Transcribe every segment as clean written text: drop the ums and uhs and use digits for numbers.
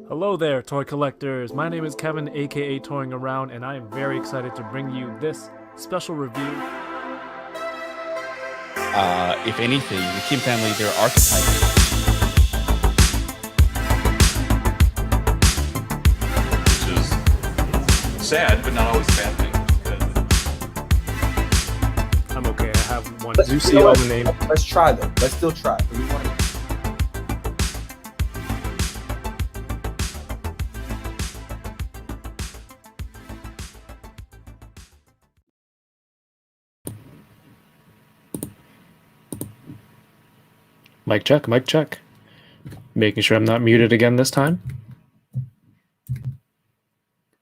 Hello there, toy collectors. My name is Kevin, aka Toying Around, and I am very excited to bring you this special review. If anything, the Kim family, they're archetypes. Which is sad, but not always a bad thing. I'm okay, I have one. Let's, Do you see all the name? Let's try though. Let's still try. Mic check, mic check. Making sure I'm not muted again this time.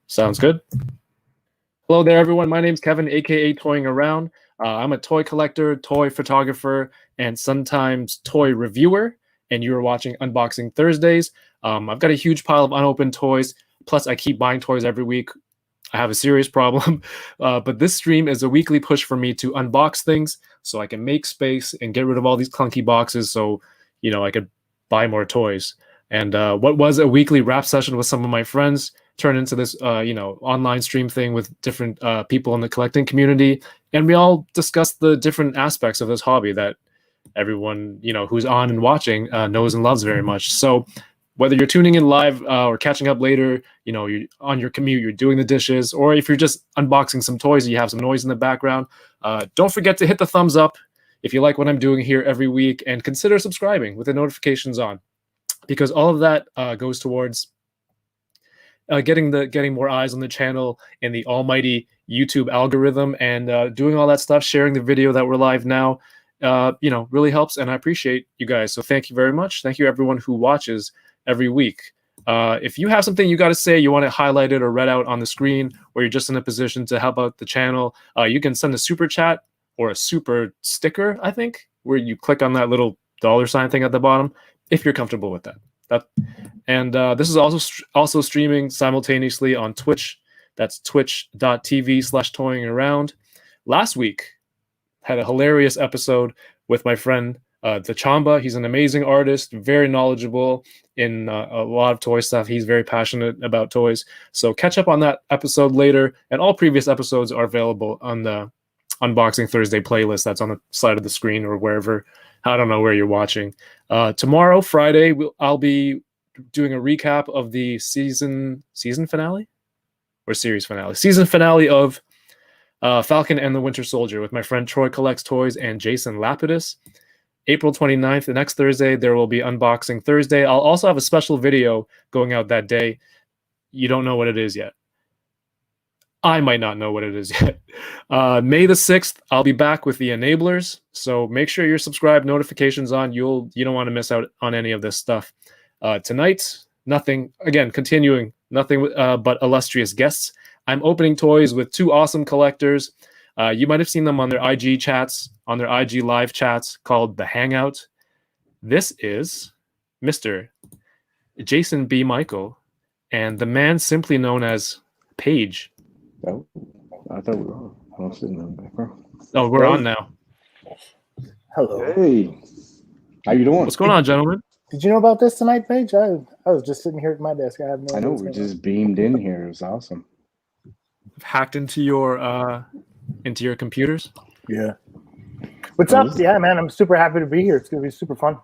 Sounds good. Hello there, everyone. My name's Kevin, aka Toying Around. I'm a toy collector, toy photographer, and sometimes toy reviewer. And you are watching Unboxing Thursdays. I've got a huge pile of unopened toys. Plus, I keep buying toys every week. I have a serious problem. But this stream is a weekly push for me to unbox things so I can make space and get rid of all these clunky boxes so, I could buy more toys. And what was a weekly rap session with some of my friends turned into this, online stream thing with different people in the collecting community. And we all discussed the different aspects of this hobby that everyone, who's on and watching knows and loves very much. So whether you're tuning in live or catching up later, you're on your commute, you're doing the dishes, or if you're just unboxing some toys and you have some noise in the background, don't forget to hit the thumbs up if you like what I'm doing here every week, and consider subscribing with the notifications on, because all of that goes towards getting more eyes on the channel and the almighty YouTube algorithm, and doing all that stuff, sharing the video that we're live now, really helps, and I appreciate you guys. So thank you very much. Thank you everyone who watches every week. If you have something you got to say, you want it highlighted or read out on the screen, or you're just in a position to help out the channel, you can send a super chat or a super sticker, I think, where you click on that little $ thing at the bottom, if you're comfortable with that. And this is also streaming simultaneously on Twitch. That's twitch.tv/toyingaround. Last week, had a hilarious episode with my friend the Chamba. He's an amazing artist, very knowledgeable in a lot of toy stuff. He's very passionate about toys. So catch up on that episode later. And all previous episodes are available on the Unboxing Thursday playlist that's on the side of the screen or wherever. I don't know where you're watching. Tomorrow, Friday, I'll be doing a recap of the season finale or series finale. Season finale of Falcon and the Winter Soldier with my friend Troy Collects Toys and Jason Lapidus. April 29th, the next Thursday, there will be Unboxing Thursday. I'll also have a special video going out that day. You don't know what it is yet. I might not know what it is yet. May the 6th, I'll be back with the Enablers. So make sure you're subscribed, notifications on. You don't want to miss out on any of this stuff. Tonight, nothing but illustrious guests. I'm opening toys with two awesome collectors. You might have seen them on their IG chats, on their IG live chats called The Hangout. This is Mr. Jason B. Michael and the man simply known as Paige. Oh, I thought we were on. I was sitting in the background. Oh, we're on now. Hello. Hey, how you doing? What's going on, gentlemen? Did you know about this tonight, Paige? I was just sitting here at my desk. I have no. I know we just beamed in here. It was awesome. Hacked into your computers. Yeah. What's up? Yeah, man, I'm super happy to be here. It's gonna be super fun.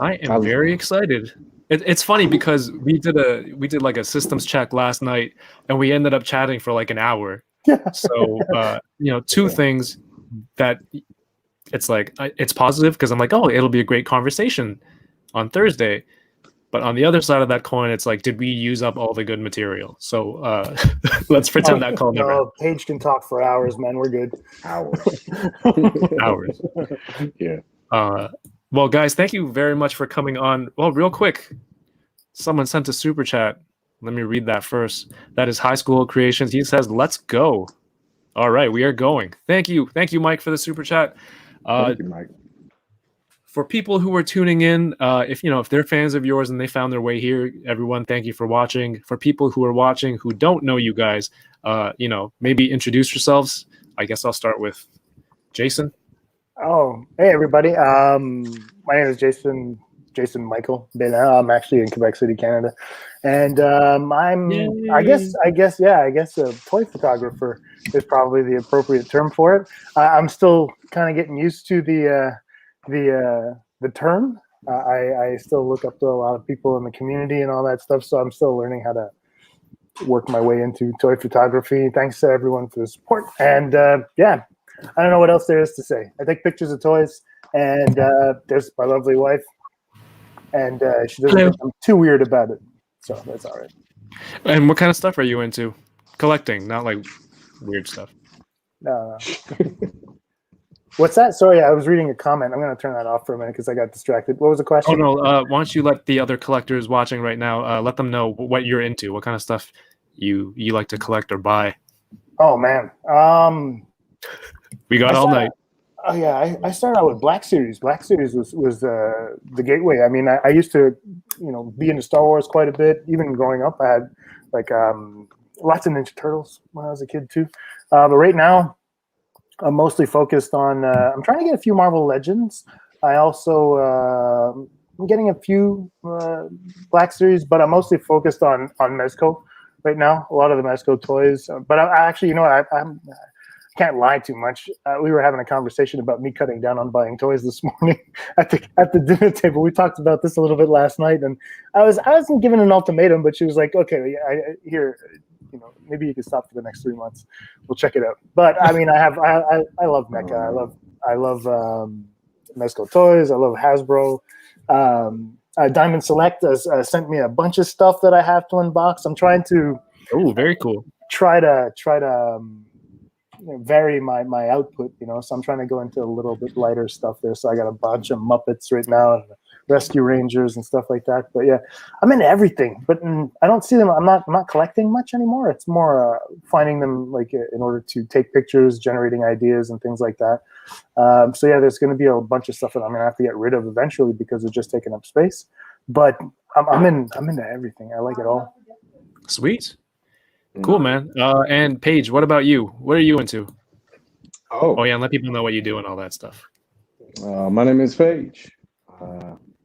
I am very excited. It's funny because we did like a systems check last night, and we ended up chatting for like an hour. Yeah. So two things that it's like it's positive because I'm like, oh, it'll be a great conversation on Thursday. But on the other side of that coin, it's like, did we use up all the good material? So let's pretend that call never. No, Paige can talk for hours, man. We're good. Hours. Hours. Yeah. Well, guys, thank you very much for coming on. Well, real quick, someone sent a super chat. Let me read that first. That is High School Creations. He says, "Let's go." All right, we are going. Thank you, Mike, for the super chat. Thank you, Mike. For people who are tuning in, if they're fans of yours and they found their way here, everyone, thank you for watching. For people who are watching who don't know you guys, maybe introduce yourselves. I guess I'll start with Jason. Oh, hey everybody. My name is Jason Jason Michael. I'm actually in Quebec City, Canada, and I guess a toy photographer is probably the appropriate term for it. I'm still kind of getting used to the term. I still look up to a lot of people in the community and all that stuff, so I'm still learning how to work my way into toy photography. Thanks to everyone for the support. And yeah, I don't know what else there is to say. I take pictures of toys, and there's my lovely wife, and she doesn't think I'm too weird about it, so that's all right. And what kind of stuff are you into? Collecting, not like weird stuff. No. What's that? Sorry, I was reading a comment. I'm going to turn that off for a minute because I got distracted. What was the question? Oh, no. Why don't you let the other collectors watching right now, let them know what you're into, what kind of stuff you like to collect or buy. Oh, man. We got all night. Oh, yeah. I started out with Black Series. Black Series was the gateway. I mean, I used to, be into Star Wars quite a bit. Even growing up, I had, like, lots of Ninja Turtles when I was a kid, too. But right now, I'm mostly focused on. I'm trying to get a few Marvel Legends. I also I'm getting a few Black Series, but I'm mostly focused on Mezco right now. A lot of the Mezco toys, but I actually, I can't lie too much. We were having a conversation about me cutting down on buying toys this morning at the dinner table. We talked about this a little bit last night, and I wasn't given an ultimatum, but she was like, "Okay, here." Maybe you can stop for the next 3 months. We'll check it out. But I mean, I love NECA. I love Mezco toys. I love Hasbro. Diamond Select has sent me a bunch of stuff that I have to unbox. I'm trying to. Oh, very cool. Try to vary my output. So I'm trying to go into a little bit lighter stuff there. So I got a bunch of Muppets right now and Rescue Rangers and stuff like that. But yeah, I'm into everything, but I don't see them. I'm not collecting much anymore. It's more finding them like in order to take pictures, generating ideas and things like that. So yeah, there's going to be a bunch of stuff that I'm going to have to get rid of eventually because it's just taking up space. But I'm into everything. I like it all. Sweet. Cool, man. And Paige, what about you? What are you into? Oh yeah, and let people know what you do and all that stuff. My name is Paige.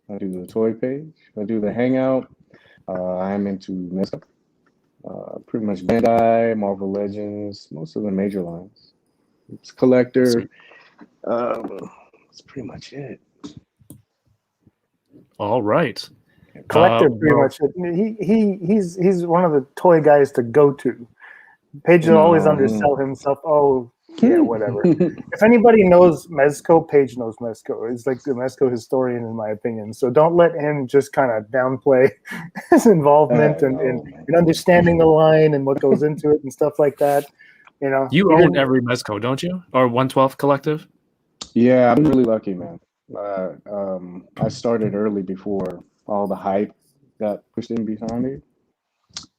I do the toy page. I do the hangout. I'm into Mezco. Pretty much Bandai, Marvel Legends, most of the major lines. It's collector. That's pretty much it. All right. Collector, pretty much it. He's one of the toy guys to go to. Paige will always undersell himself. Oh, yeah, whatever. If anybody knows Mezco, Paige knows Mezco. He's like the Mezco historian, in my opinion. So don't let him just kind of downplay his involvement and understanding the line and what goes into it and stuff like that. You own every Mezco, don't you? Or 112 Collective? Yeah, I'm really lucky, man. I started early before all the hype got pushed in behind me.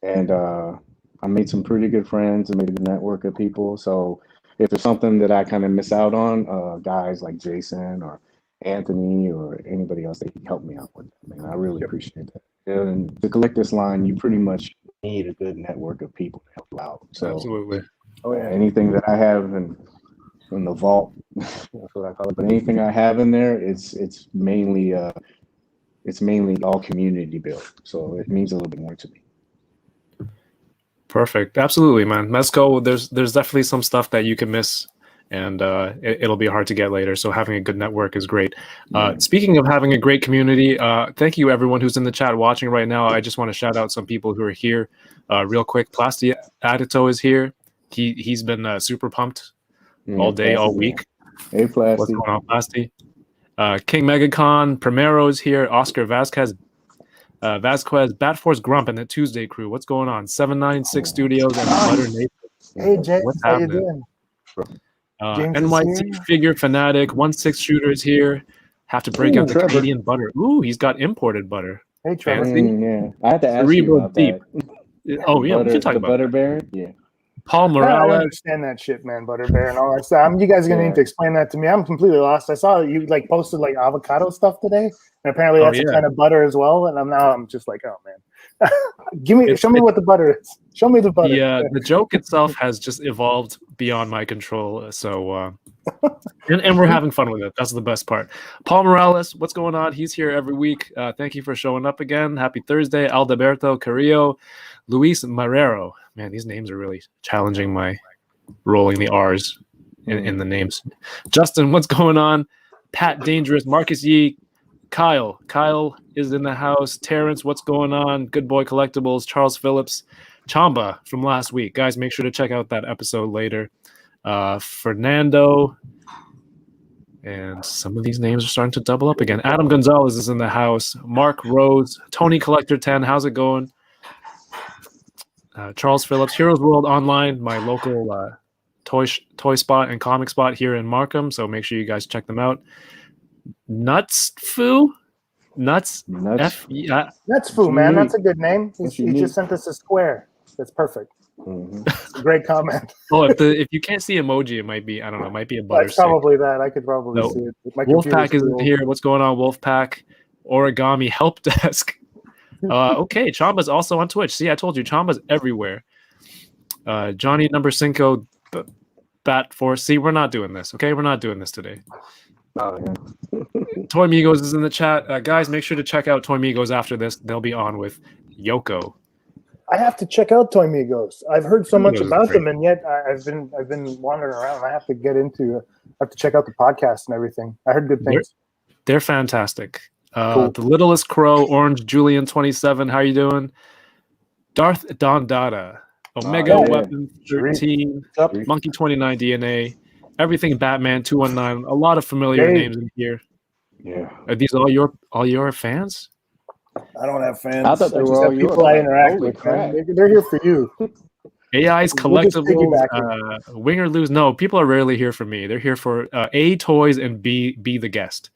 And I made some pretty good friends and made a good network of people. So if there's something that I kind of miss out on, guys like Jason or Anthony or anybody else, they can help me out with that. Man, I really appreciate that. And to collect this line, you pretty much need a good network of people to help you out. So absolutely. Anything that I have in the vault, that's what I call it. But anything I have in there, it's mainly all community built. So it means a little bit more to me. Perfect. Absolutely, man. Mezco, there's definitely some stuff that you can miss, and it'll be hard to get later. So having a good network is great. Speaking of having a great community, thank you everyone who's in the chat watching right now. I just want to shout out some people who are here real quick. Plasti Adito is here. He's been super pumped all day, all week. Hey, Plasti. What's going on, Plasti? King Megacon, Primero is here. Oscar Vasquez, Bat Force Grump, and the Tuesday crew. What's going on? 796 Studios and Butter Nation. Hey, James, what's how happening? you doing? NYC Figure Fanatic, 1/6 Shooter is here. Have to break out the Trevor. Canadian butter. Ooh, he's got imported butter. Hey, Trevor. Yeah, I had to ask you Cerebral about Deep. that. Oh yeah, we can talk the about Butter that. Baron. Yeah. Paul I don't Morales. understand that shit, man. Butter Bear and all that stuff. You guys are gonna need to explain that to me. I'm completely lost. I saw you posted avocado stuff today, and apparently that's a kind of butter as well. And I'm just like, oh man. Show me what the butter is. Show me the butter. The joke itself has just evolved beyond my control. So, and we're having fun with it. That's the best part. Paul Morales, what's going on? He's here every week. Thank you for showing up again. Happy Thursday. Alberto Carrillo, Luis Marrero. Man, these names are really challenging my rolling the R's in the names. Justin, what's going on? Pat Dangerous, Marcus Yee, Kyle is in the house. Terrence, what's going on? Good Boy Collectibles, Charles Phillips, Chamba from last week. Guys, make sure to check out that episode later. Fernando, and some of these names are starting to double up again. Adam Gonzalez is in the house. Mark Rose, Tony Collector 10, how's it going? Charles Phillips, Heroes World Online, my local toy spot and comic spot here in Markham, so make sure you guys check them out. Nuts Foo, Nuts Foo, man, that's a good name. He just sent us a square. That's perfect. It's a great comment. If you can't see emoji, it might be, I don't know, it might be a butter. That's probably that. I could probably see it. Wolfpack is here. What's going on, Wolfpack? Origami Help Desk. Okay, Chamba's also on Twitch. See, I told you, Chamba's everywhere. Johnny number 5 Bat Force. See, we're not doing this. Okay, we're not doing this today. Oh, yeah. Toy Migos is in the chat. Guys, make sure to check out Toy Migos after this. They'll be on with Yoko. I have to check out Toy Migos. I've heard so much about them, and yet I've been wandering around. I have to get into. I have to check out the podcast and everything. I heard good things. They're fantastic. Cool. The Littlest Crow, Orange Julian 27. How you doing? Darth Don Dada, Omega Weapon 13, Monkey 29 DNA, everything Batman 219. A lot of familiar names in here. Yeah. Are these all your fans? I don't have fans. I thought they were all people I interact with. They're here for you. AI's collectibles, wing or lose. No, people are rarely here for me. They're here for A, toys, and B, the guest.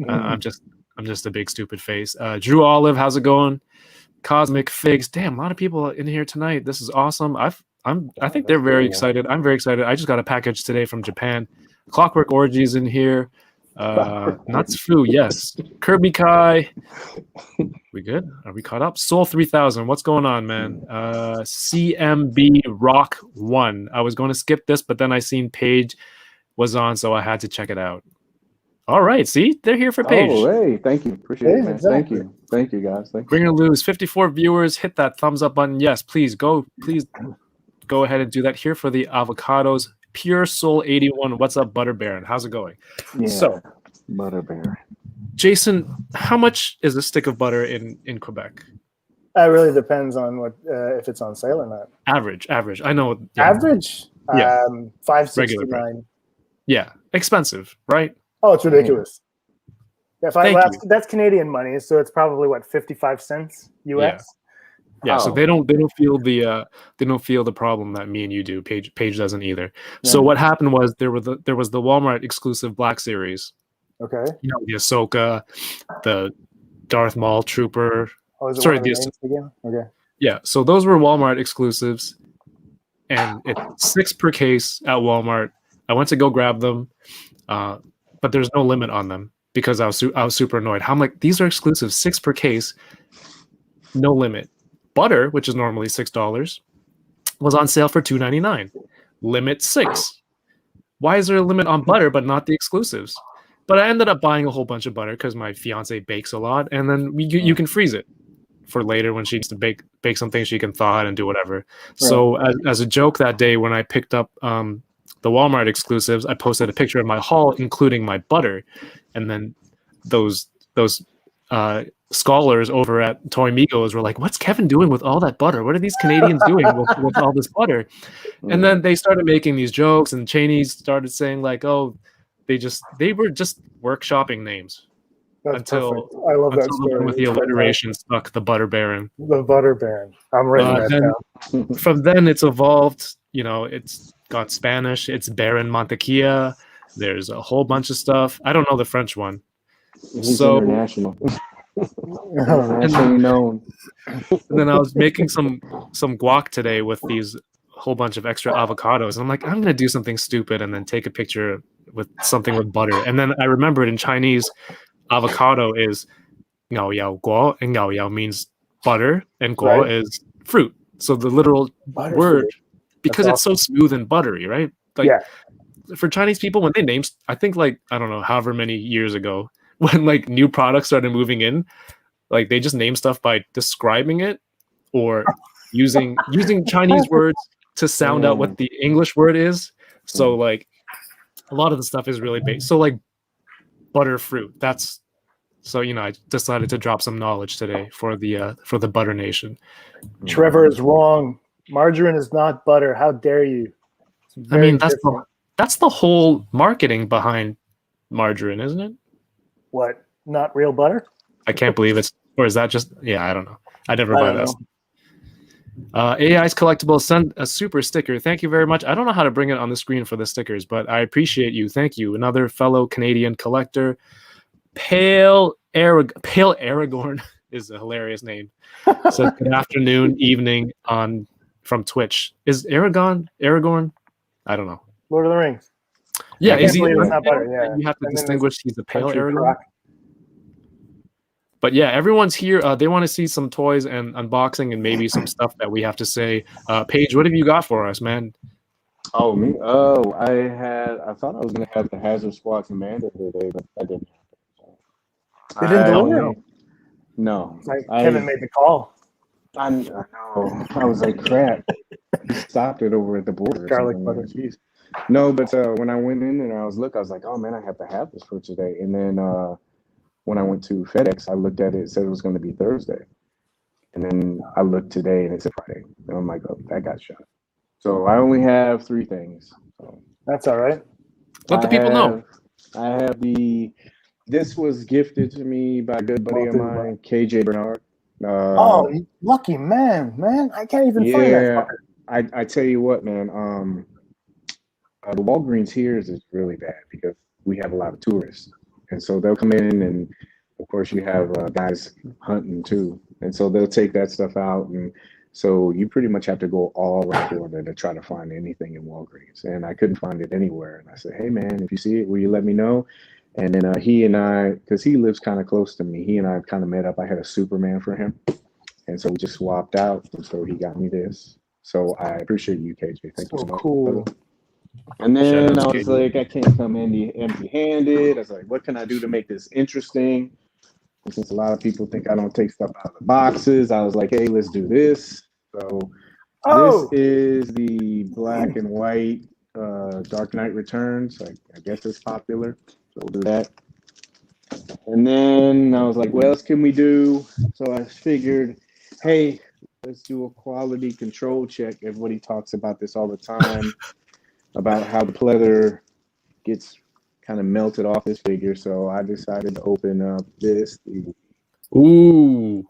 I'm just a big stupid face. Drew Olive, how's it going? Cosmic Figs. Damn, a lot of people in here tonight. This is awesome. I think they're very excited. I'm very excited. I just got a package today from Japan. Clockwork Orgies in here. Nuts Foo, yes. Kirby Kai. We good? Are we caught up? Soul 3000. What's going on, man? CMB Rock 1. I was going to skip this, but then I seen Paige was on, so I had to check it out. All right, see, they're here for Paige. Oh, hey, thank you. Appreciate it, man. Exactly. Thank you, guys. Thank you. Bring or lose. 54 viewers. Hit that thumbs up button. Yes, please go ahead and do that. Here for the avocados. Pure Soul 81. What's up, Butter Baron? How's it going? Yeah, so, Butter Baron. Jason, how much is a stick of butter in Quebec? It really depends on what if it's on sale or not. Average. I know. Yeah. Average? Yeah. $5.69. Yeah, expensive, right? Oh, it's ridiculous. That's Canadian money, so it's probably what, 55 cents US. Yeah, so they don't feel the problem that me and you do. Paige doesn't either. Yeah. So what happened was there was the Walmart exclusive Black Series. Okay. You know, the Ahsoka, the Darth Maul Trooper. Oh, is it sorry, again? Okay. Yeah, so those were Walmart exclusives, and it's $6 per case at Walmart. I went to go grab them, but there's no limit on them because I was super annoyed. I'm like, these are exclusive, $6 per case, no limit. Butter, which is normally $6, was on sale for $2.99. Limit $6. Why is there a limit on butter but not the exclusives? But I ended up buying a whole bunch of butter because my fiance bakes a lot, and then you can freeze it for later when she needs to bake something. She can thaw it and do whatever. Right. So as a joke that day when I picked up the Walmart exclusives, I posted a picture of my haul, including my butter, and then those scholars over at Toy Migos were like, "What's Kevin doing with all that butter? What are these Canadians doing with all this butter?" And then they started making these jokes, and Cheney's started saying like, "Oh, they were just workshopping names." That's until perfect. I love that story. With the alliteration stuck, the Butter Baron. The Butter Baron. I'm writing that down. From then, it's evolved. You know, it's got Spanish. It's Baron Mantequilla. There's a whole bunch of stuff. I don't know the French one. He's international. Internationally known. And then I was making some guac today with these whole bunch of extra avocados. And I'm like, I'm going to do something stupid and then take a picture with something with butter. And then I remembered in Chinese, avocado is ngao yao guo, and ngao yao means butter and guo is fruit. So the literal word, because it's so smooth and buttery, right? Like for Chinese people, when they name, I think like, I don't know, however many years ago, when like new products started moving in, like they just name stuff by describing it or using Chinese words to sound out what the English word is. So like a lot of the stuff is really based. So like butterfruit. That's so I decided to drop some knowledge today for the Butter Nation. Trevor is wrong. Margarine is not butter. How dare you? I mean, that's the whole marketing behind margarine, isn't it? What? Not real butter? I can't believe it's, or is that just? Yeah, I don't know. I never buy that. AI's Collectible sent a super sticker. Thank you very much. I don't know how to bring it on the screen for the stickers, but I appreciate you. Thank you. Another fellow Canadian collector. Pale Aragorn is a hilarious name. So good afternoon, evening from Twitch. Is Aragorn? I don't know. Lord of the Rings. Yeah, is he? Not butter, yeah. You have to distinguish. He's a pale Aragorn. But yeah, everyone's here. They want to see some toys and unboxing and maybe some stuff that we have to say. Paige, what have you got for us, man? Oh, me? Oh, I thought I was going to have the Hazard Squad Commander today, but that didn't happen. They didn't deliver? No. Like Kevin made the call. I know. I was like, crap. He stopped it over at the border. Garlic butter. Jeez. No, but when I went in and I was like, oh, man, I have to have this for today. And then when I went to FedEx, I looked at it. It said it was going to be Thursday. And then I looked today and it said Friday. And I'm like, oh, that got shot. So I only have 3 things. So that's all right. Let the people know. I have this was gifted to me by a good buddy of mine, KJ Bernard. Oh, lucky man. I can't even find that fucker. I tell you what, man. The Walgreens here is really bad because we have a lot of tourists. And so they'll come in, and of course you have guys hunting too. And so they'll take that stuff out. And so you pretty much have to go all around Florida to try to find anything in Walgreens. And I couldn't find it anywhere. And I said, hey, man, if you see it, will you let me know? And then he and I, because he lives kind of close to me, he and I kind of met up. I had a Superman for him. And so we just swapped out. And so he got me this. So I appreciate you, KJ. Thank you so much. Cool. And then I was like, I can't come in empty-handed. I was like, what can I do to make this interesting? And since a lot of people think I don't take stuff out of the boxes, I was like, hey, let's do this. So this is the black and white Dark Knight Returns. I guess it's popular. So we'll do that. And then I was like, what else can we do? So I figured, hey, let's do a quality control check. Everybody talks about this all the time. About how the pleather gets kind of melted off this figure. So I decided to open up this. Ooh.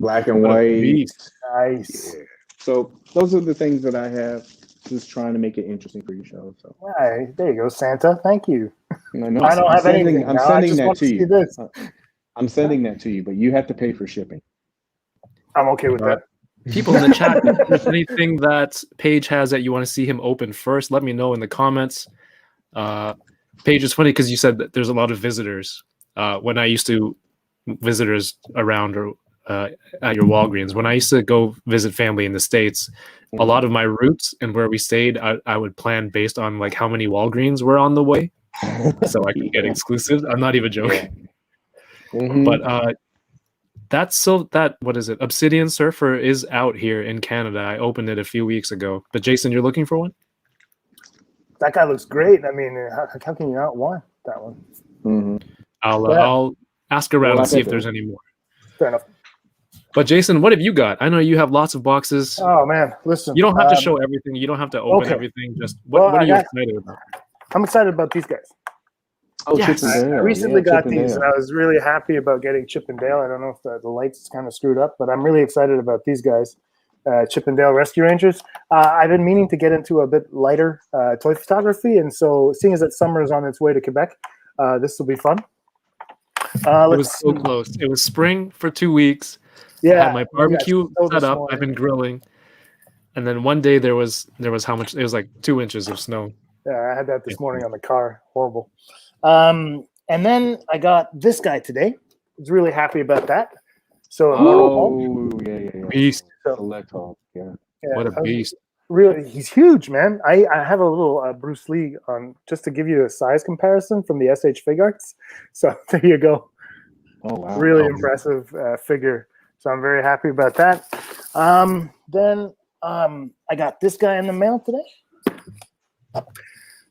Black and white. Nice. Yeah. So those are the things that I have. Just trying to make it interesting for your show. So there you go, Santa. Thank you. No, I don't have anything. I'm sending that to you. I'm sending that to you, but you have to pay for shipping. I'm okay with that. People in the chat, if there's anything that Paige has that you want to see him open first, let me know in the comments. Paige, it's funny because you said that there's a lot of visitors. When I used to visitors around or at your Walgreens, when I used to go visit family in the States, a lot of my routes and where we stayed, I would plan based on like how many Walgreens were on the way, so I could get exclusives. I'm not even joking. But what is it? Obsidian Surfer is out here in Canada. I opened it a few weeks ago. But Jason, you're looking for one? That guy looks great. I mean, how can you not want that one? Mm-hmm. I'll ask around and see if there's any more. Fair enough. But Jason, what have you got? I know you have lots of boxes. Oh man, listen. You don't have to show everything. You don't have to open everything. Just what are you excited about? I'm excited about these guys. Oh, yes. I recently got these, and I was really happy about getting Chip and Dale. I don't know if the lights kind of screwed up, but I'm really excited about these guys, Chip and Dale Rescue Rangers. I've been meaning to get into a bit lighter toy photography, and so seeing as that summer is on its way to Quebec, this will be fun. It was so close. It was spring for 2 weeks. Yeah, I had my barbecue set up. I've been grilling, and then one day there was how much? It was like 2 inches of snow. Yeah, I had that this morning on the car. Horrible. And then I got this guy today. I was really happy about that. So Immortal Hulk. Oh, yeah. Beast. So, Select Hulk, yeah. yeah, What a beast. really, he's huge, man. I have a little Bruce Lee on just to give you a size comparison from the SH Fig Arts. So there you go. Oh, wow. Really Oh. impressive figure. So I'm very happy about that. Then I got this guy in the mail today.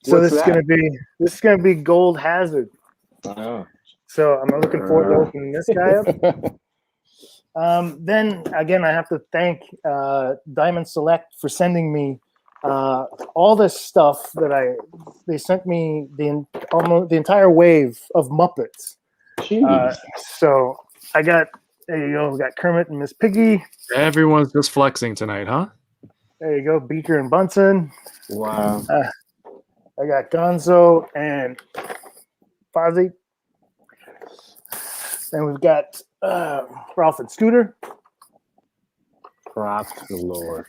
So What's this is gonna be Gold Hazard. Oh. So I'm looking forward to opening this guy up. Then again, I have to thank Diamond Select for sending me all this stuff that they sent me almost the entire wave of Muppets. Jeez. So I got there you go. We got Kermit and Miss Piggy. Everyone's just flexing tonight, huh? There you go, Beaker and Bunsen. Wow. I got Gonzo and Fozzie. And we've got Ralph and Scooter. Props to the Lord.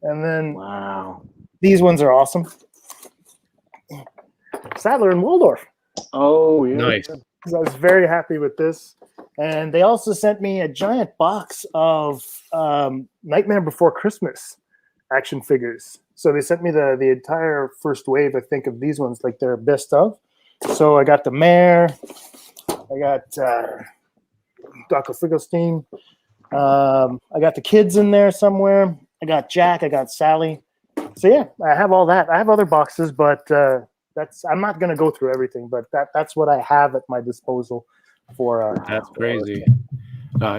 And then Wow. these ones are awesome. Sadler and Waldorf. Oh, yeah. Nice. So I was very happy with this. And they also sent me a giant box of Nightmare Before Christmas action figures. So they sent me the entire first wave, I think, of these ones, like their best of. So I got the mayor. I got Dr. Finkelstein. I got the kids in there somewhere. I got Jack. I got Sally. So yeah, I have all that. I have other boxes, but I'm not going to go through everything. But that's what I have at my disposal for. That's crazy.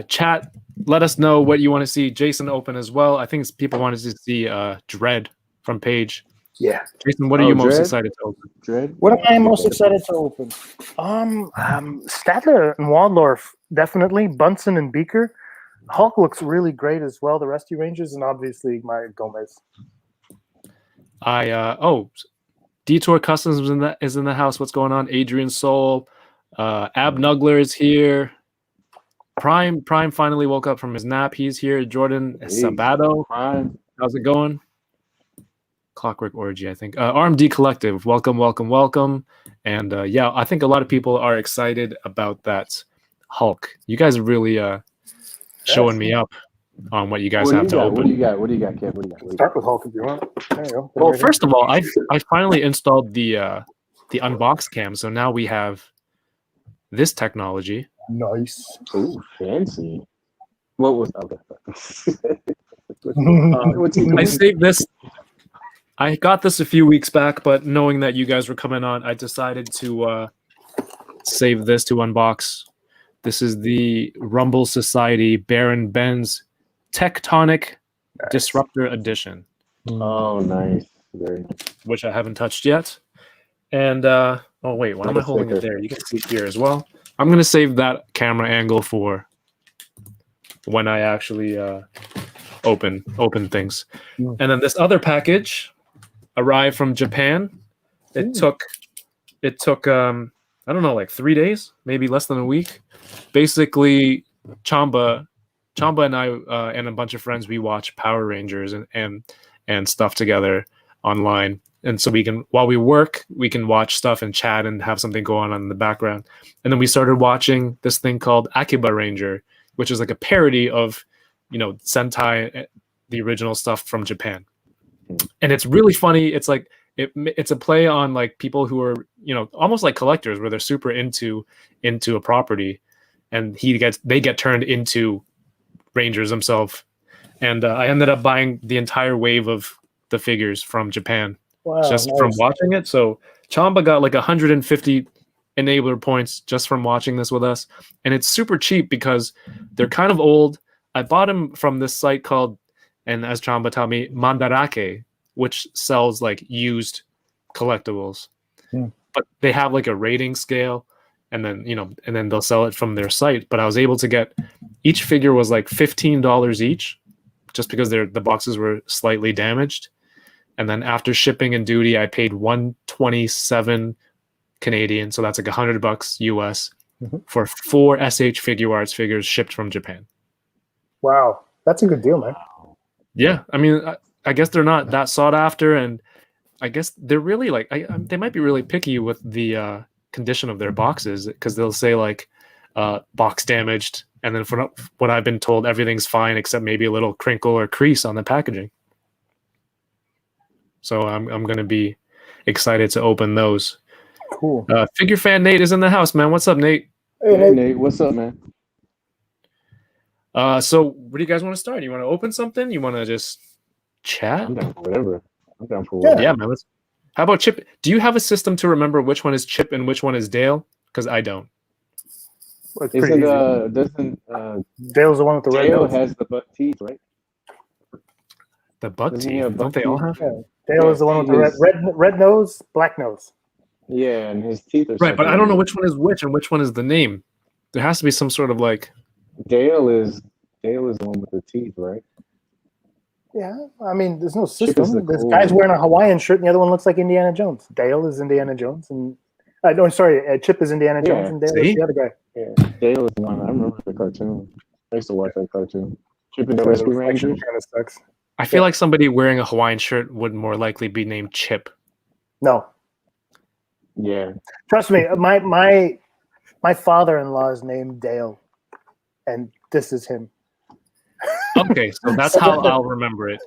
Chat, let us know what you want to see Jason open as well. I think people wanted to see Dread from Paige. Yeah. Jason, what are you most Dread? excited to open? Dread? What am I most excited to open? Statler and Waldorf, definitely. Bunsen and Beaker. Hulk looks really great as well. The Rescue Rangers, and obviously my Gomez. Detour Customs is in the house. What's going on? Adrian Soul, Ab Nuggler is here. Prime finally woke up from his nap. He's here. Jordan Sabato. Prime. How's it going? Clockwork Orgy, I think. RMD Collective, welcome. And I think a lot of people are excited about that Hulk. You guys are really showing me up on what you guys have to open. What do you got, Kev? What do you got? Start with Hulk if you want. There you go. Well, first of all, I finally installed the unbox cam, so now we have this technology. Nice. Ooh, fancy. What was I saved this. I got this a few weeks back, but knowing that you guys were coming on, I decided to save this to unbox. This is the Rumble Society Baron Benz Tectonic Disruptor Edition. Oh, nice. Very nice. Which I haven't touched yet. And why am I holding it there? You can see it here as well. I'm going to save that camera angle for when I actually open things. And then this other package arrived from Japan. It took I don't know, like 3 days, maybe less than a week. Basically, Chamba and I and a bunch of friends, we watch Power Rangers and stuff together online. And so while we work, we can watch stuff and chat and have something go on in the background. And then we started watching this thing called Akiba Ranger, which is like a parody of, Sentai, the original stuff from Japan. And it's really funny. It's like it's a play on like people who are, almost like collectors, where they're super into a property, and they get turned into Rangers themselves. And I ended up buying the entire wave of the figures from Japan. Wow, just nice. from watching it. So Chamba got like 150 enabler points just from watching this with us. And it's super cheap because they're kind of old. I bought them from this site called, and as Chamba taught me, Mandarake, which sells like used collectibles. But they have like a rating scale, and then they'll sell it from their site. But I was able to get, each figure was like $15 each, just because the boxes were slightly damaged. And then after shipping and duty, I paid $127 Canadian, so that's like $100 US for 4 SH Figure Arts figures shipped from Japan. Wow, that's a good deal, man. Yeah, I mean, I guess they're not that sought after, and I guess they're really like they might be really picky with the condition of their boxes, because they'll say like box damaged, and then from what I've been told, everything's fine except maybe a little crinkle or crease on the packaging. So I'm going to be excited to open those. Cool. Figure fan Nate is in the house, man. What's up, Nate? Hey, Hey, Nate, what's up, man? So where do you guys want to start? You want to open something? You want to just chat? I'm down for whatever. I'm down for Yeah. whatever. Yeah, man. How about Chip? Do you have a system to remember which one is Chip and which one is Dale? Because I don't. Well, it's pretty easy. Doesn't Dale's the one with the red Dale nose. has the buck teeth, right? The buck Doesn't he teeth. have Don't buck they all teeth? have? Yeah. Dale is the one with the red nose, black nose. Yeah, and his teeth are Right, but I don't know separated. which one is which and which one is the name. There has to be some sort of like. Dale is the one with the teeth, right? Yeah, I mean, there's no Chip is system. the This cool guy's one. wearing a Hawaiian shirt, and the other one looks like Indiana Jones. Dale is Indiana Jones, and no, sorry, Chip is Indiana Jones, Yeah, and Dale see? is the other guy. Yeah, Dale is the one. I remember the cartoon. I used to watch that cartoon. Chip and the So the Rescue reflection Rangers. kind of sucks. I feel like somebody wearing a Hawaiian shirt would more likely be named Chip. No, Yeah, trust me, my father-in-law is named Dale, and this is him. Okay, so that's how I'll remember it.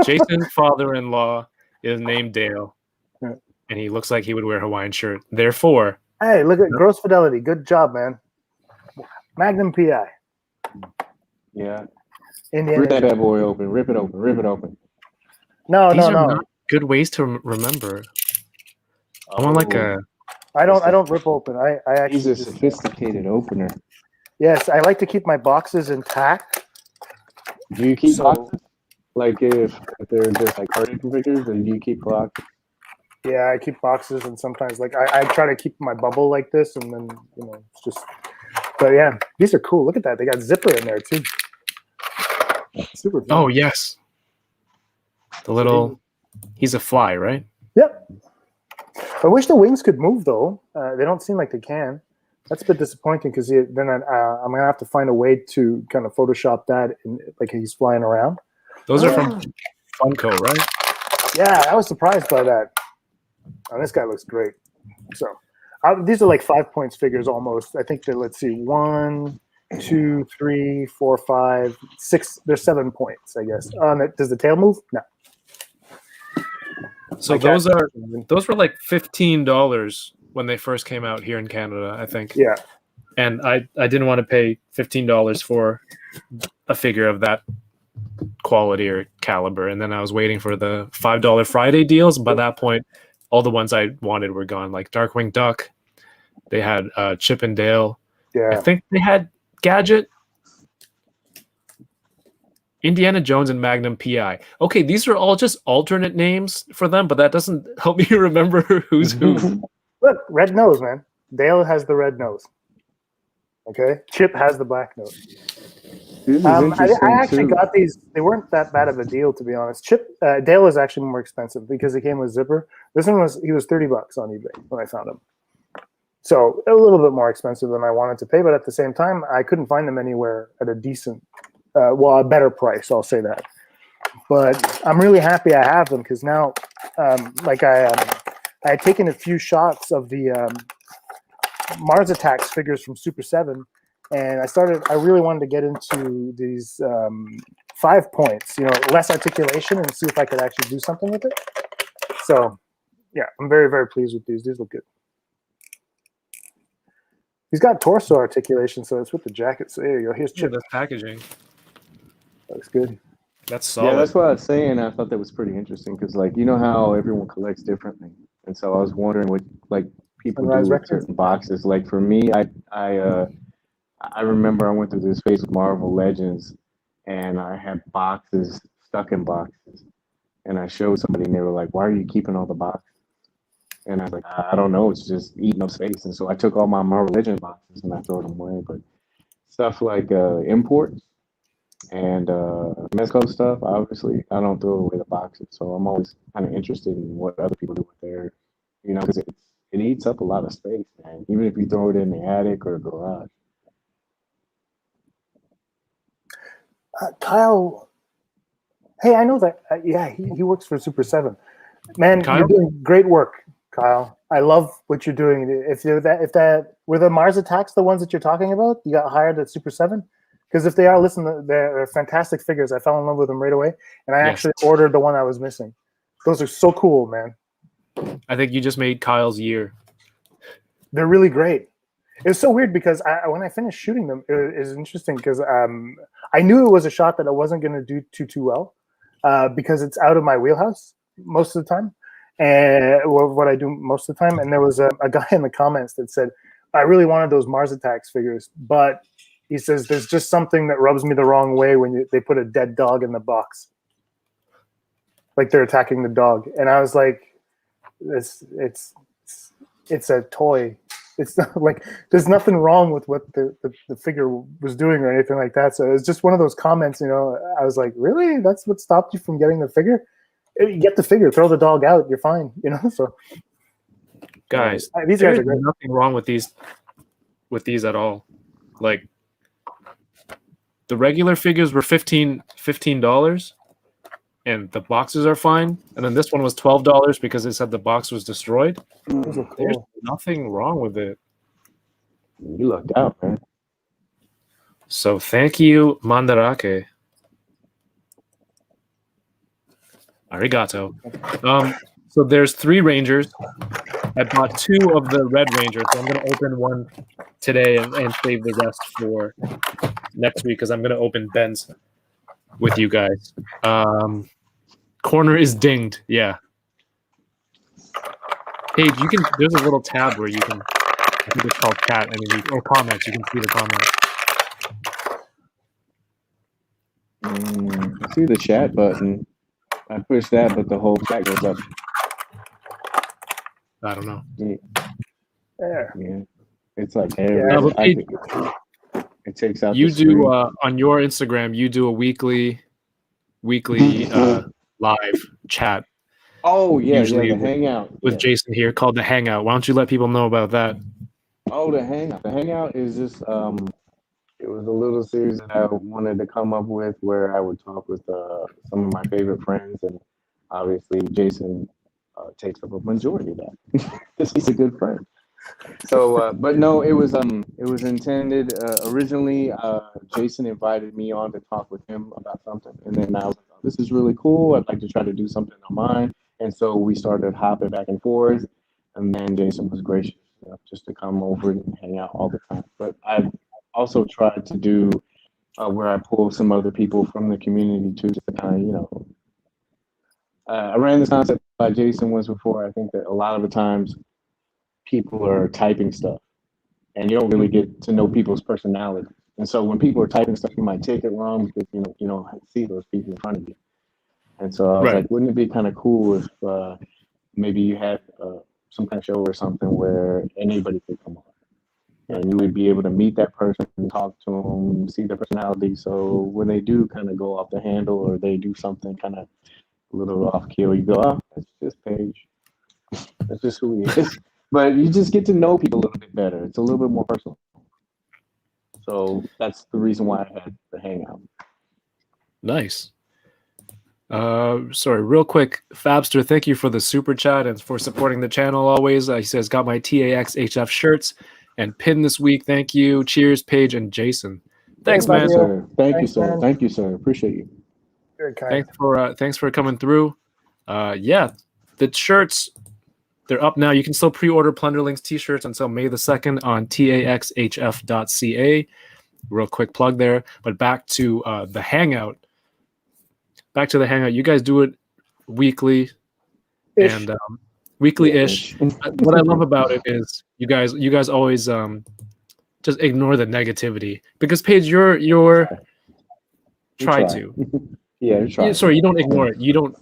Jason's father-in-law is named Dale, Yeah. and he looks like he would wear a Hawaiian shirt. Therefore, Hey, look at gross fidelity. Good job, man. Magnum PI. yeah. Indiana Rip that Jones. bad boy open. Rip it open. Rip it open. No, these are no. not good ways to remember. I want like a. I don't rip open. I actually He's a just, sophisticated opener. yes, I like to keep my boxes intact. Do you keep So- boxes? Like if they're just like party configures, or do you keep boxes? Yeah, I keep boxes, and sometimes like I try to keep my bubble like this, and then it's just. But yeah, these are cool. Look at that. They got zipper in there too. Super fun. Oh yes, the little. He's a fly, right? Yep. I wish the wings could move though. They don't seem like they can. That's a bit disappointing because then I'm gonna have to find a way to kind of Photoshop that in, like he's flying around. Those are from Funko, right? Yeah, I was surprised by that. Oh, this guy looks great. So these are like 5 points figures almost. I think that, let's see, 1, 2, 3, 4, 5, 6. There's 7 points, I guess. Does the tail move? No. So My those cat- were like $15 when they first came out here in Canada, I think. Yeah. And I didn't want to pay $15 for a figure of that quality or caliber, and then I was waiting for the $5 Friday deals. By that point, all the ones I wanted were gone. Like Darkwing Duck, they had Chip and Dale. I Yeah. think they had Gadget, Indiana Jones, and Magnum PI. Okay, these are all just alternate names for them, but that doesn't help me remember who's who. Look, red nose, man. Dale has the red nose. Okay. Chip has the black nose. This is I interesting actually too. got these. They weren't that bad of a deal, to be honest. Dale is actually more expensive because it came with zipper. This one was $30 on eBay when I found him. So a little bit more expensive than I wanted to pay, but at the same time, I couldn't find them anywhere at a decent, a better price. I'll say that. But I'm really happy I have them because now, I had taken a few shots of the Mars Attacks figures from Super 7. And I really wanted to get into these 5 points, less articulation, and see if I could actually do something with it. So, yeah, I'm very, very pleased with these. These look good. He's got torso articulation, so it's with the jacket. So there you go. Here's Yeah, Chip. that's packaging. Looks good. That's solid. Yeah, that's what I was saying. I thought that was pretty interesting because, like, you know how everyone collects differently, and so I was wondering what like people Sunrise do with Records? certain boxes. Like for me, I remember I went through this phase with Marvel Legends, and I had boxes stuck in boxes, and I showed somebody, and they were like, "Why are you keeping all the boxes?" And I was like, "I don't know. It's just eating up space." And so I took all my Marvel Legends boxes and I threw them away. But stuff like imports and Mezco stuff, obviously, I don't throw away the boxes. So I'm always kind of interested in what other people do with their, because it eats up a lot of space, man. Even if you throw it in the attic or garage. Kyle, hey, I know that. Yeah, he works for Super 7. Man, Kyle? you're doing great work, Kyle. I love what you're doing. If were the Mars attacks the ones that you're talking about, you got hired at Super 7? Because if they are, listen, they're fantastic figures. I fell in love with them right away, and I actually ordered the one I was missing. Those are so cool, man. I think you just made Kyle's year. They're really great. It's so weird because when I finished shooting them, it was interesting because I knew it was a shot that I wasn't going to do too well because it's out of my wheelhouse most of the time. And what I do most of the time. And there was a guy in the comments that said, I really wanted those Mars Attacks figures, but he says, there's just something that rubs me the wrong way when they put a dead dog in the box. Like they're attacking the dog. And I was like, it's a toy. It's not like there's nothing wrong with what the figure was doing or anything like that. So it's just one of those comments, you know, I was like, really? That's what stopped you from getting the figure? You get the figure, throw the dog out, you're fine, you know. So guys, these guys are there's great. nothing wrong with these at all. Like the regular figures were $15 and the boxes are fine. And then this one was $12 because it said the box was destroyed. Those are cool. There's nothing wrong with it. You lucked out, man. So thank you, Mandarake. Arigato. So there's 3 Rangers. I bought 2 of the Red Rangers. So I'm going to open one today and save the rest for next week because I'm going to open Ben's with you guys. Corner is dinged. Yeah. Paige, there's a little tab where you can, I think it's called chat, or comments. You can see the comments. I see the chat button. I push that, but the whole chat goes up. I don't know. Yeah. It's like but Paige, it takes out. You the do screen. on your Instagram. You do a weekly live chat. Oh yeah, usually the hangout with Jason here called the Hangout. Why don't you let people know about that? Oh, the hangout. The hangout is just it was a little series that I wanted to come up with where I would talk with some of my favorite friends, and obviously Jason takes up a majority of that because he's a good friend. So, but no, it was intended originally. Jason invited me on to talk with him about something, and then I was like, oh, "This is really cool. I'd like to try to do something on mine." And so we started hopping back and forth, and then Jason was gracious enough just to come over and hang out all the time. But I've also tried to do where I pull some other people from the community too, to kind of, I ran this concept by Jason once before. I think that a lot of the times people are typing stuff and you don't really get to know people's personality. And so when people are typing stuff, you might take it wrong because you don't see those people in front of you. And so I was like, wouldn't it be kind of cool if maybe you had some kind of show or something where anybody could come on and you would be able to meet that person and talk to them, see their personality. So when they do kind of go off the handle or they do something kind of a little off kill, you go, oh, that's just Paige. That's just who he is. But you just get to know people a little bit better. It's a little bit more personal. So that's the reason why I had the hangout. Nice. Sorry, real quick, Fabster, thank you for the super chat and for supporting the channel always. He says, got my TAXHF shirts and pin this week. Thank you. Cheers, Paige and Jason. Thanks, man. Sir. Thank you, sir. Thank you, sir. Appreciate you. Very kind. Thanks for coming through. Yeah, the shirts, they're up now. You can still pre-order Plunderlings t-shirts until May the 2nd on taxhf.ca. Real quick plug there. But back to the Hangout. You guys do it weekly and weekly-ish. What I love about it is you guys always just ignore the negativity because Paige, you're try to. Yeah, try. Sorry, you don't ignore it. You don't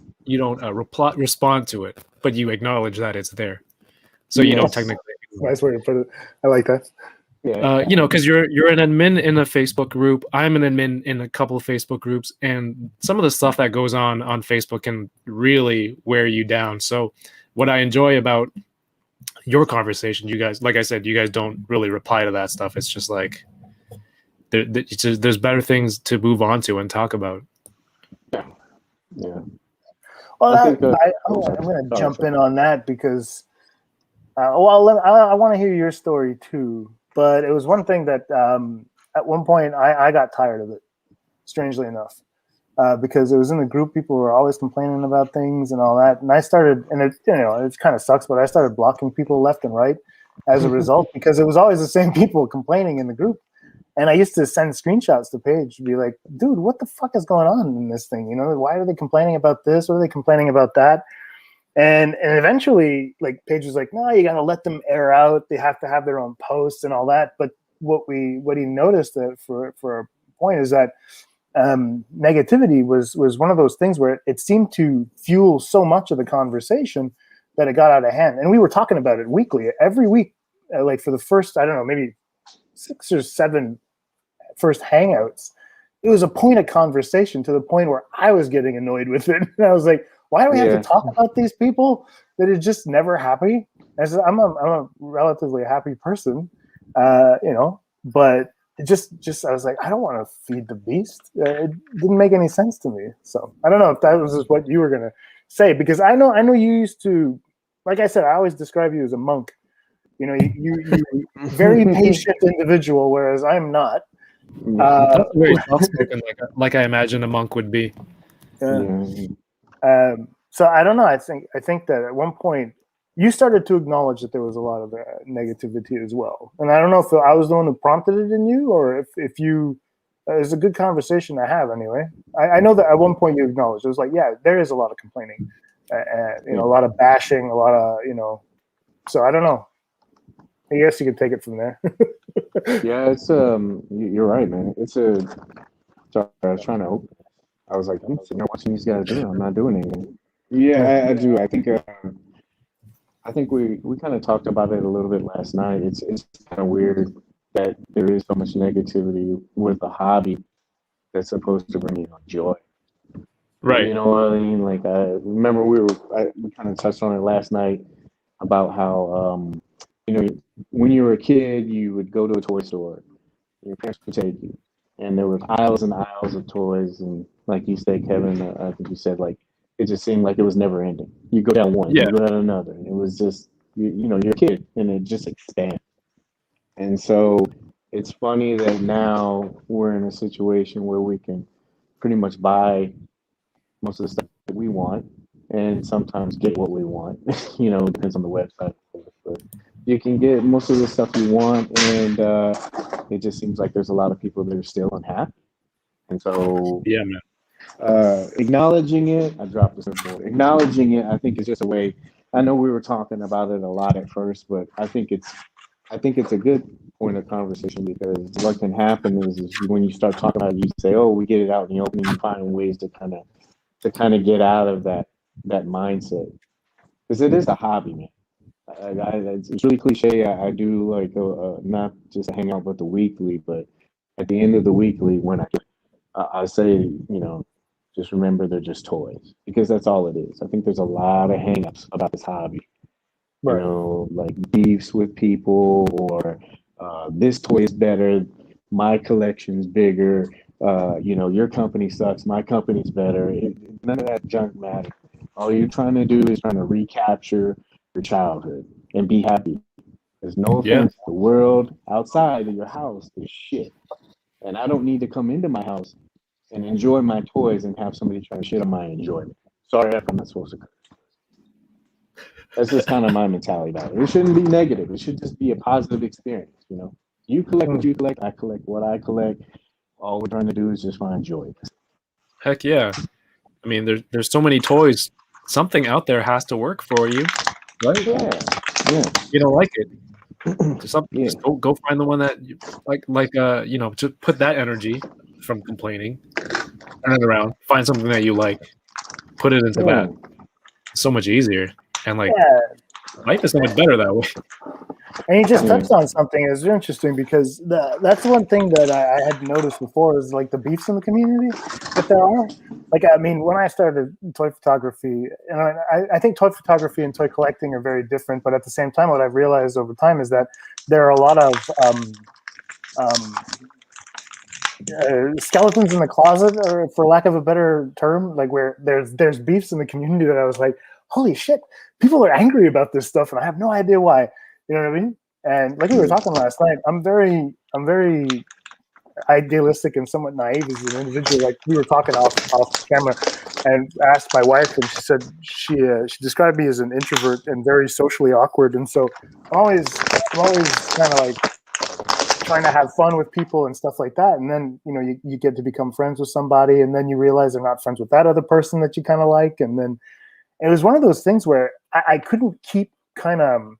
respond to it, but you acknowledge that it's there. So you don't technically. Nice way to put it. I like that. Yeah. Because you're an admin in a Facebook group. I'm an admin in a couple of Facebook groups, and some of the stuff that goes on Facebook can really wear you down. So what I enjoy about your conversation, you guys, like I said, you guys don't really reply to that stuff. It's just like there's better things to move on to and talk about. Yeah. Well, I'm going to jump in on that because I want to hear your story too, but it was one thing that at one point I got tired of it, strangely enough, because it was in the group. People were always complaining about things and all that, and I started, and it kind of sucks, but I started blocking people left and right as a result because it was always the same people complaining in the group. And I used to send screenshots to Paige to be like, dude, what the fuck is going on in this thing? Why are they complaining about this? What are they complaining about that? And eventually, like, Paige was like, no, you got to let them air out. They have to have their own posts and all that. But what he noticed that for a point is that negativity was one of those things where it seemed to fuel so much of the conversation that it got out of hand. And we were talking about it weekly, every week, like for the first, I don't know, maybe 6 or 7 first hangouts. It was a point of conversation to the point where I was getting annoyed with it. And I was like, why do we have to talk about these people that are just never happy? I said, I'm a relatively happy person, but it just I was like, I don't want to feed the beast. It didn't make any sense to me. So I don't know if that was just what you were gonna say, because I know you used to, like I said, I always describe you as a monk. You very patient individual, whereas I'm not. That's very soft-spoken, like I imagine a monk would be. So I don't know. I think that at one point you started to acknowledge that there was a lot of negativity as well. And I don't know if I was the one who prompted it in you, or if you. It's a good conversation to have anyway. I know that at one point you acknowledged it was like, yeah, there is a lot of complaining, a lot of bashing, a lot of So I don't know. I guess you could take it from there. Yeah, it's you're right, man. Sorry, I was trying to open it. I was like, I'm sitting there watching these guys do it. I'm not doing anything. Yeah, I do. I think we kind of talked about it a little bit last night. It's kind of weird that there is so much negativity with a hobby that's supposed to bring you joy. Right. You know what I mean? Like, I remember we kind of touched on it last night about how when you were a kid, you would go to a toy store. Your parents would take you, and there were aisles and aisles of toys. And like you said, Kevin, I think you said, like, it just seemed like it was never ending. You go down one, you go down another. And it was just, you're a kid, and it just expands. And so it's funny that now we're in a situation where we can pretty much buy most of the stuff that we want, and sometimes get what we want. It depends on the website. But you can get most of the stuff you want, and it just seems like there's a lot of people that are still unhappy. And so, yeah, man. Acknowledging it, I dropped the surfboard. Acknowledging it, I think, is just a way. I know we were talking about it a lot at first, but I think it's a good point of conversation, because what can happen is when you start talking about it, you say, "Oh, we get it out in the open," and you find ways to kind of get out of that mindset, because it is a hobby, man. It's really cliche. I do like not just a hangout, but the weekly. But at the end of the weekly, when I say, just remember they're just toys, because that's all it is. I think there's a lot of hangups about this hobby. Right. Like beefs with people, or this toy is better, my collection's bigger. Your company sucks, my company's better. None of that junk matters. All you're trying to do is trying to recapture your childhood and be happy. There's no offense. The world outside of your house is shit. And I don't need to come into my house and enjoy my toys and have somebody try to shit on my enjoyment. Sorry, I'm not supposed to curse. That's just kind of my mentality about it. It shouldn't be negative. It should just be a positive experience. You collect what you collect. I collect what I collect. All we're trying to do is just find joy. Heck yeah. I mean, there's so many toys. Something out there has to work for you, right? Yeah. You don't like it. Just go find the one that you like. To put that energy from complaining, turn it around. Find something that you like. Put it into that. It's so much easier, and life is so much better that way. And you just touched on something that's interesting, because that's one thing that I had noticed before is like the beefs in the community that there are. Like, I mean, when I started toy photography, and I think toy photography and toy collecting are very different, but at the same time, what I've realized over time is that there are a lot of skeletons in the closet, or for lack of a better term, like where there's beefs in the community that I was like, holy shit, people are angry about this stuff, and I have no idea why. You know what I mean? And like we were talking last night, I'm very idealistic and somewhat naive as an individual. Like we were talking off camera, and asked my wife, and she said she described me as an introvert and very socially awkward. And so I'm always kind of like trying to have fun with people and stuff like that. And then you get to become friends with somebody, and then you realize they're not friends with that other person that you kind of like. And then it was one of those things where I couldn't keep kind of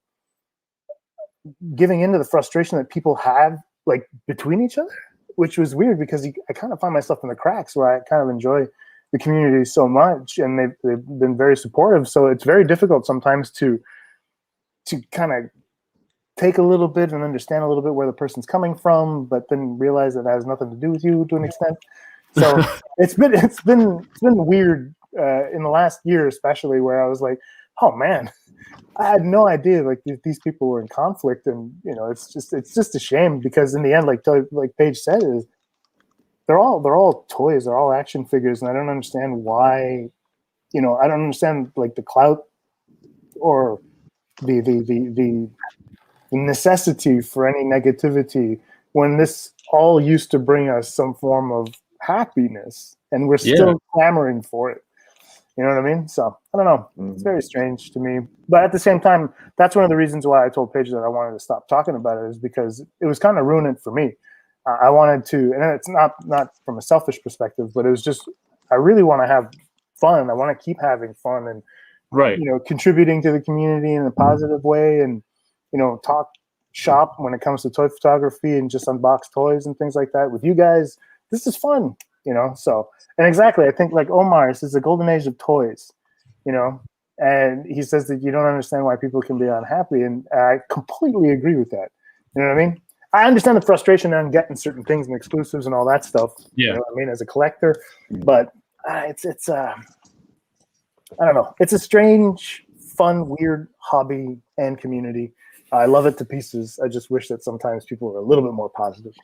giving into the frustration that people have like between each other, which was weird because I kind of find myself in the cracks where I kind of enjoy the community so much, and they've been very supportive. So it's very difficult sometimes to kind of take a little bit and understand a little bit where the person's coming from, but then realize that it has nothing to do with you to an extent. So it's been weird in the last year, especially, where I was like, oh man, I had no idea like these people were in conflict. And it's just a shame, because in the end, like Paige said, is they're all toys, they're all action figures, and I don't understand why. I don't understand like the clout or the necessity for any negativity when this all used to bring us some form of happiness, and we're still clamoring for it. You know what I mean? So I don't know. It's very strange to me. But at the same time, that's one of the reasons why I told Paige that I wanted to stop talking about it, is because it was kind of ruining for me. I wanted to, and it's not from a selfish perspective, but it was just, I really want to have fun. I want to keep having fun and, contributing to the community in a positive way, and, talk shop when it comes to toy photography and just unbox toys and things like that with you guys. This is fun, so. And exactly, I think like Omar says, the golden age of toys, and he says that you don't understand why people can be unhappy. And I completely agree with that. You know what I mean? I understand the frustration on getting certain things and exclusives and all that stuff. Yeah. You know what I mean? As a collector, but it's I don't know. It's a strange, fun, weird hobby and community. I love it to pieces. I just wish that sometimes people were a little bit more positive.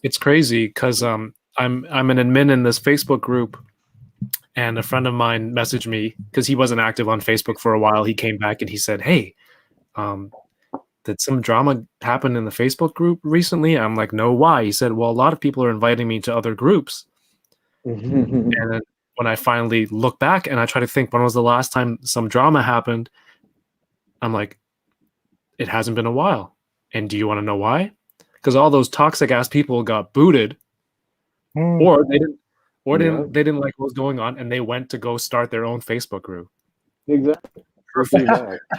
It's crazy because I'm an admin in this Facebook group, and a friend of mine messaged me because he wasn't active on Facebook for a while. He came back and he said, "Hey, did some drama happen in the Facebook group recently?" I'm like, "No, why?" He said, "Well, a lot of people are inviting me to other groups." And then when I finally look back and I try to think when was the last time some drama happened, I'm like, it hasn't been a while. And do you want to know why? Because all those toxic ass people got booted, or they didn't like what was going on, and they went to go start their own Facebook group. Exactly.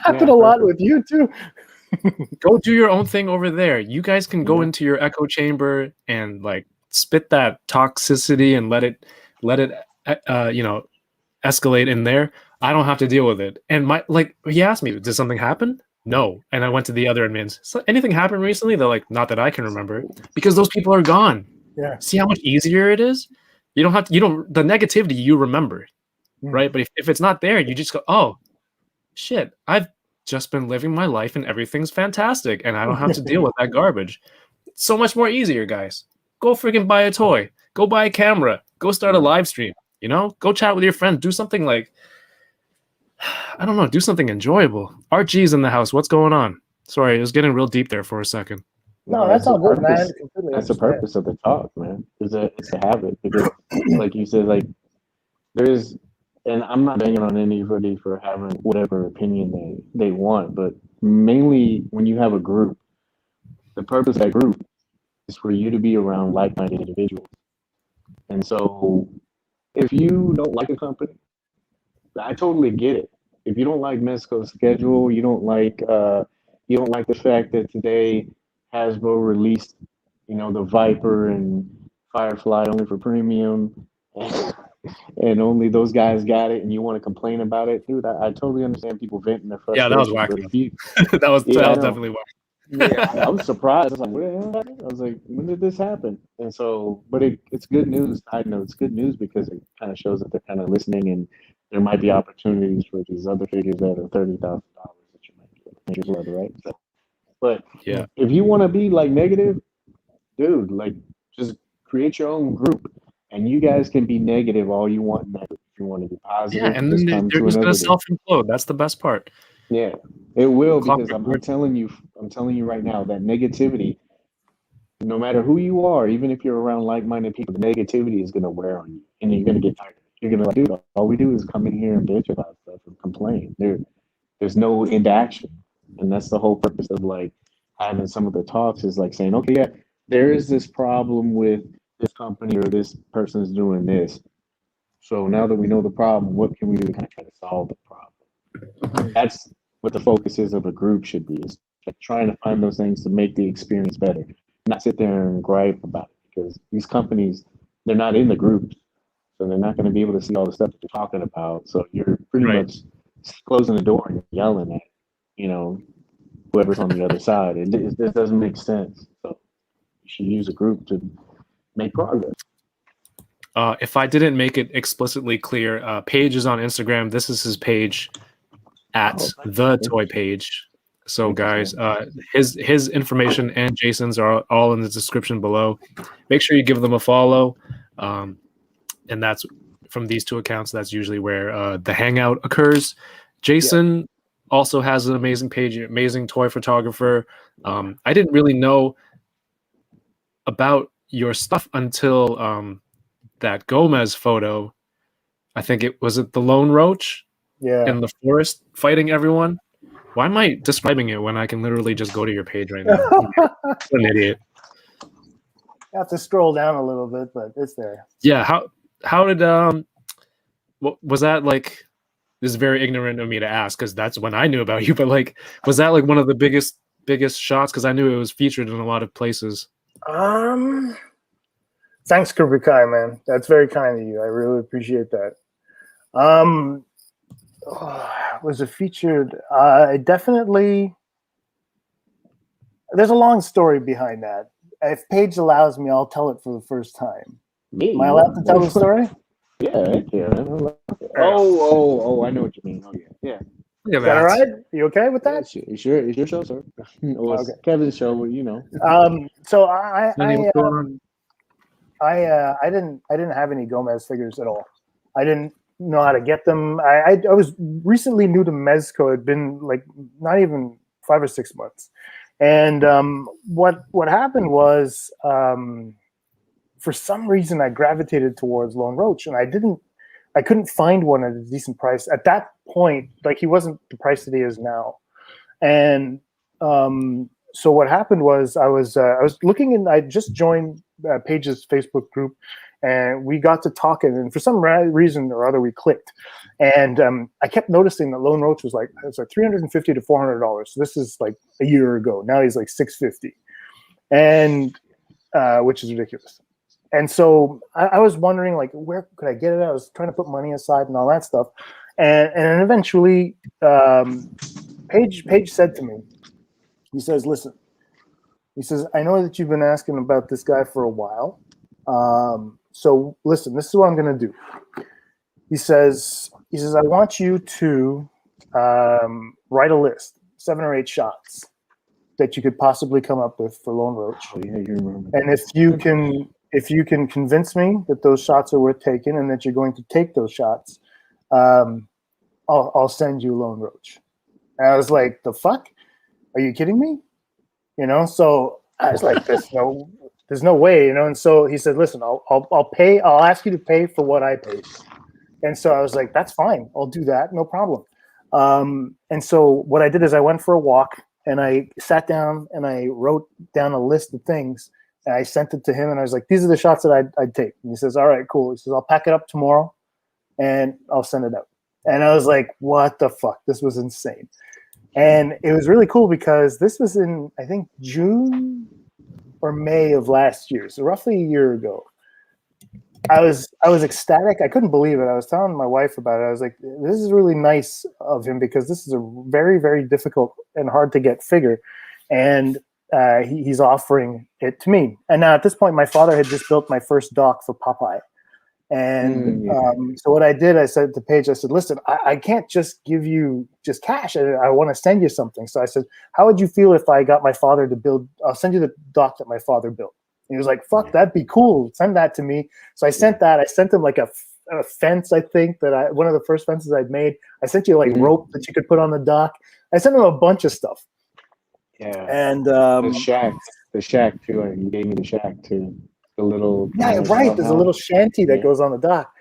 Happened a lot with you too. Go do your own thing over there. You guys can go into your echo chamber and like spit that toxicity and let it escalate in there. I don't have to deal with it. And he asked me, did something happen? No. And I went to the other admins. So anything happened recently? They're like, not that I can remember, because those people are gone. Yeah. See how much easier it is? The negativity you remember, right? But if it's not there, you just go, oh shit, I've just been living my life and everything's fantastic and I don't have to deal with that garbage. It's so much more easier, guys. Go freaking buy a toy. Go buy a camera. Go start a live stream. Go chat with your friends. Do something like, I don't know, do something enjoyable. RG's in the house. What's going on? Sorry, it was getting real deep there for a second. No, that's all good, man. That's the purpose of the talk, man. It's to have it, because, like you said, like and I'm not banging on anybody for having whatever opinion they want, but mainly when you have a group, the purpose of that group is for you to be around like-minded individuals. And so, if you don't like a company, I totally get it. If you don't like Mezco's schedule, you don't like the fact that today Hasbro released, the Viper and Firefly only for premium, and only those guys got it, and you want to complain about it, dude. I totally understand people venting their frustration. Yeah, that was whack. that was definitely whack. Yeah, I was surprised. I was like, what the hell happened? I was like, when did this happen? And so, but it's good news. I know it's good news because it kind of shows that they're kind of listening, and there might be opportunities for these other figures that are $30,000 that you might be able to, right? So, but yeah, if you want to be like negative, dude, like just create your own group, and you guys can be negative all you want. If you want to be positive, Yeah, and just then come they're to just another gonna day. self-implode. That's the best part. Yeah, it will, because Clockwork I'm telling you, right now that negativity, no matter who you are, even if you're around like-minded people, the negativity is gonna wear on you, and you're gonna get tired. You're gonna be like, dude, all we do is come in here and bitch about stuff and complain. There's no into action, and that's the whole purpose of like having some of the talks is like saying, okay, yeah, there is this problem with this company or this person's doing this. So now that we know the problem, what can we do to kind of try to solve the problem? That's what the focus is of a group should be, is like trying to find those things to make the experience better, not sit there and gripe about it, because these companies, they're not in the groups, so they're not going to be able to see all the stuff that you're talking about. So you're pretty Right. much closing the door and yelling at, you know, whoever's on the other side. It doesn't make sense. So you should use a group to make progress. If I didn't make it explicitly clear, Paige is on Instagram. This is his page at the toy page. So guys, his information and Jason's are all in the description below. Make sure you give them a follow. And that's from these two accounts. That's usually where the hangout occurs. Jason also has an amazing page, amazing toy photographer. I didn't really know about your stuff until that Gomez photo. I think it was the lone roach in the forest fighting everyone. Why am I describing it when I can literally just go to your page right now? I'm an idiot. I have to scroll down a little bit, but it's there. Yeah, how did what was that like? This is very ignorant of me to ask because that's when I knew about you, but like, was that like one of the biggest shots? Because I knew it was featured in a lot of places. Thanks, Kubrikai, man. That's very kind of you. I really appreciate that. Was it featured? Definitely. There's a long story behind that. If Paige allows me, I'll tell it for the first time. Am I allowed to tell the story? Yeah, yeah. Oh, I know what you mean. Oh, yeah. Look at Is that all right? You okay with that? Yeah, it's your show, sir. Or it's Kevin's show, you know. So Sonny, what's going on? I didn't have any Gomez figures at all. I didn't know how to get them. I was recently new to Mezco. It'd been like not even 5 or 6 months. And what happened was, for some reason, I gravitated towards Lone Roach, and I couldn't find one at a decent price at that point. Like, he wasn't the price that he is now. And so what happened was I was looking, and I just joined Paige's Facebook group, and we got to talking, and for some reason or other, we clicked. And I kept noticing that Lone Roach was like $350 to $400. So this is like a year ago. Now he's like $650, and which is ridiculous. And so I was wondering, like, where could I get it? I was trying to put money aside and all that stuff. And then eventually, Paige said to me, he says, "Listen," he says, "I know that you've been asking about this guy for a while. So listen, this is what I'm going to do." He says, "I want you to write a list, 7 or 8 shots that you could possibly come up with for Lone Roach. Oh, yeah, you remember. And if you can convince me that those shots are worth taking and that you're going to take those shots, I'll send you Lone Roach." And I was like, "The fuck? Are you kidding me?" So I was like, there's no way, And so he said, "Listen, I'll pay. I'll ask you to pay for what I paid." And so I was like, "That's fine. I'll do that. No problem." And so what I did is I went for a walk, and I sat down and I wrote down a list of things, and I sent it to him, and I was like, "These are the shots that I'd take." And he says, "All right, cool." He says, "I'll pack it up tomorrow and I'll send it out." And I was like, what the fuck? This was insane. And it was really cool because this was in, I think, June or May of last year. So roughly a year ago. I was ecstatic. I couldn't believe it. I was telling my wife about it. I was like, this is really nice of him because this is a very, very difficult and hard to get figure. And he's offering it to me. And now at this point, my father had just built my first dock for Popeye. And so what I did, I said to Paige, I said, "Listen, I can't just give you just cash. I want to send you something." So I said, "How would you feel if I got my father to build, I'll send you the dock that my father built." And he was like, "Fuck, that'd be cool. Send that to me." So I sent that. I sent him like a a fence, I think, one of the first fences I'd made. I sent you like rope that you could put on the dock. I sent him a bunch of stuff. Yeah. And the shack too. You gave me the shack too. The little right. There's a little shanty that goes on the dock.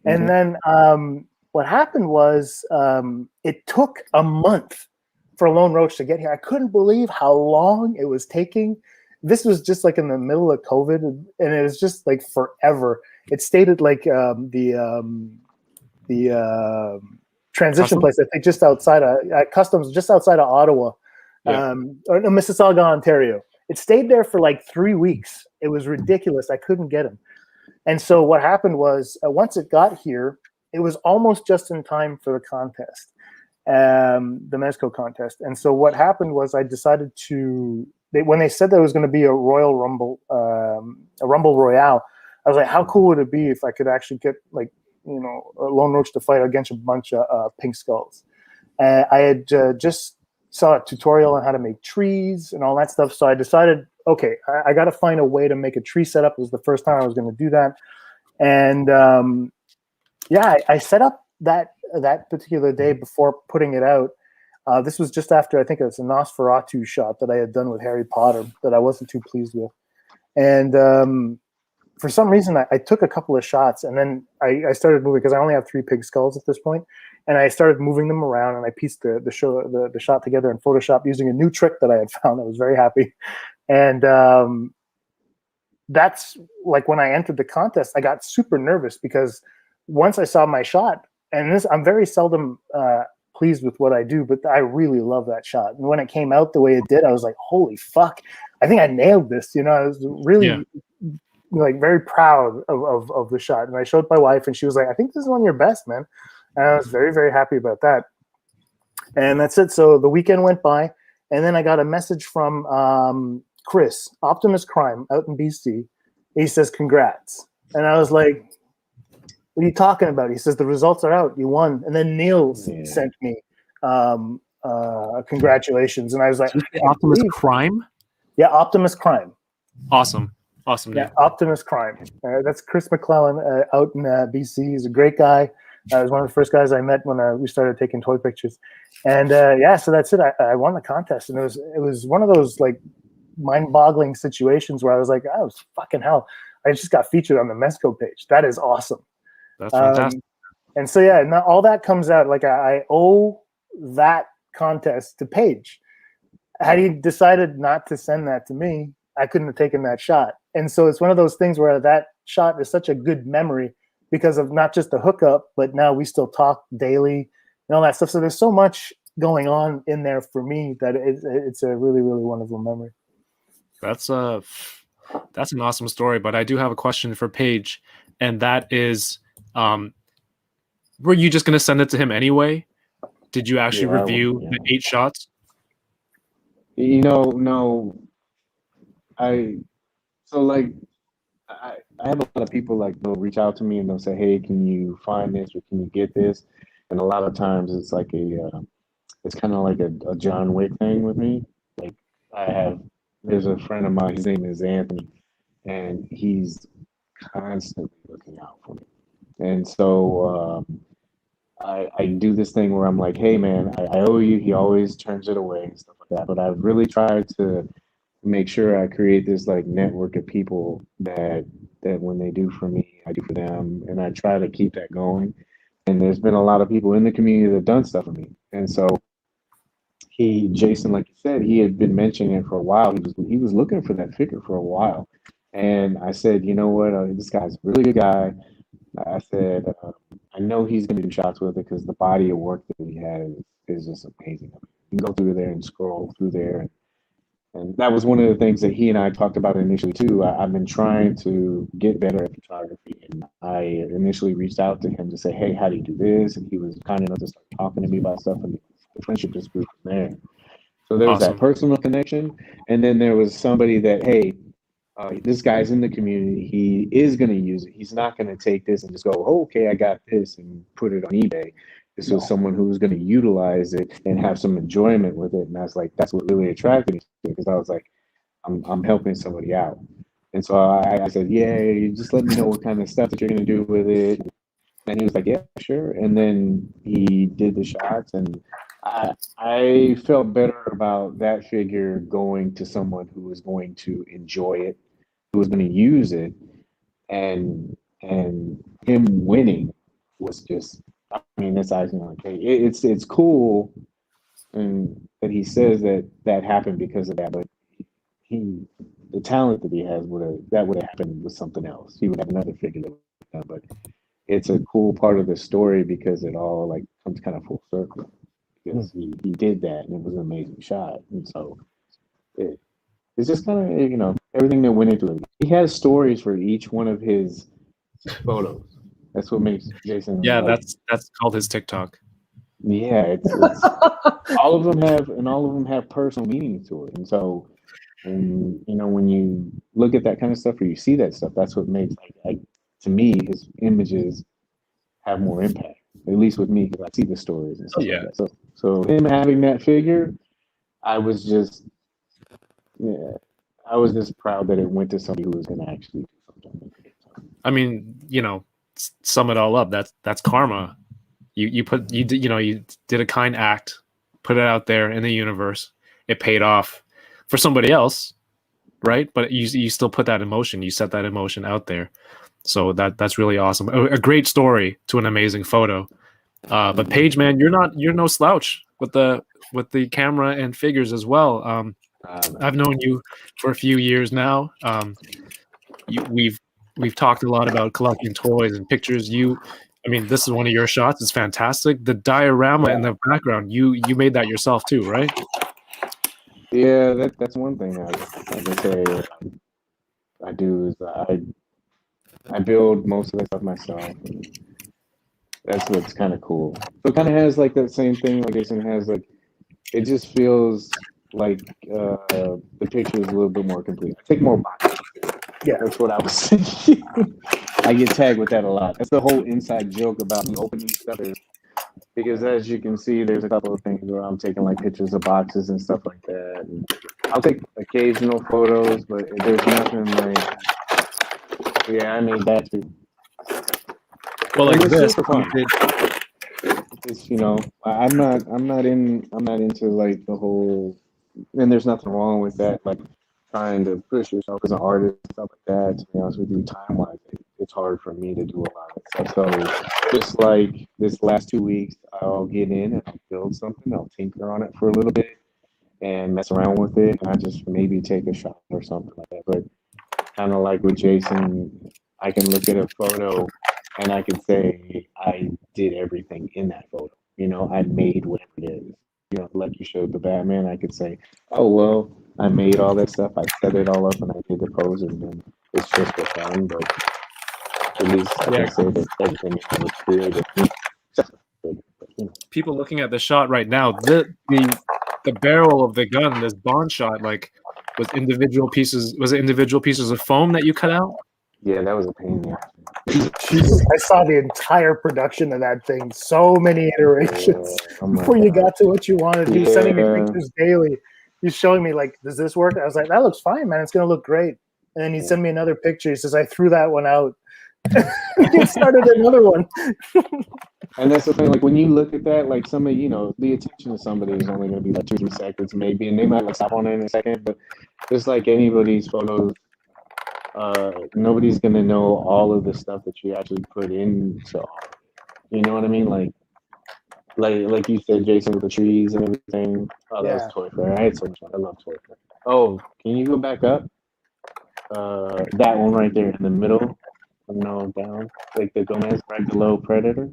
And then what happened was it took a month for Lone Roach to get here. I couldn't believe how long it was taking. This was just like in the middle of COVID, and it was just like forever. It stayed at like the transition place, I think, just outside of Customs, just outside of Ottawa, or no, Mississauga, Ontario. It stayed there for like 3 weeks. It was ridiculous. I couldn't get him. And so what happened was once it got here, it was almost just in time for the contest, the Mezco contest. And so what happened was I decided when they said there was going to be a Royal Rumble, a Rumble Royale, I was like, how cool would it be if I could actually get like, you know, a Lone Roach to fight against a bunch of pink skulls. I had just saw a tutorial on how to make trees and all that stuff. So I decided, okay, I got to find a way to make a tree setup. It was the first time I was going to do that. And I set up that particular day before putting it out. This was just after, I think it was a Nosferatu shot that I had done with Harry Potter that I wasn't too pleased with. And for some reason, I took a couple of shots, and then I started moving, because I only have 3 pig skulls at this point, and I started moving them around, and I pieced the shot together in Photoshop using a new trick that I had found. I was very happy. And that's like when I entered the contest, I got super nervous, because once I saw my shot, and I'm very seldom pleased with what I do, but I really love that shot. And when it came out the way it did, I was like, holy fuck, I think I nailed this. You know, I was really like very proud of the shot. And I showed my wife, and she was like, I think this is one of your best, man. And I was very, very happy about that. And that's it. So the weekend went by, and then I got a message from Chris, Optimus Crime, out in BC. He says, congrats. And I was like, what are you talking about? He says, the results are out. You won. And then Neil sent me congratulations. And I was like, Optimus Crime? Yeah, Optimus Crime. Awesome. Yeah, Optimus Crime. That's Chris McClellan out in BC. He's a great guy. He was one of the first guys I met when we started taking toy pictures. And so that's it. I won the contest, and it was one of those like mind-boggling situations where I was like, oh, fucking hell! I just got featured on the Mezco page. That is awesome. That's fantastic. And so now all that comes out. Like I owe that contest to Paige. Had he decided not to send that to me, I couldn't have taken that shot. And so it's one of those things where that shot is such a good memory because of not just the hookup, but now we still talk daily and all that stuff. So there's so much going on in there for me that it's a really, really wonderful memory. That's an awesome story. But I do have a question for Paige, and that is, were you just going to send it to him anyway? Did you actually review the 8 shots? You know, no. I have a lot of people like they'll reach out to me and they'll say, hey, can you find this or can you get this? And a lot of times it's like it's kind of like a John Wick thing with me. Like there's a friend of mine, his name is Anthony, and he's constantly looking out for me. And so I do this thing where I'm like, hey man, I owe you. He always turns it away and stuff like that. But I've really tried to make sure I create this like network of people that when they do for me, I do for them, and I try to keep that going. And there's been a lot of people in the community that have done stuff for me. And so Jason, like you said, he had been mentioning it for a while. He was looking for that figure for a while. And I said, you know what, this guy's a really good guy. I said, I know he's going to do shots with it because the body of work that he has is just amazing. You can go through there and scroll through there. And that was one of the things that he and I talked about initially too. I've been trying to get better at photography, and I initially reached out to him to say, hey, how do you do this? And he was kind enough to start talking to me about stuff, and the friendship just grew from there. So there was that personal connection. And then there was somebody that, hey, this guy's in the community. He is going to use it. He's not going to take this and just go, oh, okay, I got this and put it on eBay. This was someone who was going to utilize it and have some enjoyment with it. And I was like, that's what really attracted me to it, because I was like, I'm helping somebody out. And so I said, yeah, you just let me know what kind of stuff that you're going to do with it. And he was like, yeah, sure. And then he did the shots, and I felt better about that figure going to someone who was going to enjoy it, who was going to use it, and him winning was just, I mean, it's icing on the cake. It's cool, and that he says that happened because of that, but he the talent that he has would have happened with something else. He would have another figure that would have done, but it's a cool part of the story because it all like comes kind of full circle because he did that and it was an amazing shot, and so it's just kind of everything that went into it. He has stories for each one of his photos. That's what makes Jason. Yeah, like, that's called his TikTok. yeah, it's all of them have personal meaning to it, and so. And when you look at that kind of stuff or you see that stuff, that's what makes like to me his images have more impact. At least with me, because I see the stories and stuff like that. So him having that figure, I was just proud that it went to somebody who was going to actually do something. I mean, sum it all up. That's karma. You did a kind act, put it out there in the universe. It paid off for somebody else, right? But you still put that emotion. You set that emotion out there. So that's really awesome. A great story to an amazing photo. But Paige, man, you're no slouch with the camera and figures as well. I've known you for a few years now. We've talked a lot about collecting toys and pictures. I mean, this is one of your shots. It's fantastic. The diorama in the background, you made that yourself too, right? Yeah, that's one thing I can say I do is I build most of that stuff myself. And that's what's kind of cool. So it kind of has like that same thing like Jason has. Like it just feels like the picture is a little bit more complete. I take more boxes. Yeah, that's what I was saying. I get tagged with that a lot. That's the whole inside joke about me opening stuff. Because as you can see, there's a couple of things where I'm taking like pictures of boxes and stuff like that. And I'll take occasional photos, but there's nothing like, yeah, I made that too. Well, like this, it's, I'm not into like the whole, and there's nothing wrong with that. Like trying to push yourself as an artist and stuff like that. To be honest with you, time-wise, it's hard for me to do a lot of stuff. So just like this last 2 weeks, I'll get in and I'll build something. I'll tinker on it for a little bit and mess around with it. And I just maybe take a shot or something like that. But kind of like with Jason, I can look at a photo and I can say I did everything in that photo. I made whatever it is. Like you showed the Batman, I could say, oh, well, I made all that stuff. I set it all up and I did the pose, and then it's just for fun. But at least I can say that everything was created. People looking at the shot right now, the barrel of the gun, this Bond shot, like was individual pieces. Was it individual pieces of foam that you cut out? Yeah, that was a pain in the ass. Jesus, I saw the entire production of that thing. So many iterations before you got to what you wanted. He was sending me pictures daily. He's showing me like, does this work? I was like, that looks fine, man. It's gonna look great. And then he sent me another picture. He says, I threw that one out. He started another one. And that's the thing. Like when you look at that, like somebody, the attention of somebody is only gonna be like 2-3 seconds, maybe, and they might like stop on it in a second. But just like anybody's photos. Nobody's gonna know all of the stuff that you actually put into. You know what I mean? Like you said, Jason, with the trees and everything. Oh, that was Toy Fair. I had so much fun. I love Toy Fair. Oh, can you go back up? That one right there in the middle. No, down. Like the Gomez right below Predator.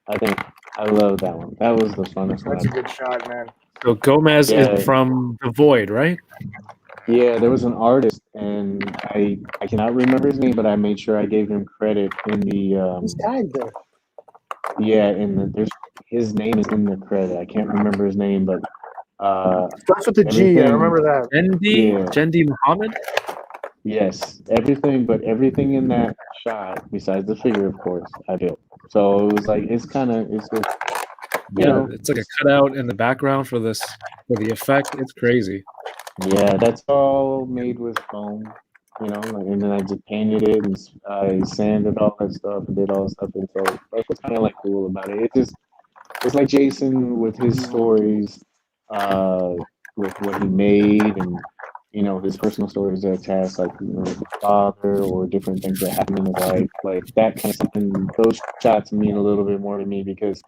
I love that one. That was the funnest one. That's a good shot, man. So Gomez is from The Void, right? Yeah, there was an artist, and I cannot remember his name, but I made sure I gave him credit in the. He's tagged there. Yeah, his name is in the credit. I can't remember his name, but starts with the G. I remember that. Jendi Muhammad. Yes, everything in that shot, besides the figure, of course, I built. So it was like it's like Yeah, that's all made with foam. you know, and then I just painted it and I sanded all that stuff and did all that stuff. And so that's what's kind of like cool about it. It's like Jason with his stories, uh, with what he made and, you know, his personal stories that attach, like, you know, his father or different things that happened in his life. Like that kind of something, those shots mean a little bit more to me because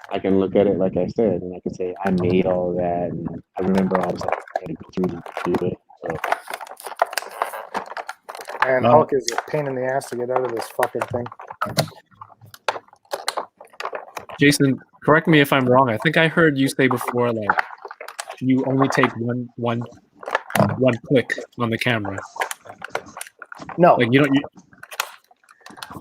I can look at it, like I said, and I can say, I made all of that. And I remember all the stuff I had to go through to do it. So, And Hulk is a pain in the ass to get out of this fucking thing. Jason, correct me if I'm wrong. I think I heard you say before, like, you only take one click on the camera. No, Like you don't.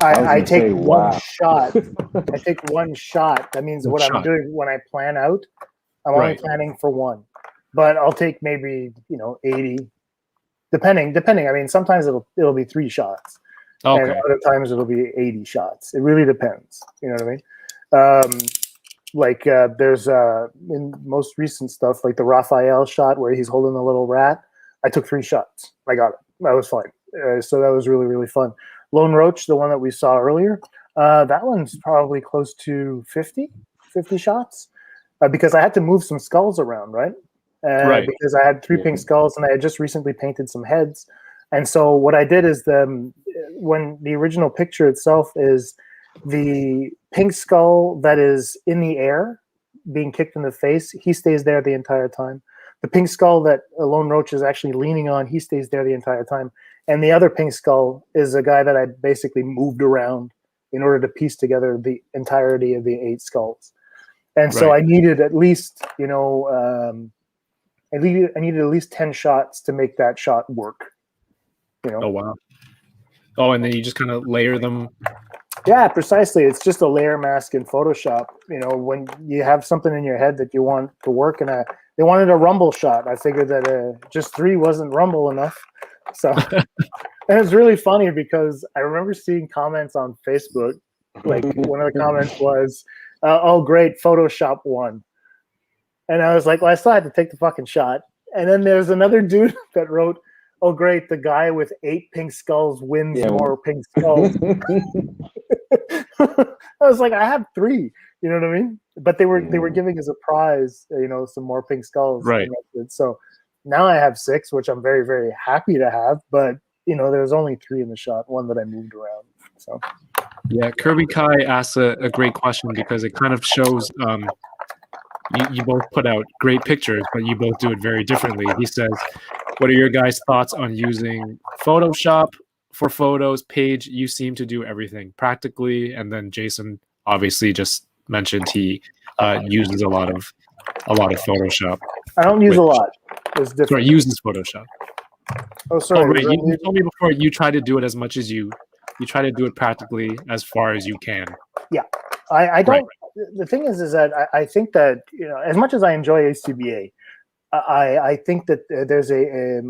I take one wow. shot. I take one shot. That means what I'm doing when I plan out, I'm only planning for one. But I'll take maybe, 80, depending. I mean, sometimes it'll be 3 shots. Okay. And other times it'll be 80 shots. It really depends. You know what I mean? There's in most recent stuff, like the Raphael shot where he's holding the little rat. I took 3 shots. I got it. That was fine. So that was really, really fun. Lone Roach, the one that we saw earlier, that one's probably close to 50 shots because I had to move some skulls around, right? Because I had 3 pink skulls and I had just recently painted some heads. And so what I did is when the original picture itself is the pink skull that is in the air being kicked in the face, he stays there the entire time. The pink skull that Lone Roach is actually leaning on, he stays there the entire time. And the other pink skull is a guy that I basically moved around in order to piece together the entirety of the 8 skulls. And so I needed at least, I needed at least 10 shots to make that shot work. Oh, wow. Oh, and then you just kind of layer them. Yeah, precisely. It's just a layer mask in Photoshop. When you have something in your head that you want to work, and they wanted a rumble shot. I figured that just 3 wasn't rumble enough. So, and it's really funny because I remember seeing comments on Facebook. Like one of the comments was, "Oh, great, Photoshop won," and I was like, "Well, I still had to take the fucking shot." And then there's another dude that wrote, "Oh, great, the guy with 8 pink skulls wins more pink skulls." I was like, I have 3. You know what I mean? But they were giving as a prize, some more pink skulls. Right. So now I have 6, which I'm very, very happy to have. But there's only 3 in the shot, one that I moved around. So yeah, Kirby Kai asks a great question because it kind of shows you both put out great pictures, but you both do it very differently. He says, "What are your guys' thoughts on using Photoshop for photos? Paige, you seem to do everything practically," and then Jason obviously just mentioned he uses a lot of Photoshop. I don't use a lot. It's different. Sorry, uses Photoshop. Oh, sorry. Oh, right. You told me before you try to do it as much as you try to do it practically as far as you can. Yeah, I don't. Right. The thing is that I think that as much as I enjoy ACBA, I think that there's I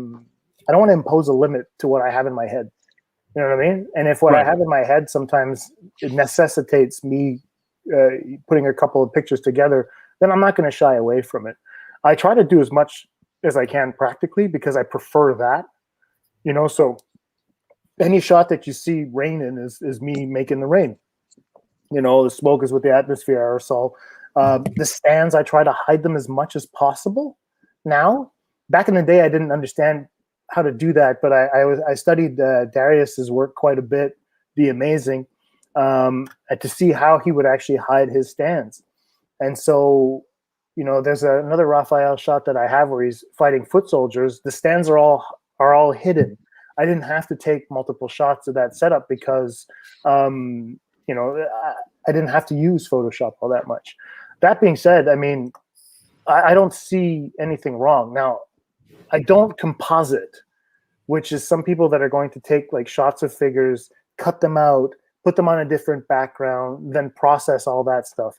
don't want to impose a limit to what I have in my head. You know what I mean? And if what I have in my head sometimes it necessitates me putting a couple of pictures together, then I'm not going to shy away from it. I try to do as much as I can practically because I prefer that. So any shot that you see rain in is me making the rain. The smoke is with the atmosphere aerosol. The stands, I try to hide them as much as possible. Now, back in the day, I didn't understand how to do that, but I studied Darius's work quite a bit, The Amazing, to see how he would actually hide his stands. And so, there's another Raphael shot that I have where he's fighting foot soldiers. The stands are all hidden. I didn't have to take multiple shots of that setup because, I didn't have to use Photoshop all that much. That being said, I mean, I don't see anything wrong. Now, I don't composite, which is some people that are going to take like shots of figures, cut them out, put them on a different background, then process all that stuff.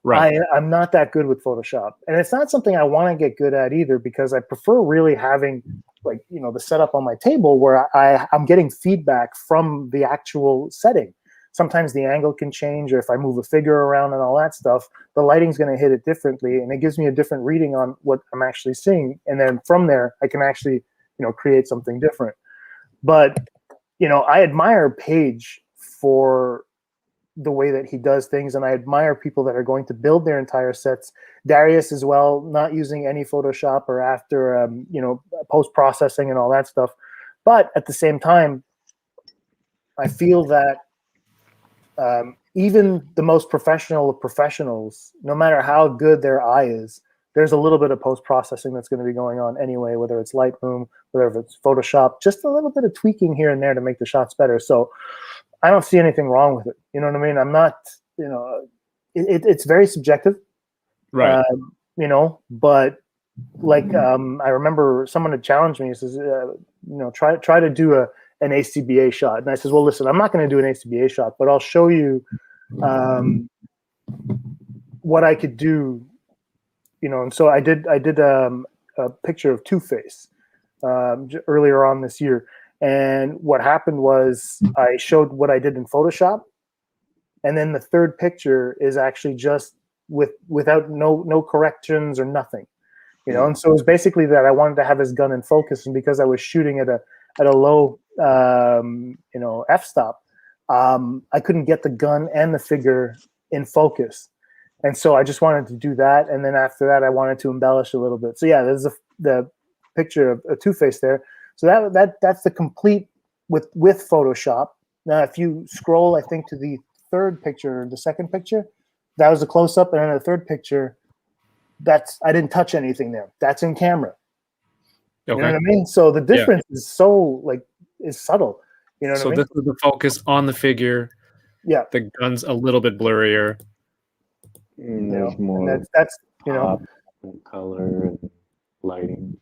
Right. I'm not that good with Photoshop. And it's not something I want to get good at either because I prefer really having the setup on my table where I'm getting feedback from the actual setting. Sometimes the angle can change, or if I move a figure around and all that stuff, the lighting's going to hit it differently, and it gives me a different reading on what I'm actually seeing. And then from there, I can actually, create something different. But I admire Paige for the way that he does things, and I admire people that are going to build their entire sets. Darius as well, not using any Photoshop or after post processing and all that stuff. But at the same time, I feel that even the most professional of professionals, no matter how good their eye is, there's a little bit of post processing that's going to be going on anyway, whether it's Lightroom, whether it's Photoshop, just a little bit of tweaking here and there to make the shots better. So I don't see anything wrong with it. You know what I mean? I'm not, it's very subjective, Right. But like I remember someone had challenged me. He says, try to do an ACBA shot, and I says, well, listen, I'm not going to do an ACBA shot, but I'll show you what I could do. And so I did a picture of Two-Face earlier on this year. And what happened was I showed what I did in Photoshop. And then the third picture is actually just without no corrections or nothing, And so it was basically that I wanted to have his gun in focus. And because I was shooting at a low, f-stop, I couldn't get the gun and the figure in focus. And so I just wanted to do that. And then after that, I wanted to embellish a little bit. So yeah, there's the picture of a Two-Face there. So that's the complete with Photoshop. Now, if you scroll, I think to the third picture, the second picture, that was a close up. And then the third picture, I didn't touch anything there. That's in camera. Okay. You know what I mean? So the difference is so is subtle. You know what I mean? So this is the focus on the figure. Yeah. The gun's a little bit blurrier. There's more that's pop and color and lighting.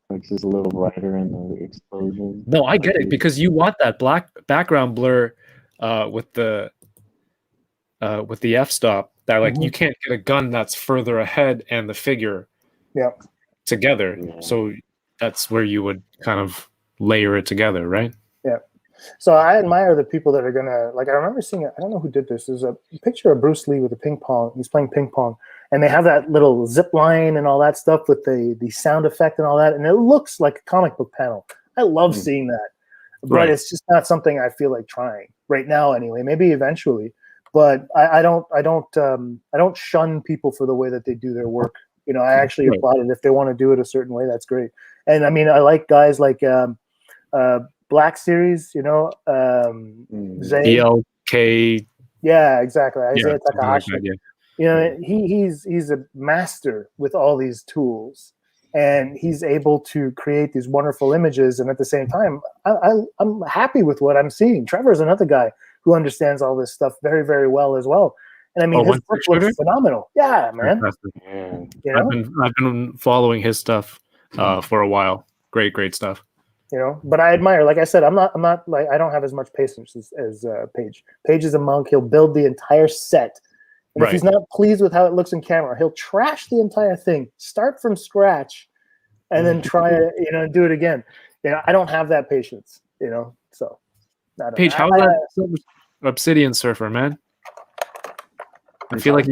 It's just a little brighter in the explosion. No, I get it, because you want that black background blur with the f-stop. That you can't get a gun that's further ahead and the figure together. Yeah. So that's where you would kind of layer it together, right? Yeah. So I admire the people that are gonna I remember seeing it. I don't know who did this. There's a picture of Bruce Lee with a ping pong. He's playing ping pong, and they have that little zip line and all that stuff with the sound effect and all that, and it looks like a comic book panel. I love seeing that, but it's just not something I feel like trying right now. Anyway, maybe eventually, but I don't shun people for the way that they do their work. I actually applaud it if they want to do it a certain way. That's great. And I mean, I like guys like Black Series, Zay. BLK. Yeah, exactly. Isaiah Takahashi. Like that, he's a master with all these tools, and he's able to create these wonderful images. And at the same time, I'm happy with what I'm seeing. Trevor's another guy who understands all this stuff very, very well as well. And I mean, his work looks phenomenal. Yeah, man. I've been following his stuff for a while. Great stuff. But I admire, like I said, I'm not like, I don't have as much patience as Paige. Paige is a monk. He'll build the entire set. And if he's not pleased with how it looks in camera, he'll trash the entire thing, start from scratch, and then try to, do it again. I don't have that patience, so. Paige, how's that Obsidian Surfer, man? I feel like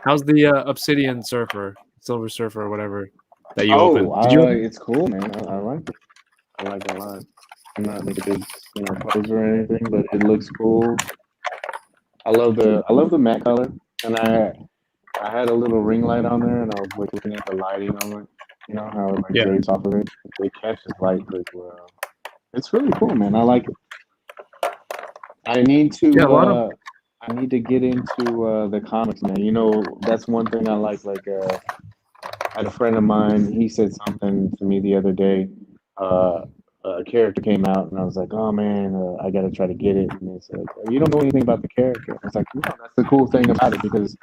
how's the Obsidian Surfer, Silver Surfer, or whatever that you opened? It's cool, man. I like it. I like it a lot. I'm not like a big, poser or anything, but it looks cool. I love the matte color, and I had a little ring light on there, and I was looking at the lighting on it. How it drays off of it. It catches light pretty well. It's really cool, man. I like it. I need to. I need to get into the comics, man. That's one thing I like. I had a friend of mine. He said something to me the other day. A character came out, and I was like, "Oh man, I got to try to get it." And they said, "You don't know anything about the character." I was like, "No, that's the cool thing about it, because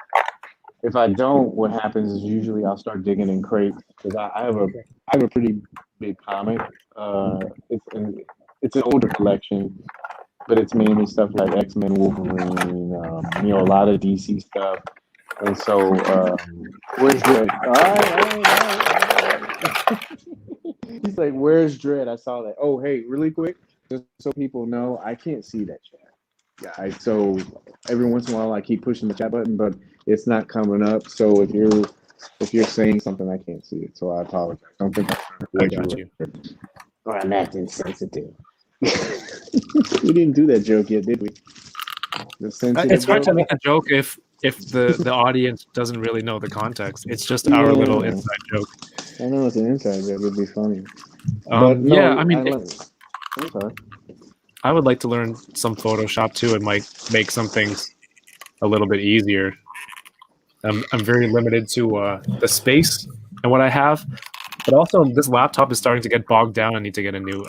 if I don't, what happens is usually I'll start digging in crates, because I have a pretty big comic. It's an older collection, but it's mainly stuff like X-Men, Wolverine, a lot of DC stuff. And so, where's Dredd? All right. He's like, where's Dredd? I saw that. Oh, hey, really quick, just so people know, I can't see that chat. So every once in a while, I keep pushing the chat button, but it's not coming up. So if you're saying something, I can't see it. So I apologize. Don't think I got you. Or I'm acting sensitive. We didn't do that joke yet, did we? The sensitive It's hard to joke? make a joke if the audience doesn't really know the context. It's just our little Yeah. inside joke. I know it's an inside joke. It'd be funny. But no, Yeah, I mean, I'm sorry. I would like to learn some Photoshop too. It might make some things a little bit easier. I'm very limited to the space and what I have, but also this laptop is starting to get bogged down. I need to get a new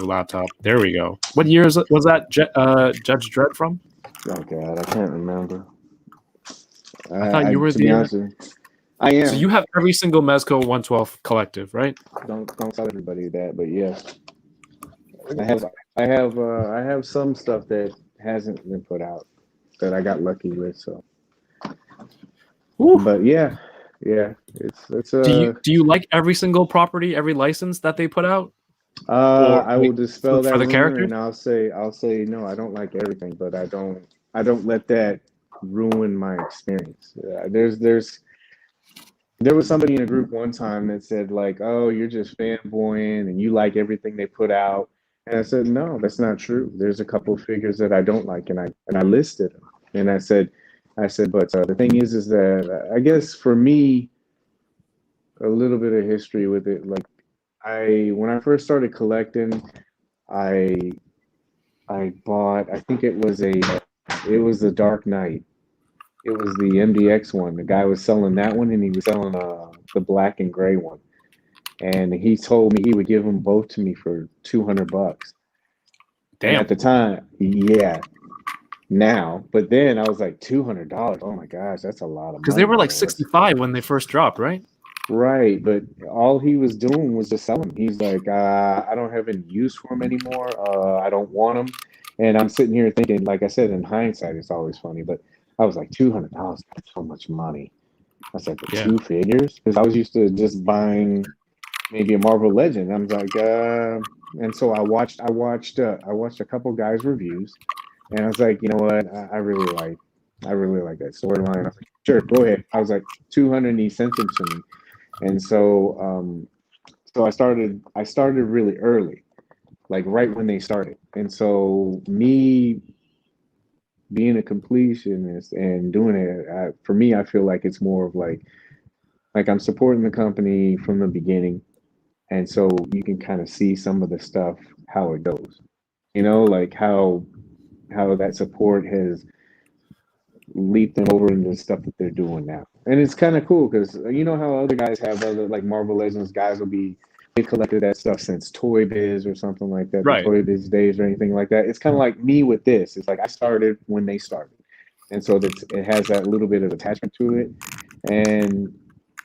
laptop. There we go. What year was that Judge Dredd from? Oh God, I can't remember. I thought you were to be honest with you, I am. So you have every single Mezco 112 collective, right? Don't tell everybody that, but yes, I have some stuff that hasn't been put out that I got lucky with. So, Woo. but yeah, it's Do you like every single property, every license that they put out? I will dispel that for the rumor, characters? and I'll say no. I don't like everything, but I don't let that ruin my experience. There was somebody in a group one time that said like, "Oh, you're just fanboying and you like everything they put out." And I said, "No, that's not true. There's a couple of figures that I don't like, and I listed them." And I said, but the thing is that I guess for me, a little bit of history with it. Like when I first started collecting, I bought. I think it was the Dark Knight. It was the MDX one. The guy was selling that one, and he was selling the black and gray one. And he told me he would give them both to me for $200. Damn. And at the time, yeah. Now, but then I was like $200. Oh my gosh, that's a lot of money. Because they were like man. 65 when they first dropped, right? Right, but all he was doing was just selling. He's like, I don't have any use for them anymore. I don't want them. And I'm sitting here thinking, like I said, in hindsight, it's always funny, but I was like, $200, that's so much money. I said, for two figures? Because I was used to just buying maybe a Marvel Legend. I'm like, and so I watched a couple guys' reviews, and I was like, you know what, I really like that storyline. I was like, sure, go ahead. I was like, 200, and he sent them to me, and so I started really early, like right when they started, and so me being a completionist and doing it, for me, I feel like it's more of like I'm supporting the company from the beginning, and so you can kind of see some of the stuff how it goes, like how that support has leaped them over into the stuff that they're doing now. And it's kind of cool because you know how other guys have other like Marvel Legends guys they collected that stuff since Toy Biz or something like that, right? Toy Biz days or anything like that. It's kind of like me with this. It's like I started when they started, and so it has that little bit of attachment to it. And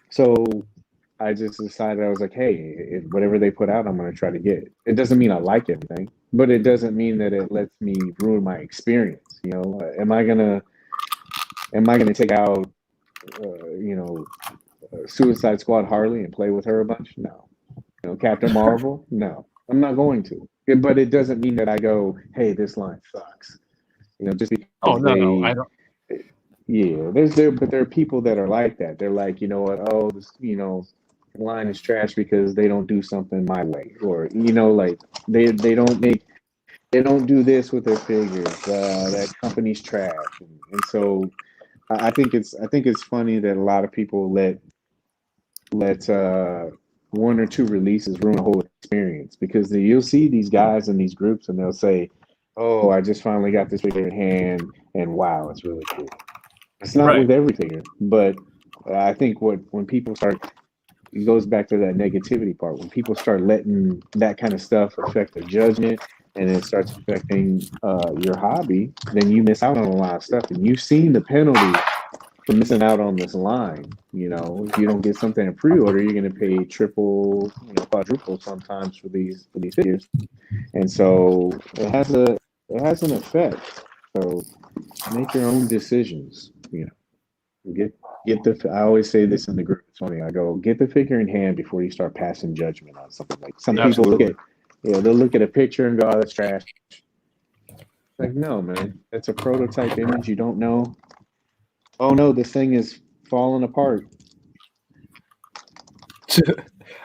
so I just decided, I was like, hey, whatever they put out, I'm going to try to get it. It doesn't mean I like everything, but it doesn't mean that it lets me ruin my experience. Am I gonna take out Suicide Squad Harley and play with her a bunch? No. Captain Marvel? No, I'm not going to. But it doesn't mean that I go, hey, this line sucks. Just because no, I don't. Yeah, but there are people that are like that. They're like, you know what? Oh, this line is trash because they don't do something my way, or like they don't do this with their figures. That company's trash, and so I think it's funny that a lot of people let one or two releases ruin the whole experience, because you'll see these guys in these groups and they'll say, oh, I just finally got this figure in hand and wow, it's really cool. It's not with every figure, but I think when people start, it goes back to that negativity part. When people start letting that kind of stuff affect their judgment and it starts affecting your hobby, then you miss out on a lot of stuff. And you've seen the penalty for missing out on this line. If you don't get something in pre-order, you're going to pay triple, quadruple sometimes for these figures, and so it has an effect. So make your own decisions. I always say this in the group. It's funny. I go, get the figure in hand before you start passing judgment on something. Like some people they'll look at a picture and go, oh, that's trash. Like, no, man, that's a prototype image. You don't know. Oh no, this thing is falling apart.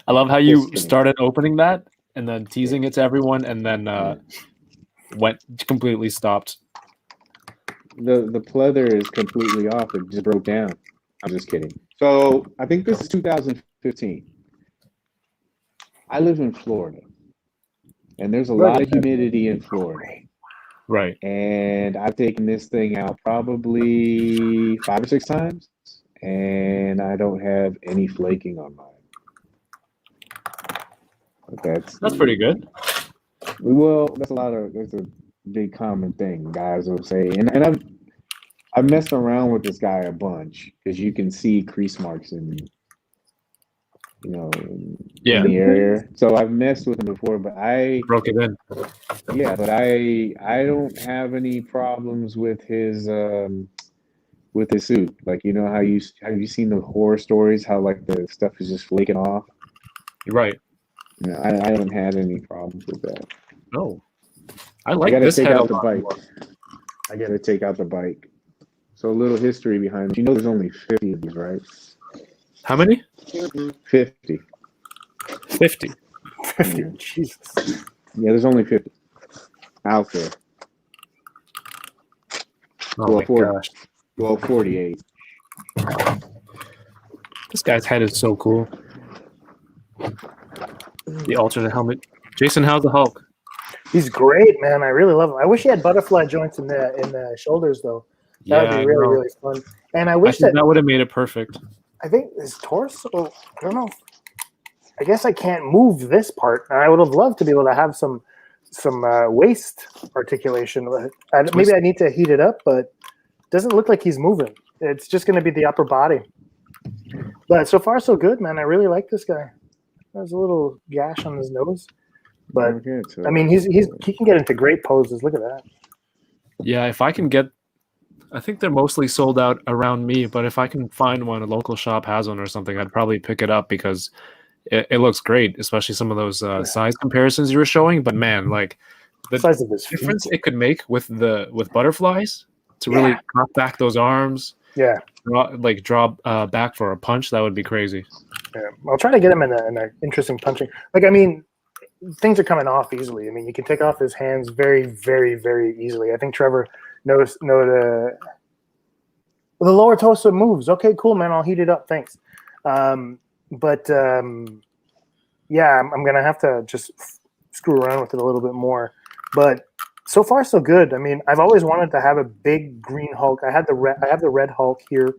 I love how you started opening that and then teasing it to everyone, and then went completely stopped. The pleather is completely off. It just broke down. I'm just kidding. So I think this is 2015. I live in Florida, and there's a lot of humidity in Florida. Right. And I've taken this thing out probably 5 or 6 times, and I don't have any flaking on mine. That's pretty good. Well, that's a big common thing, guys will say. And I've messed around with this guy a bunch because you can see crease marks in the area. So I've messed with him before, but I broke it in. Yeah, but I don't have any problems with his suit. Like, how have you seen the horror stories? How like the stuff is just flaking off. Right. I haven't had any problems with that. No, I like gotta this take head out a the lot bike. more. I gotta take out the bike. So a little history behind it. There's only 50 of these, right? How many? 50. 50. 50. Jesus. Yeah, there's only 50 out there. Oh my gosh. Well, 48. This guy's head is so cool. The alternate helmet. Jason, how's the Hulk? He's great, man. I really love him. I wish he had butterfly joints in the shoulders, though. That would be really, really fun. And I wish that would have made it perfect. I think his torso, I don't know. I guess I can't move this part. I would have loved to be able to have some waist articulation. Maybe I need to heat it up, but it doesn't look like he's moving. It's just going to be the upper body. But so far, so good, man. I really like this guy. There's a little gash on his nose. But, I mean, he can get into great poses. Look at that. Yeah, if I can get... I think they're mostly sold out around me, but if I can find one, a local shop has one or something, I'd probably pick it up because it looks great, especially some of those size comparisons you were showing. But man, like the size of his difference it could make with butterflies to really knock back those arms. Yeah. Draw back for a punch, that would be crazy. Yeah. I'll try to get him in an interesting punching. Like, I mean, things are coming off easily. I mean, you can take off his hands very, very, very easily. I think Trevor noticed the lower torso moves. Okay, cool, man. I'll heat it up. Thanks. Yeah, I'm going to have to just screw around with it a little bit more. But so far, so good. I mean, I've always wanted to have a big green Hulk. I have the red Hulk here,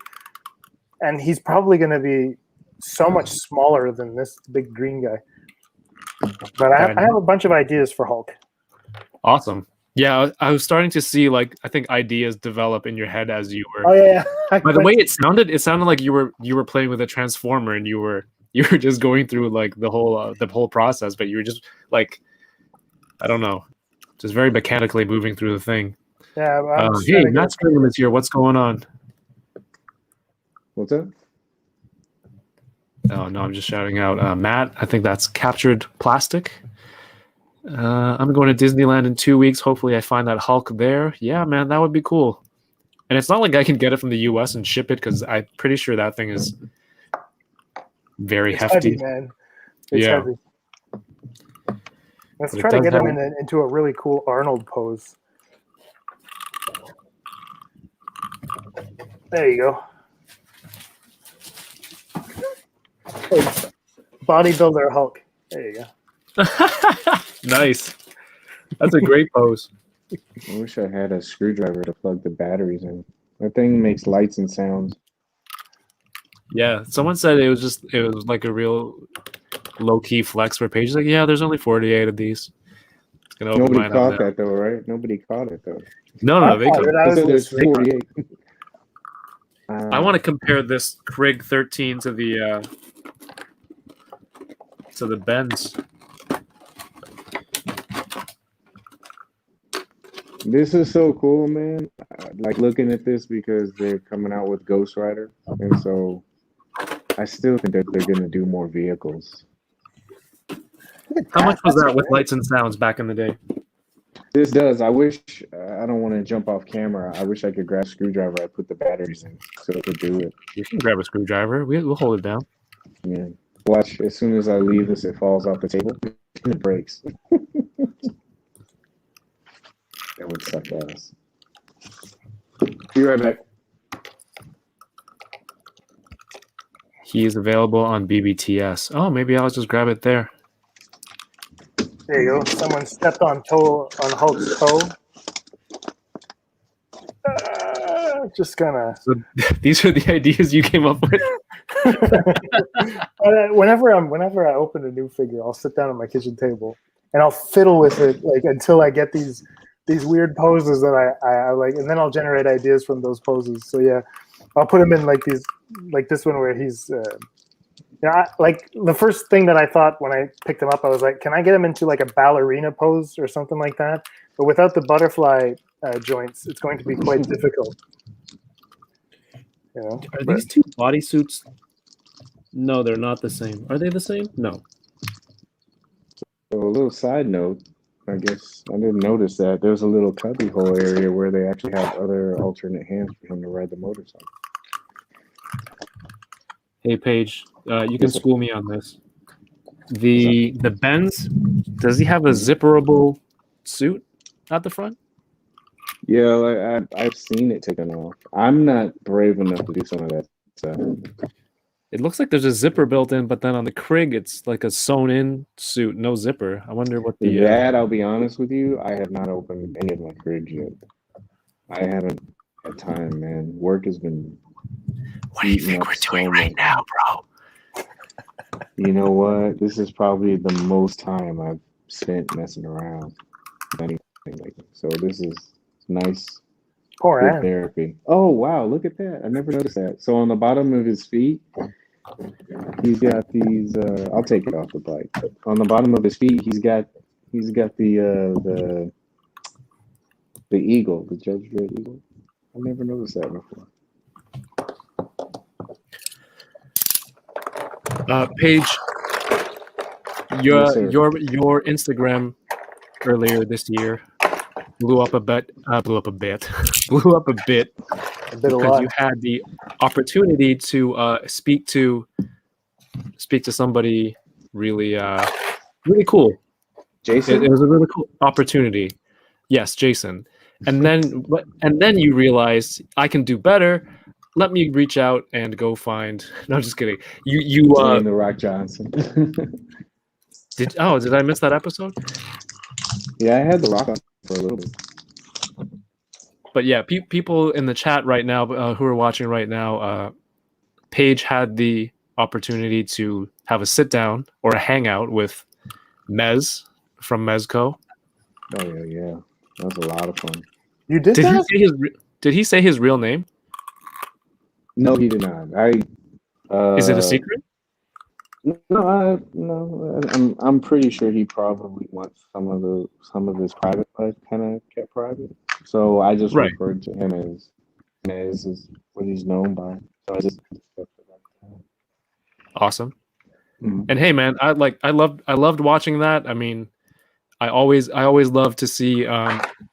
and he's probably going to be so much smaller than this big green guy. But I have a bunch of ideas for Hulk. Awesome. Yeah, I was starting to see, like, I think ideas develop in your head as you were. Oh yeah. By the way it sounded like you were playing with a transformer and you were just going through like the whole process, but you were just like, I don't know, just very mechanically moving through the thing. Yeah. Hey, Matt Stringham is here. What's going on? What's up? Oh no, I'm just shouting out. Matt, I think that's captured plastic. I'm going to Disneyland in 2 weeks. Hopefully I find that Hulk there. Yeah, man, that would be cool. And it's not like I can get it from the US and ship it because I'm pretty sure that thing is very hefty. Heavy, man. It's heavy. Let's try to get him into a really cool Arnold pose. There you go. Hey, bodybuilder Hulk. There you go. Nice. That's a great pose. I wish I had a screwdriver to plug the batteries in. That thing makes lights and sounds. Yeah, someone said it was like a real low-key flex for Paige. Like, yeah, there's only 48 of these. Nobody caught that though, right? Nobody caught it though. No, they caught it. There's 48. I want to compare this Krig 13 to the Benz. This is so cool, man. Like looking at this because they're coming out with Ghost Rider, and so I still think that they're going to do more vehicles. How much was that with lights and sounds back in the day? This does. I wish I don't want to jump off camera. I wish I could grab a screwdriver. I put the batteries in so it could do it. You can grab a screwdriver. We'll hold it down. Yeah. Watch. As soon as I leave this, it falls off the table. it breaks. That would suck ass. Be right back. He is available on BBTS. Oh, maybe I'll just grab it there. There you go. Someone stepped on Hulk's toe. Just kind of. So these are the ideas you came up with. Whenever I open a new figure, I'll sit down at my kitchen table and I'll fiddle with it like until I get these weird poses that I like, and then I'll generate ideas from those poses. So yeah, I'll put him in like this one where he's. Like the first thing that I thought when I picked him up, I was like, can I get him into like a ballerina pose or something like that? But without the butterfly joints, it's going to be quite difficult. Are these two bodysuits? No, they're not the same. Are they the same? No. So a little side note, I guess I didn't notice that there's a little cubby hole area where they actually have other alternate hands for him to ride the motorcycle. Hey, Paige, you can school me on this. The Benz, does he have a zipperable suit at the front? Yeah, I've seen it taken off. I'm not brave enough to do some of that stuff. It looks like there's a zipper built in, but then on the Krig, it's like a sewn-in suit, no zipper. I wonder what the... That, I'll be honest with you, I have not opened any of my Krigs yet. I haven't had time, man. Work has been... What do you think we're doing right now, bro? You know what? This is probably the most time I've spent messing around with anything like this. So this is nice, good therapy. Oh, wow, look at that. I never noticed that. So on the bottom of his feet, he's got these, I'll take it off the bike. On the bottom of his feet, he's got the eagle, the Judge Dredd eagle. I never noticed that before. Paige, your Instagram earlier this year blew up a bit because you had the opportunity to speak to somebody really cool. Jason? It was a really cool opportunity. Yes, Jason. And then you realized I can do better. Let me reach out and go find. No, I'm just kidding. You The Rock Johnson. Did I miss that episode? Yeah, I had The Rock on for a little bit. But yeah, people in the chat right now who are watching right now, Paige had the opportunity to have a sit down or a hangout with Mez from Mezco. Oh yeah, that was a lot of fun. You did that? Did he say his real name? No, he did not. Is it a secret? No. I'm pretty sure he probably wants some of his private life kind of kept private. So I just referred to him as Mez is what he's known by. So I just awesome. Mm-hmm. And hey, man, I loved watching that. I mean, I always love to see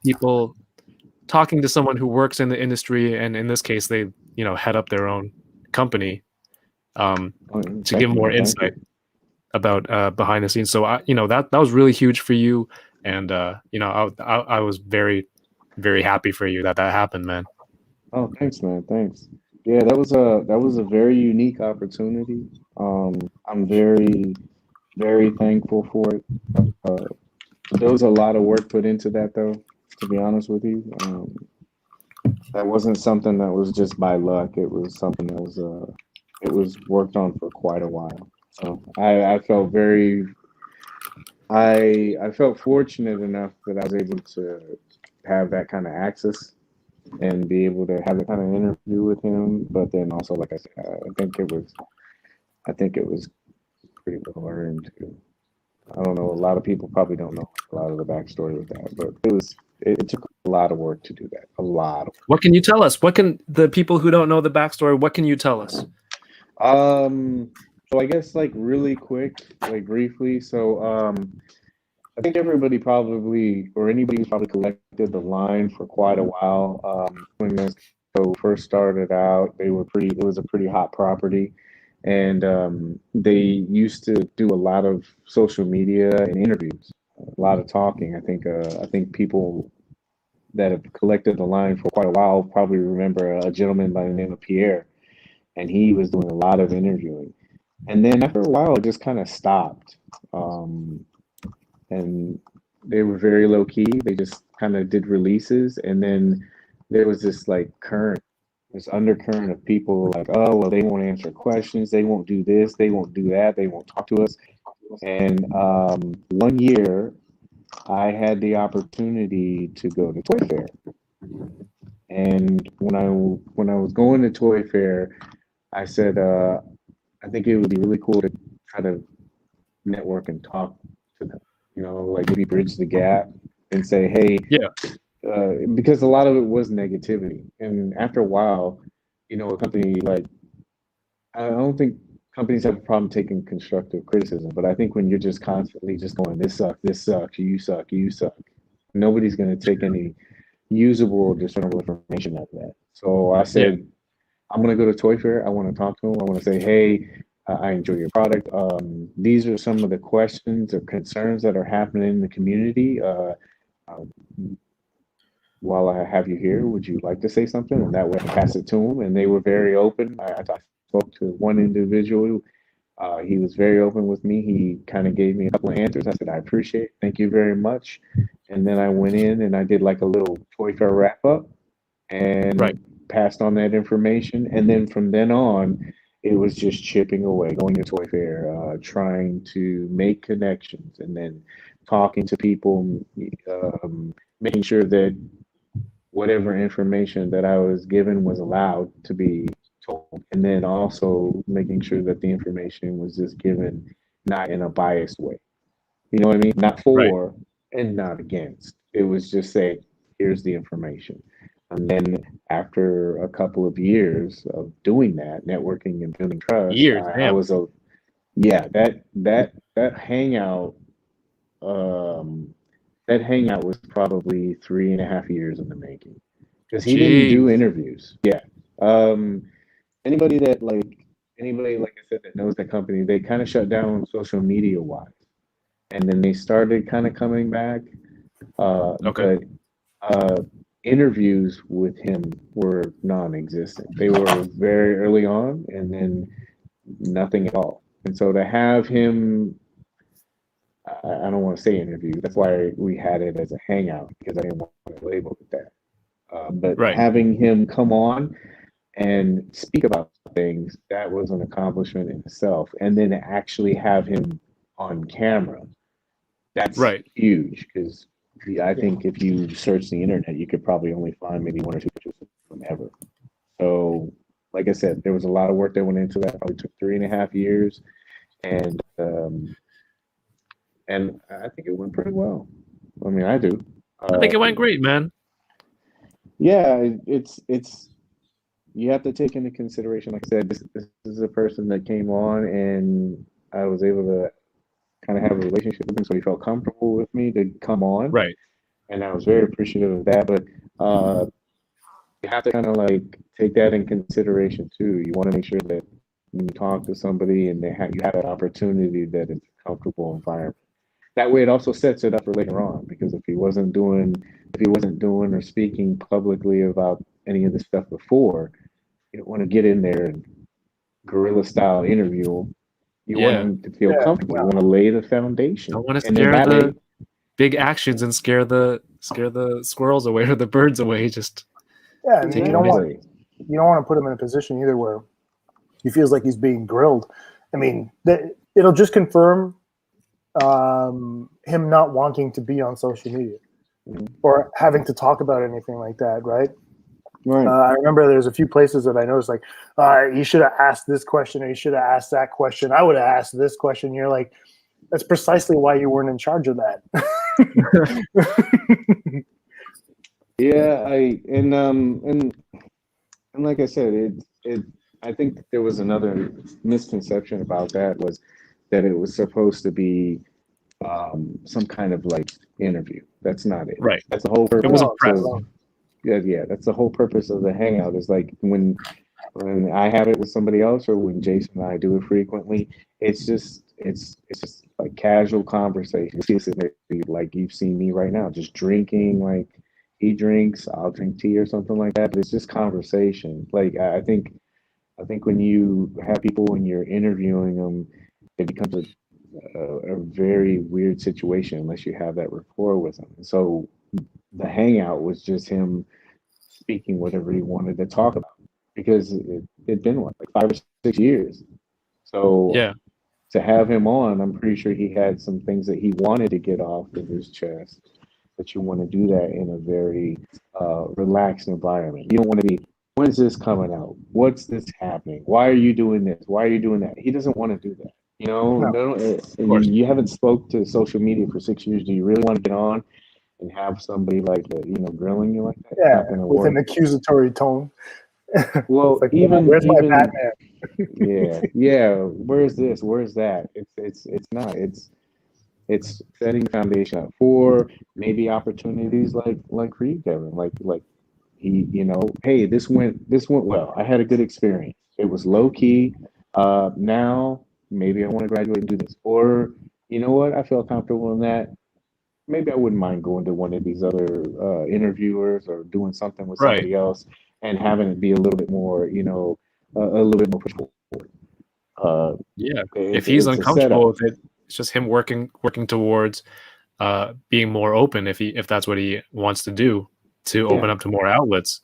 people talking to someone who works in the industry, and in this case, they head up their own company to give more insight about behind the scenes. So that was really huge for you, and I was very, very happy for you that happened, man. Oh, thanks, man. Thanks. Yeah, that was a very unique opportunity. I'm very, very thankful for it. There was a lot of work put into that, though. To be honest with you, that wasn't something that was just by luck. It was something that was worked on for quite a while. So I felt I felt fortunate enough that I was able to have that kind of access and be able to have that kind of interview with him. But then also, like I said, I think it was pretty well earned. I don't know. A lot of people probably don't know a lot of the backstory with that, but it took a lot of work to do that. A lot of work. What can you tell us? What can the people who don't know the backstory? What can you tell us? So I guess really quick, briefly. So I think everybody probably, or anybody who's probably collected the line for quite a while. When this show first started out, it was a pretty hot property. and they used to do a lot of social media and interviews, a lot of talking. I think people that have collected the line for quite a while probably remember a gentleman by the name of Pierre, and he was doing a lot of interviewing. And then after a while, it just kind of stopped. And they were very low key. They just kind of did releases, and then there was this like current, this undercurrent of people like, oh, well, they won't answer questions, they won't do this, they won't do that, they won't talk to us. And one year, I had the opportunity to go to Toy Fair, and when I was going to Toy Fair, I said, I think it would be really cool to try to network and talk to them, like maybe bridge the gap and say, hey, Yeah. Because a lot of it was negativity. And after a while, a company like, I don't think companies have a problem taking constructive criticism, but I think when you're just constantly just going, this sucks, you suck, you suck, nobody's going to take any usable or discernible information out of that. So I said, I'm going to go to Toy Fair. I want to talk to them. I want to say, hey, I enjoy your product. These are some of the questions or concerns that are happening in the community. While I have you here, would you like to say something? And that way I pass it to them. And they were very open. I spoke to one individual. He was very open with me. He kind of gave me a couple of answers. I said, I appreciate it. Thank you very much. And then I went in and I did like a little Toy Fair wrap up and passed on that information. And then from then on, it was just chipping away, going to Toy Fair, trying to make connections, and then talking to people, making sure that whatever information that I was given was allowed to be told, and then also making sure that the information was just given not in a biased way. You know what I mean? Not for and not against. It was just say, here's the information. And then after a couple of years of doing that, networking and building trust, I was that hangout. That hangout was probably 3.5 years in the making, because he didn't do interviews. Anybody like I said that knows the company, they kind of shut down social media wise, and then they started kind of coming back. But interviews with him were non-existent. They were very early on, and then nothing at all. And so to have him, I don't want to say interview. That's why we had it as a hangout, because I didn't want to label it that. But having him come on and speak about things, that was an accomplishment in itself. And then to actually have him on camera, that's huge, because I think if you search the internet, you could probably only find maybe one or two pictures of him ever. So, like I said, there was a lot of work that went into that. Probably took 3.5 years, and I think it went pretty well. I mean, I do. I think it went great, man. Yeah, it's you have to take into consideration. Like I said, this is a person that came on, and I was able to kind of have a relationship with him, so he felt comfortable with me to come on. And I was very appreciative of that. But you have to kind of like take that in consideration too. You want to make sure that when you talk to somebody and you have that opportunity, that it's a comfortable environment. That way, it also sets it up for later on. Because if he wasn't doing or speaking publicly about any of this stuff before, you don't want to get in there and guerrilla style interview him. You want him to feel comfortable. You want to lay the foundation. I want to scare the big actions and scare the squirrels away or the birds away. Just and you don't want to put him in a position either where he feels like he's being grilled. I mean, it'll just confirm him not wanting to be on social media or having to talk about anything like that, right? I remember there's a few places that I noticed, like, you should have asked this question or you should have asked that question. I would have asked this question. You're like, that's precisely why you weren't in charge of that. And like I said, I think that there was another misconception about that, was that it was supposed to be some kind of like interview. That's not it. That's the whole purpose. It was a press. Yeah, that's the whole purpose of the hangout, is like when when I have it with somebody else or when Jason and I do it frequently, it's just like casual conversation. It's like you've seen me right now, just drinking. Like he drinks, I'll drink tea or something like that. But it's just conversation. Like I think when you have people when you're interviewing them, it becomes a very weird situation unless you have that rapport with them. And so the hangout was just him speaking whatever he wanted to talk about because it'd been what, like 5 or 6 years. So Yeah. to have him on, I'm pretty sure he had some things that he wanted to get off of his chest. But you want to do that in a very relaxed environment. You don't want to be, when's this coming out? What's this happening? Why are you doing this? Why are you doing that? He doesn't want to do that. You know, No. no, course. you haven't spoke to social media for 6 years. Do you really want to get on and have somebody like grilling you like that? It's Yeah, not gonna with work. an accusatory tone. Well, It's like, even where's my even Batman? yeah. Where's this? Where's that? It's not. It's setting the foundation up for maybe opportunities like for you, Kevin. Like he, hey, this went well. I had a good experience. It was low key. Now maybe I want to graduate and do this, or you know what? I feel comfortable in that. Maybe I wouldn't mind going to one of these other interviewers or doing something with Right. somebody else and having it be a little bit more, a little bit more push forward. Yeah. If It's he's it's a setup. uncomfortable with it, it's just him working towards being more open if that's what he wants to do, to open Yeah. up to more outlets.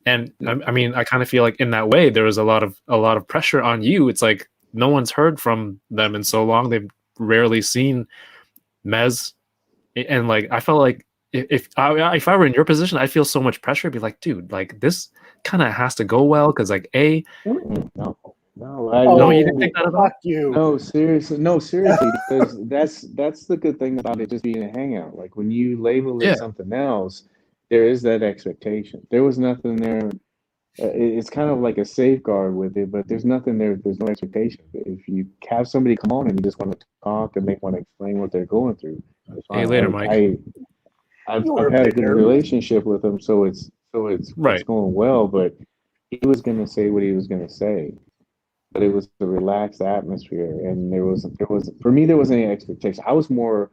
And Yeah. I mean, I kind of feel like in that way there was a lot of pressure on you. It's like no one's heard from them in so long. They've rarely seen Mez, and like I felt like if I were in your position, I'd feel so much pressure. I'd be like, dude, like this kind of has to go well because like No, no, you Oh, didn't think that at all. fuck you. no, seriously, because that's the good thing about it just being a hangout. Like when you label it Yeah. something else, there is that expectation. There was nothing there. It's kind of like a safeguard with it, but there's nothing there. There's no expectation. If you have somebody come on and you just want to talk and they want to explain what they're going through, it's Hey, fine. later, Like Mike. I've You were I've a had a bit good nervous. relationship with him, so it's Right. going well. But he was gonna say what he was gonna say, but it was a relaxed atmosphere, and there was for me there wasn't any expectation. I was more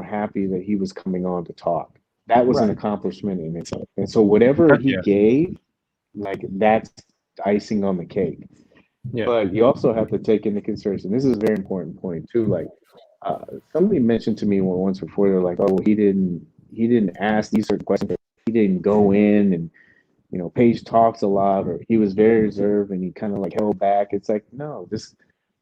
happy that he was coming on to talk. That was an Right. accomplishment in itself. And so whatever Heck he yeah. gave, like that's icing on the cake. Yeah. But you also have to take into consideration. This is a very important point too. Like somebody mentioned to me once before, they're like, "Oh, he didn't ask these certain questions. He didn't go in and Paige talks a lot, or he was very reserved and he kind of like held back." It's like, no, this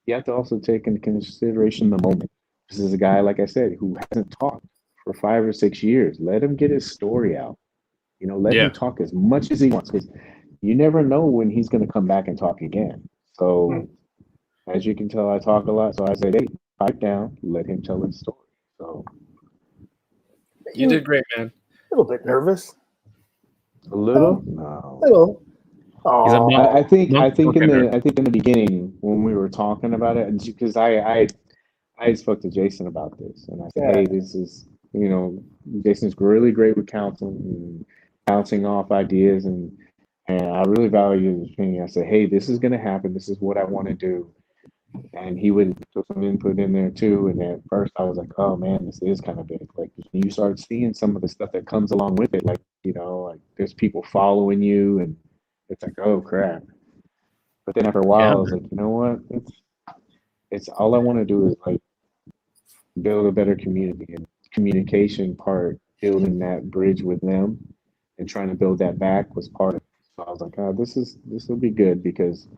you have to also take into consideration the moment. This is a guy, like I said, who hasn't talked for 5 or 6 years. Let him get his story out. Let him Yeah. talk as much as he wants because you never know when he's going to come back and talk again. So, as you can tell, I talk a lot. So I said, hey, pipe down, let him tell his story. So, You did great, man. A little bit nervous. a little, no. Little. He's a Oh, monk. I think in Okay, the beginning when we were talking about it, because I spoke to Jason about this, and I said, yeah. hey, this is Jason's really great with counseling and bouncing off ideas, and I really value his opinion. I said, hey, this is going to happen. This is what I want to do. And he would put some input in there too. And at first I was like, oh man, this is kind of big. Like you start seeing some of the stuff that comes along with it, like, like there's people following you and it's like, oh crap. But then after a while, Yeah, I was like, you know what? It's all I want to do is like build a better community and communication part, building that bridge with them and trying to build that back was part of it. So I was like, oh, this will be good because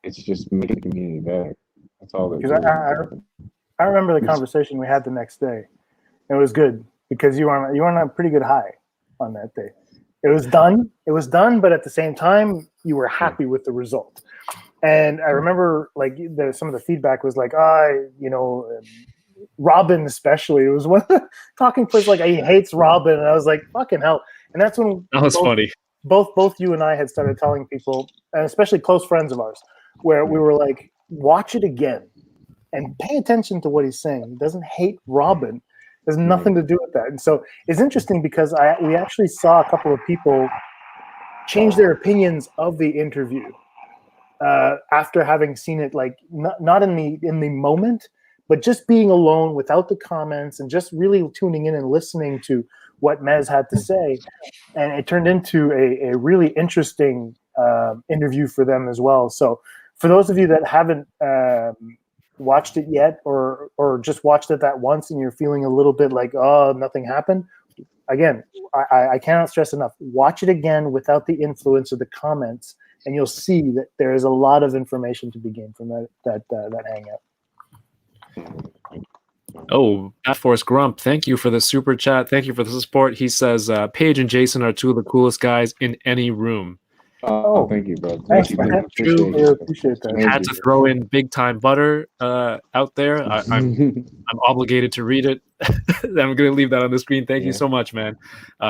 it's just making the community better. That's all it Because is. I remember the conversation we had the next day. It was good because you were on a pretty good high on that day. It was done, but at the same time, you were happy with the result. And I remember like some of the feedback was like, Robin especially. It was one of the talking points like he hates Robin, and I was like, fucking hell. And that's when that was funny. both you and I had started telling people, and especially close friends of ours, where we were like, watch it again and pay attention to what he's saying. He doesn't hate Robin. There's nothing to do with that. And so it's interesting because we actually saw a couple of people change their opinions of the interview after having seen it, like not in the moment, but just being alone without the comments and just really tuning in and listening to what Mez had to say. And it turned into a really interesting interview for them as well. So for those of you that haven't watched it yet, or just watched it that once and you're feeling a little bit like, oh, nothing happened, again, I cannot stress enough, watch it again without the influence of the comments, and you'll see that there is a lot of information to be gained from that hangout. Oh, Bat Force Grump, thank you for the super chat. Thank you for the support. He says, Paige and Jason are two of the coolest guys in any room. Oh, thank you, bro. Thanks, Thank man. you. Appreciate I it. appreciate that. Thank Had you. to throw in big time butter out there. I'm obligated to read it. I'm going to leave that on the screen. Thank you so much, man.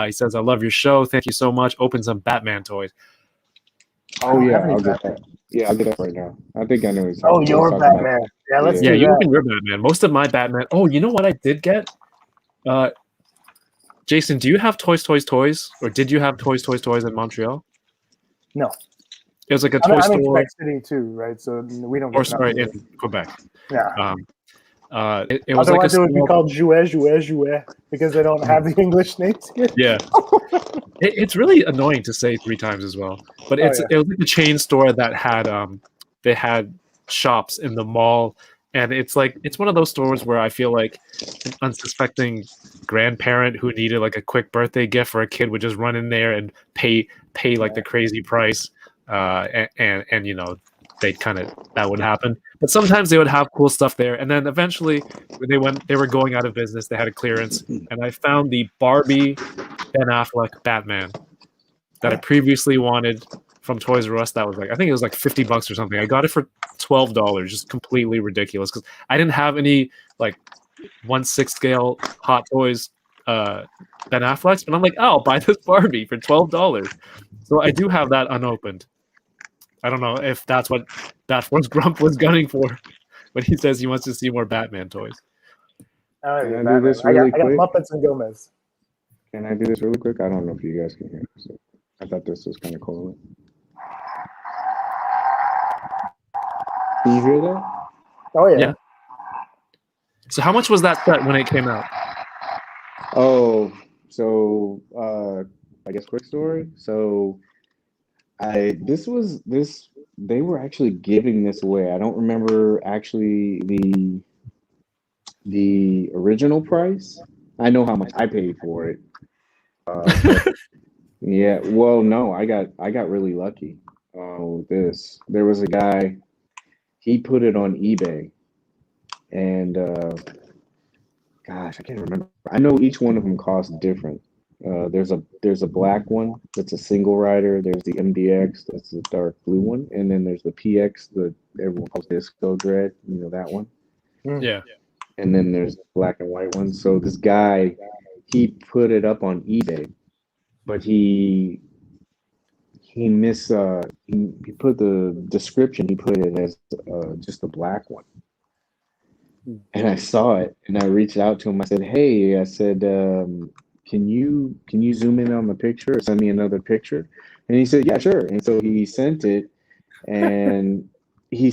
He says, I love your show. Thank you so much. Open some Batman toys. Oh yeah, I'll get that. Yeah, I'll get that right now. I think I know what he's Oh, talking you're about. Batman. Yeah, let's Yeah, do you that. open your Batman. Most of my Batman. Oh, you know what I did get? Jason, do you have Toys? Or did you have Toys in Montreal? No. It was like a I'm toy in store. Quebec City too, right? So we don't Or get sorry, nothing. in Quebec. Yeah. It was Otherwise, like it would be called Jouet, because they don't have the English names here. Yeah. It's really annoying to say 3 times as well. But it was like a chain store that had they had shops in the mall, and it's one of those stores where I feel like an unsuspecting grandparent who needed like a quick birthday gift for a kid would just run in there and pay like the crazy price, and you know, that would happen. But sometimes they would have cool stuff there, and then eventually they were going out of business. They had a clearance, and I found the Barbie Ben Affleck Batman that I previously wanted from Toys R Us. That was like, I think it was like $50 or something. I got it for $12, just completely ridiculous because I didn't have any like 1/6 scale Hot Toys Ben Afflecks, but I'm like, oh, I'll buy this Barbie for $12. So I do have that unopened. I don't know if that's what Bat Force Grump was gunning for when he says he wants to see more Batman toys. Can I do this really I got quick? Muppets and Gomez. Can I do this really quick? I don't know if you guys can hear this. I thought this was kind of cool. Can you hear that? Oh yeah. Yeah. So how much was that set when it came out? Oh, so I guess quick story. So they were actually giving this away. I don't remember actually the original price. I know how much I paid for it. Yeah, well, no, I got really lucky with this. There was a guy, he put it on eBay, and gosh, I can't remember. I know each one of them costs different. There's a black one that's a single rider. There's the MDX, that's the dark blue one, and then there's the PX, the everyone calls Disco Dread. You know that one. Yeah. And then there's the black and white one. So this guy, he put it up on eBay, but he put the description. He put it as just the black one. And I saw it, and I reached out to him. I said, "Hey," I said, "Can you zoom in on the picture or send me another picture?" And he said, "Yeah, sure." And so he sent it, and he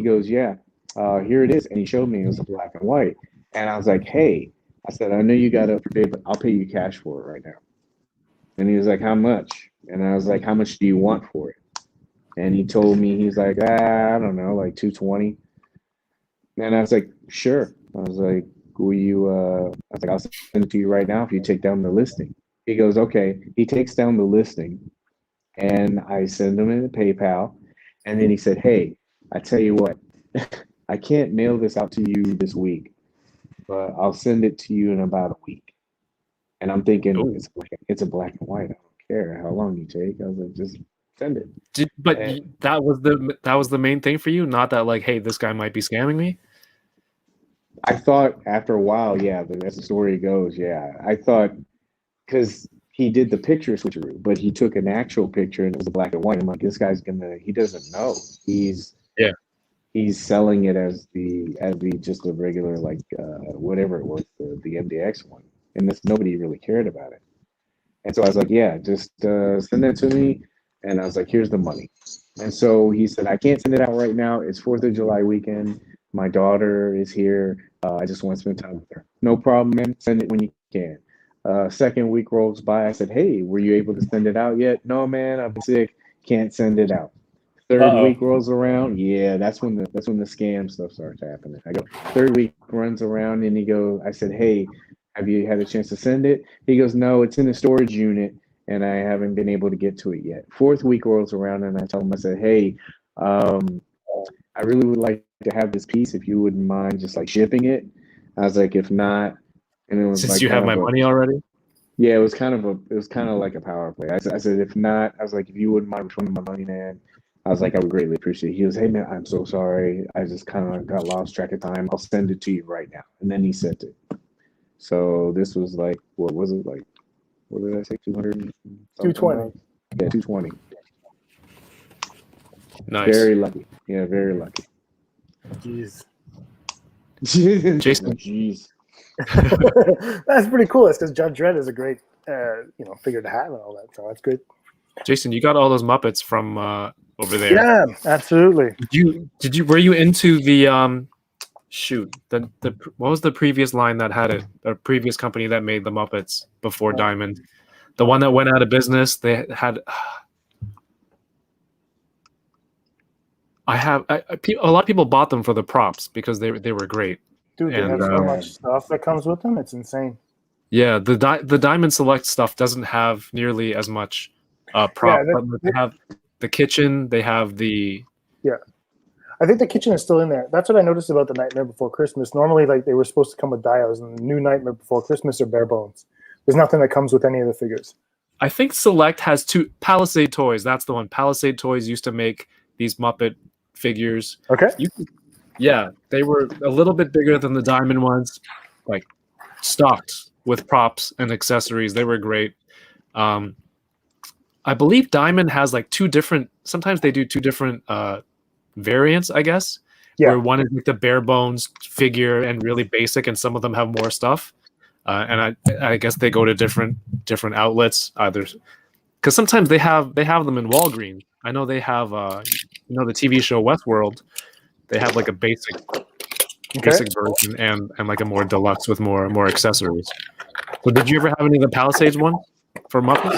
goes, "Yeah, here it is." And he showed me it was a black and white. And I was like, "Hey," I said, "I know you got it for bid, but I'll pay you cash for it right now." And he was like, "How much?" And I was like, "How much do you want for it?" And he told me, he's like, I don't know, like 220. And I was like, "Sure." I was like, "Will you?" I was like, "I'll send it to you right now if you take down the listing." He goes, "Okay." He takes down the listing, and I send him in a PayPal. And then he said, "Hey, I tell you what, I can't mail this out to you this week, but I'll send it to you in about a week." And I'm thinking, Ooh. it's a black and white. I don't care how long you take. I was like, just send it. That was the main thing for you, not that like, hey, this guy might be scamming me. I thought after a while, yeah, as the story goes, yeah, I thought because he did the picture switcheroo, but he took an actual picture and it was a black and white. I'm like, this guy's he doesn't know. He's selling it as the just a regular like whatever it was, the MDX one, and nobody really cared about it. And so I was like, yeah, just send that to me, and I was like, here's the money. And so he said, I can't send it out right now. It's 4th of July weekend. My daughter is here. I just want to spend time with her. No problem, man. Send it when you can. Second week rolls by. I said, hey, were you able to send it out yet? No, man. I've been sick. Can't send it out. Third Uh-oh. week rolls around. Yeah, that's when the scam stuff starts happening. I go, third week runs around and I said, hey, have you had a chance to send it? He goes, no, it's in the storage unit and I haven't been able to get to it yet. Fourth week rolls around and I tell him, I said, hey, I really would like to have this piece if you wouldn't mind just like shipping it. I was like, if not, and it was Since like you have my money already. yeah, it was kind of like a power play. I said, if not, I was like, if you wouldn't mind returning my money, man, I was like, I would greatly appreciate it. He goes, hey man, I'm so sorry. I just kind of got lost track of time. I'll send it to you right now. And then he sent it. So this was like, what was it like? What did I say? 200? 220. Yeah, 220. Nice. Very lucky. Yeah, very lucky. Jeez. Jason. Jeez. That's pretty cool. That's because Judge Dredd is a great, figure to have and all that. So that's good. Jason, you got all those Muppets from over there. Yeah, absolutely. Were you into the what was the previous line that had it? A previous company that made the Muppets before Diamond. The one that went out of business, they had a lot of people bought them for the props because they were great. Dude, they have so much stuff that comes with them. It's insane. Yeah, the Diamond Select stuff doesn't have nearly as much prop. Yeah, but they have the kitchen. They have the I think the kitchen is still in there. That's what I noticed about the Nightmare Before Christmas. Normally, like they were supposed to come with dials, and the new Nightmare Before Christmas are bare bones. There's nothing that comes with any of the figures. I think Select has two Palisade Toys. That's the one. Palisade Toys used to make these Muppet figures. Okay. Yeah, they were a little bit bigger than the Diamond ones, like stocked with props and accessories. They were great. I believe Diamond has like two different. Sometimes they do two different variants, I guess. Yeah. Where one is like the bare bones figure and really basic, and some of them have more stuff. And I guess they go to different outlets either, because sometimes they have them in Walgreens. I know they have the TV show Westworld. They have like a basic version and like a more deluxe with more accessories. So did you ever have any of the Palisades one for Muppets?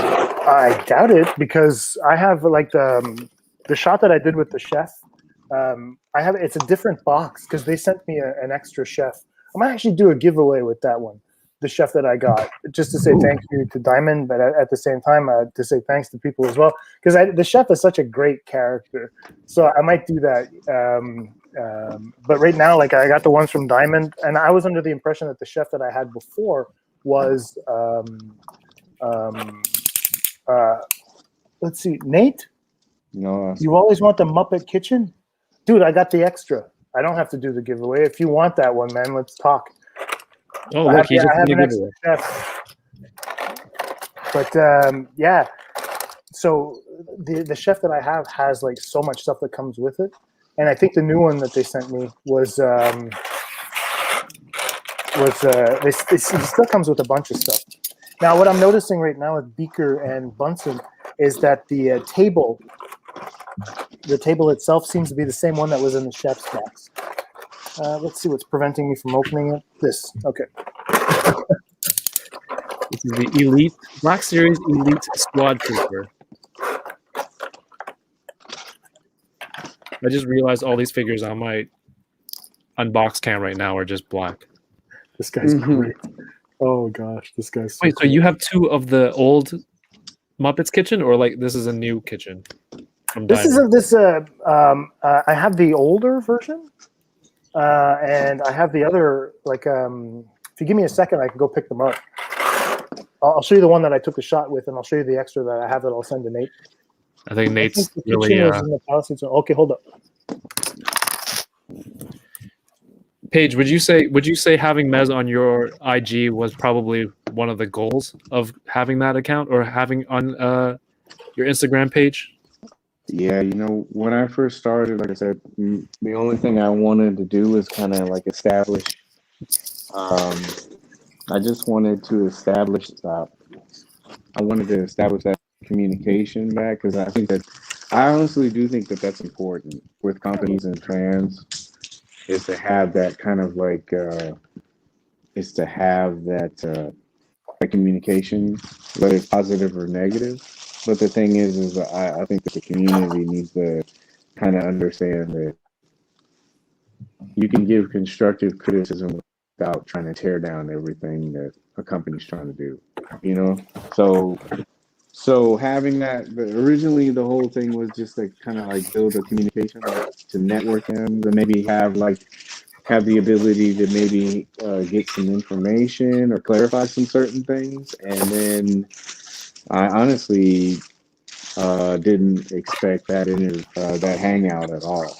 I doubt it because I have like the shot that I did with the chef. It's a different box because they sent me an extra chef. I might actually do a giveaway with that one, the chef that I got, just to say thank you to Diamond, but at the same time to say thanks to people as well, because the chef is such a great character. So I might do that. But right now, like I got the ones from Diamond, and I was under the impression that the chef that I had before was let's see, Nate. No. You always want the Muppet Kitchen? Dude, I got the extra. I don't have to do the giveaway. If you want that one, man, let's talk. Oh, look, he just did a giveaway. But yeah, so the chef that I have has like so much stuff that comes with it, and I think the new one that they sent me was it still comes with a bunch of stuff. Now, what I'm noticing right now with Beaker and Bunsen is that the table itself seems to be the same one that was in the chef's box. Let's see what's preventing me from opening it. This, okay. This is the Elite Black Series Elite Squad Trooper. I just realized all these figures on my unbox cam right now are just black. This guy's great. Oh gosh, this guy's. Wait, so you have two of the old Muppets kitchen, or like this is a new kitchen? This is I have the older version, and I have the other. Like, if you give me a second, I can go pick them up. I'll show you the one that I took the shot with, and I'll show you the extra that I have that I'll send to Nate. I think Nate's the really. kitchen was in the Palisades. Okay, hold up. Paige, would you say having Mez on your IG was probably one of the goals of having that account or having on your Instagram page? Yeah, when I first started, like I said, the only thing I wanted to do was kind of like establish. I just wanted to establish. I wanted to establish that communication back because I think that I honestly do think that that's important with companies and fans, is to have that kind of like is to have that communication, whether it's positive or negative. But the thing is I think that the community needs to kind of understand that you can give constructive criticism without trying to tear down everything that a company's trying to do. You know, so having that, but originally the whole thing was just to kind of like build a communication, like to network them, to maybe have the ability to maybe get some information or clarify some certain things, and then I honestly didn't expect that hangout at all,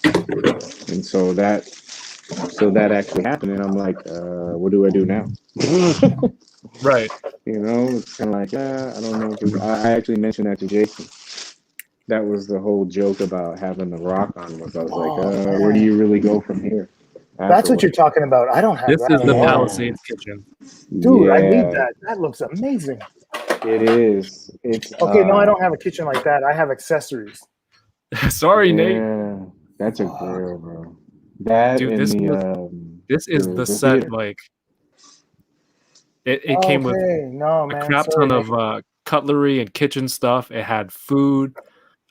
and so that actually happened, and I'm like, what do I do now? Right. You know, it's kind of like, I don't know. 'Cause I actually mentioned that to Jason. That was the whole joke about having the rock on. Was I was like, Oh where do man, you really go from here? that's what you're Afterwards? talking about. I don't have This that is at the all, Yeah, Palisades kitchen. dude. I need yeah, that. That looks amazing. it is. It's Okay, no, I don't have a kitchen like that. I have accessories. Sorry, Nate. yeah, that's a Fuck. grill, bro. That Dude, and this is the the set. theater. Like it came with Okay, no, a man. crap Sorry, ton Nate. of cutlery and kitchen stuff. It had food.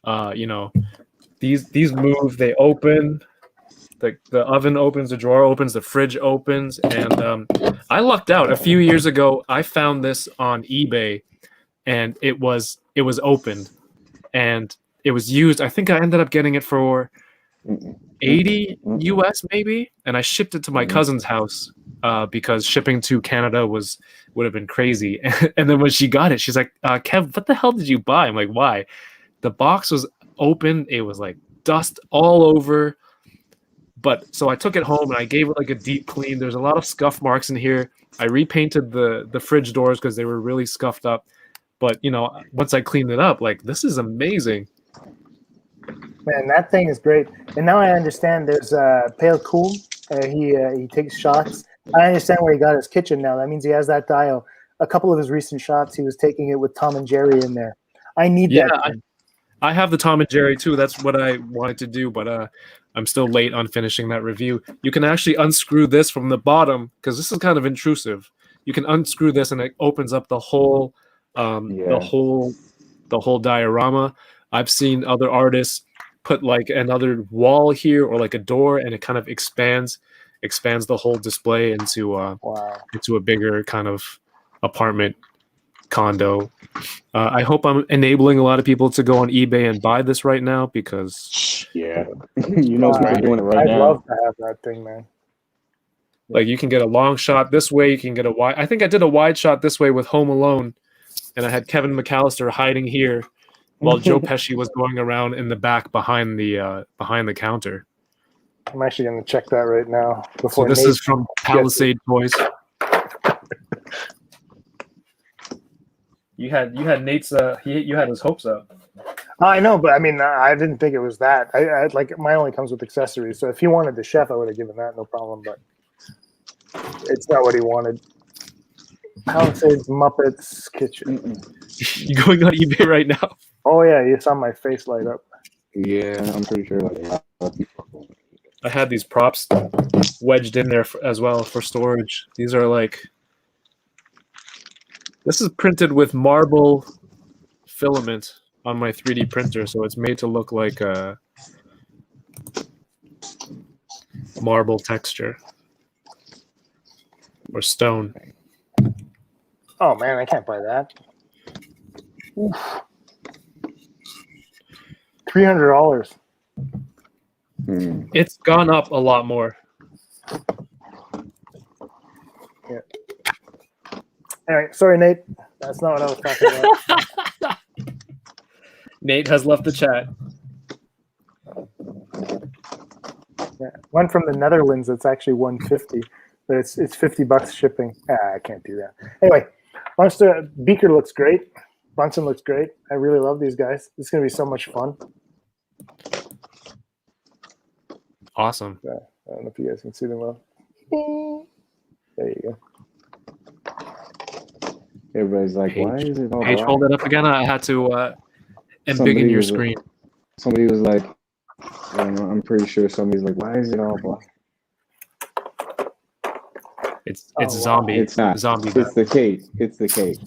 You know, these move. They open. The oven opens, the drawer opens, the fridge opens, and I lucked out. A few years ago, I found this on eBay, and it was opened, and it was used. I think I ended up getting it for Mm-mm, mm-mm, 80 mm-mm, US maybe, and I shipped it to my mm-mm. cousin's house because shipping to Canada would have been crazy. And then when she got it, she's like, "Kev, what the hell did you buy?" I'm like, "Why?" The box was open. It was like dust all over. But so I took it home and I gave it like a deep clean. There's a lot of scuff marks in here. I repainted the fridge doors because they were really scuffed up. But once I cleaned it up, like this is amazing. Man, that thing is great. And now I understand there's Pale Cool. He takes shots. I understand where he got his kitchen now. That means he has that dial. A couple of his recent shots, he was taking it with Tom and Jerry in there. I need Yeah, that thing. I have the Tom and Jerry too. That's what I wanted to do, but I'm still late on finishing that review. You can actually unscrew this from the bottom because this is kind of intrusive. You can unscrew this and it opens up the whole, the Yeah, whole, the whole diorama. I've seen other artists put like another wall here or like a door, and it kind of expands the whole display Wow. into a bigger kind of apartment condo. I hope I'm enabling a lot of people to go on eBay and buy this right now because, yeah. You know, people are doing it right I'd love now. to have that thing, man. like, you can get a long shot this way. You can get a wide. I think I did a wide shot this way with Home Alone, and I had Kevin McAllister hiding here while Joe Pesci was going around in the back behind the counter. I'm actually going to check that right now So before this Nate is from gets it. Palisade Toys. You had Nate's you had his hopes up. I know, but I mean, I didn't think it was that. I like mine only comes with accessories. So if he wanted the chef, I would have given that no problem. But it's not what he wanted. Palisades Muppets Kitchen. You going on eBay right now? Oh yeah, you saw my face light up. Yeah, I'm pretty sure like a lot of people. I had these props wedged in there as well for storage. These are like, this is printed with marble filament on my 3D printer, so it's made to look like a marble texture or stone. Oh man, I can't buy that. $300. It's gone up a lot more. Yeah. Anyway, sorry, Nate. That's not what I was talking about. Nate has left the chat. Yeah. One from the Netherlands. It's actually $150, but it's $50 shipping. I can't do that. Anyway, Beaker looks great. Bunsen looks great. I really love these guys. It's gonna be so much fun. Awesome. I don't know if you guys can see them well. There you go. Everybody's like, why is it all Paige, black? hold it up again. I had to embiggen Somebody your was- screen. somebody was like, I'm pretty sure somebody's like, why is it all black? It's wow. zombie. It's not. Zombie. It's the cape. It's the cape.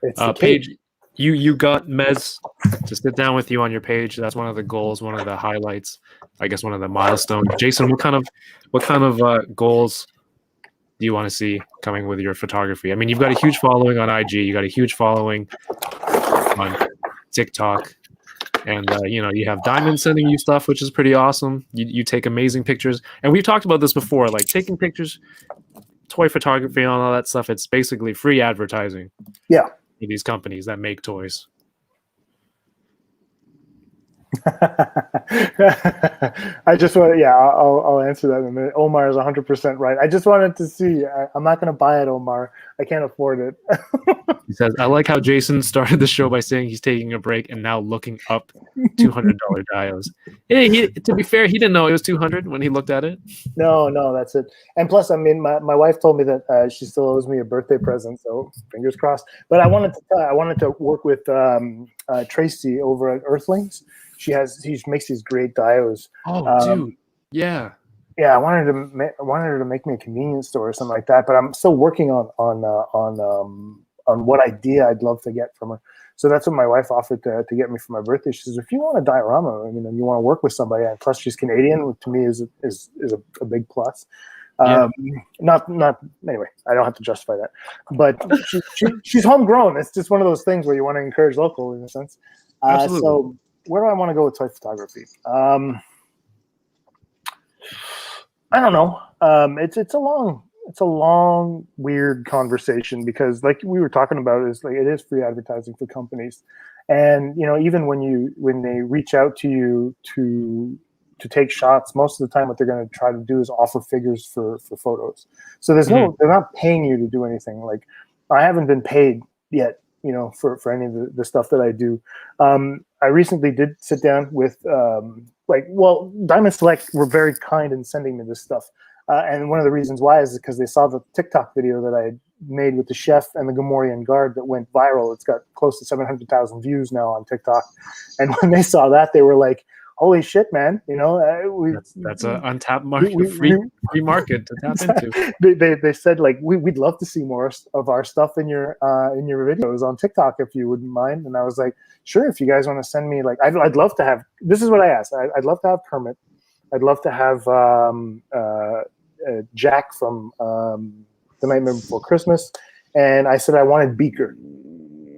It's the Paige, you got Mez to sit down with you on your page. That's one of the goals, one of the highlights, I guess one of the milestones. Jason, what kind of goals do you want to see coming with your photography? I mean, you've got a huge following on IG, you got a huge following on TikTok, and you have Diamond sending you stuff, which is pretty awesome. You take amazing pictures, and we've talked about this before, like taking pictures, toy photography, and all that stuff. It's basically free advertising. Yeah. For these companies that make toys. I just want to, I'll answer that in a minute. Omar is 100% right. I just wanted to see. I'm not going to buy it, Omar. I can't afford it. He says, I like how Jason started the show by saying he's taking a break and now looking up $200 dials. Hey, to be fair, he didn't know it was $200 when he looked at it. No, that's it. And plus, I mean, my wife told me that she still owes me a birthday present, so fingers crossed. But I wanted to work with Tracy over at Earthlings. She makes these great diodes. Oh, dude, yeah. Yeah, I wanted her to make me a convenience store or something like that. But I'm still working on what idea I'd love to get from her. So that's what my wife offered to get me for my birthday. She says, if you want a diorama, and you want to work with somebody, and plus she's Canadian, which to me is a big plus. Yeah. Not anyway. I don't have to justify that, but she's homegrown. It's just one of those things where you want to encourage local in a sense. Absolutely. So where do I want to go with toy photography? I don't know. It's a long, weird conversation because, like we were talking about, it is free advertising for companies, and even when they reach out to you to take shots, most of the time what they're going to try to do is offer figures for photos. So they're not paying you to do anything. Like I haven't been paid yet, for any of the stuff that I do. I recently did sit down with Diamond Select were very kind in sending me this stuff. And one of the reasons why is because they saw the TikTok video that I had made with the chef and the Gamorrean guard that went viral. It's got close to 700,000 views now on TikTok. And when they saw that, they were like, holy shit, man. That's an untapped market, free market to tap into. They said, like, we'd love to see more of our stuff in your videos on TikTok if you wouldn't mind. And I was like, sure, if you guys want to send me, like, I'd love to have, this is what I asked. I'd love to have Kermit. I'd love to have Jack from The Nightmare Before Christmas. And I said I wanted Beaker.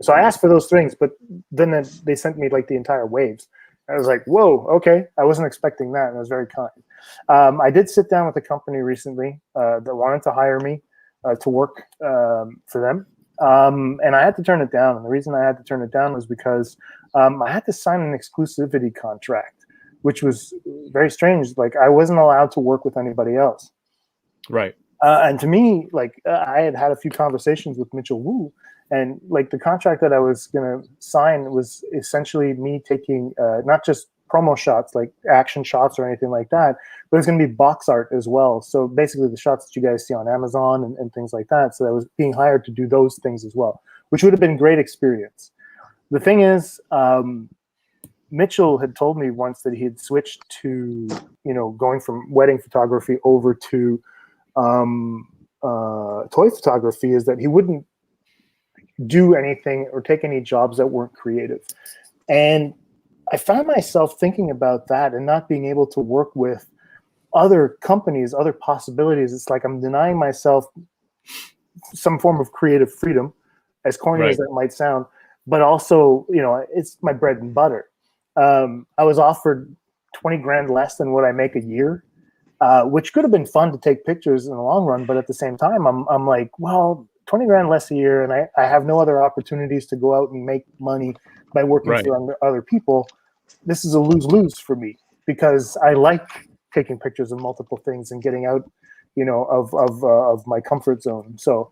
So I asked for those things, but then they sent me like the entire waves. I was like, whoa, okay. I wasn't expecting that, and it was very kind. I did sit down with a company recently that wanted to hire me to work for them. And I had to turn it down. And the reason I had to turn it down was because I had to sign an exclusivity contract, which was very strange. Like, I wasn't allowed to work with anybody else. Right. And to me, like, I had a few conversations with Mitchell Wu, and like the contract that I was going to sign was essentially me taking not just promo shots, like action shots or anything like that, but it's going to be box art as well. So basically the shots that you guys see on Amazon and things like that. So I was being hired to do those things as well, which would have been a great experience. The thing is, Mitchell had told me once that he had switched to, going from wedding photography over to toy photography, is that he wouldn't do anything or take any jobs that weren't creative. And I found myself thinking about that and not being able to work with other companies, other possibilities. It's like I'm denying myself some form of creative freedom, as corny as that might sound, but also, it's my bread and butter. I was offered 20 grand less than what I make a year, which could have been fun to take pictures in the long run. But at the same time, I'm like, well, 20 grand less a year, and I have no other opportunities to go out and make money by working for other people. This is a lose-lose for me because I like taking pictures of multiple things and getting out, of my comfort zone. So,